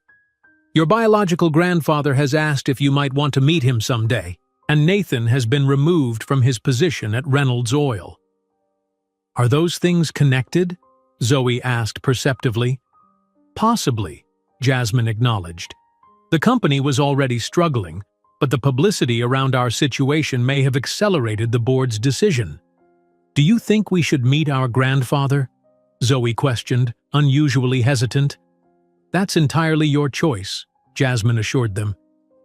Your biological grandfather has asked if you might want to meet him someday, and Nathan has been removed from his position at Reynolds Oil. Are those things connected? Zoe asked perceptively. Possibly, Jasmine acknowledged. The company was already struggling, but the publicity around our situation may have accelerated the board's decision. Do you think we should meet our grandfather? Zoe questioned, unusually hesitant. That's entirely your choice, Jasmine assured them.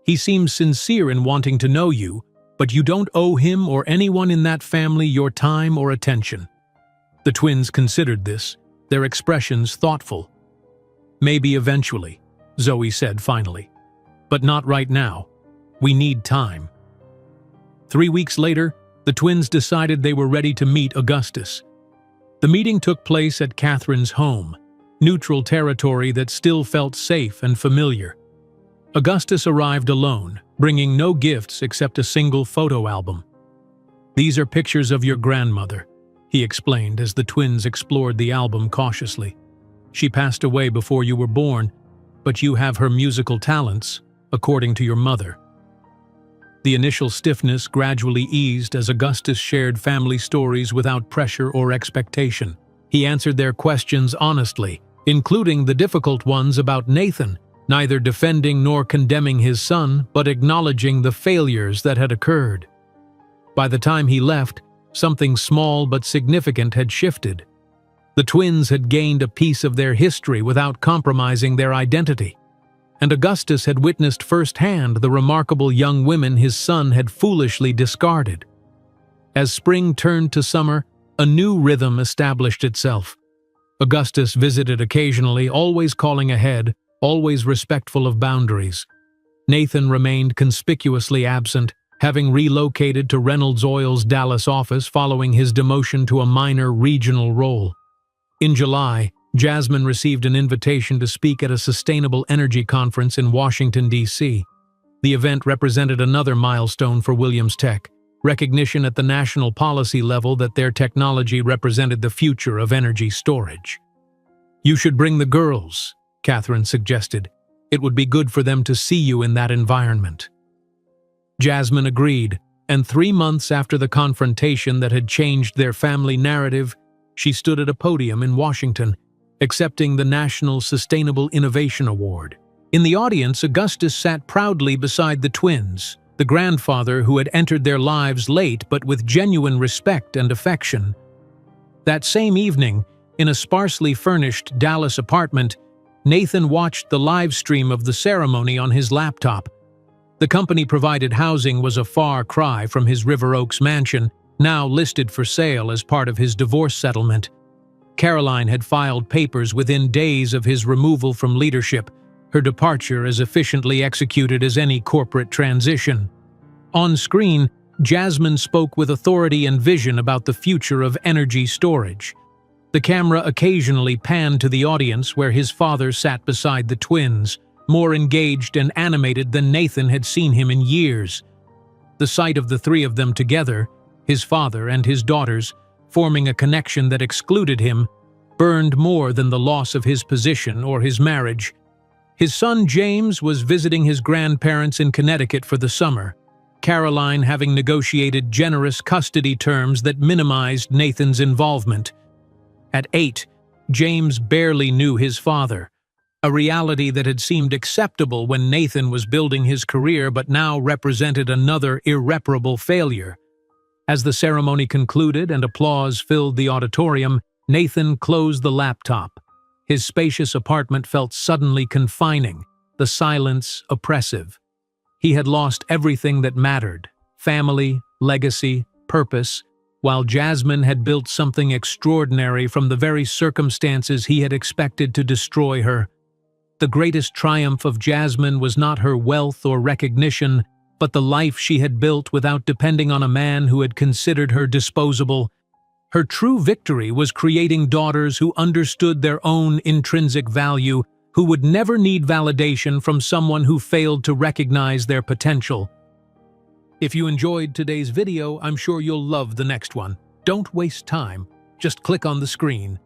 He seems sincere in wanting to know you, but you don't owe him or anyone in that family your time or attention. The twins considered this, their expressions thoughtful. Maybe eventually, Zoe said finally. But not right now. We need time. 3 weeks later, the twins decided they were ready to meet Augustus. The meeting took place at Catherine's home, neutral territory that still felt safe and familiar. Augustus arrived alone, bringing no gifts except a single photo album. These are pictures of your grandmother, he explained as the twins explored the album cautiously. She passed away before you were born, but you have her musical talents, according to your mother. The initial stiffness gradually eased as Augustus shared family stories without pressure or expectation. He answered their questions honestly, including the difficult ones about Nathan, neither defending nor condemning his son, but acknowledging the failures that had occurred. By the time he left, something small but significant had shifted. The twins had gained a piece of their history without compromising their identity, and Augustus had witnessed firsthand the remarkable young women his son had foolishly discarded. As spring turned to summer, a new rhythm established itself. Augustus visited occasionally, always calling ahead, always respectful of boundaries. Nathan remained conspicuously absent, having relocated to Reynolds Oil's Dallas office following his demotion to a minor regional role. In July, Jasmine received an invitation to speak at a sustainable energy conference in Washington, D.C. The event represented another milestone for Williams Tech, recognition at the national policy level that their technology represented the future of energy storage. "You should bring the girls," Catherine suggested. "It would be good for them to see you in that environment." Jasmine agreed, and 3 months after the confrontation that had changed their family narrative, she stood at a podium in Washington, accepting the National Sustainable Innovation Award. In the audience, Augustus sat proudly beside the twins, the grandfather who had entered their lives late but with genuine respect and affection. That same evening, in a sparsely furnished Dallas apartment, Nathan watched the live stream of the ceremony on his laptop. The company-provided housing was a far cry from his River Oaks mansion, now listed for sale as part of his divorce settlement. Caroline had filed papers within days of his removal from leadership, her departure as efficiently executed as any corporate transition. On screen, Jasmine spoke with authority and vision about the future of energy storage. The camera occasionally panned to the audience where his father sat beside the twins, more engaged and animated than Nathan had seen him in years. The sight of the three of them together, his father and his daughters, forming a connection that excluded him, burned more than the loss of his position or his marriage. His son James was visiting his grandparents in Connecticut for the summer, Caroline having negotiated generous custody terms that minimized Nathan's involvement. At 8, James barely knew his father, a reality that had seemed acceptable when Nathan was building his career but now represented another irreparable failure. As the ceremony concluded and applause filled the auditorium, Nathan closed the laptop. His spacious apartment felt suddenly confining, the silence oppressive. He had lost everything that mattered: family, legacy, purpose, while Jasmine had built something extraordinary from the very circumstances he had expected to destroy her. The greatest triumph of Jasmine was not her wealth or recognition, but the life she had built without depending on a man who had considered her disposable. Her true victory was creating daughters who understood their own intrinsic value, who would never need validation from someone who failed to recognize their potential. If you enjoyed today's video, I'm sure you'll love the next one. Don't waste time. Just click on the screen.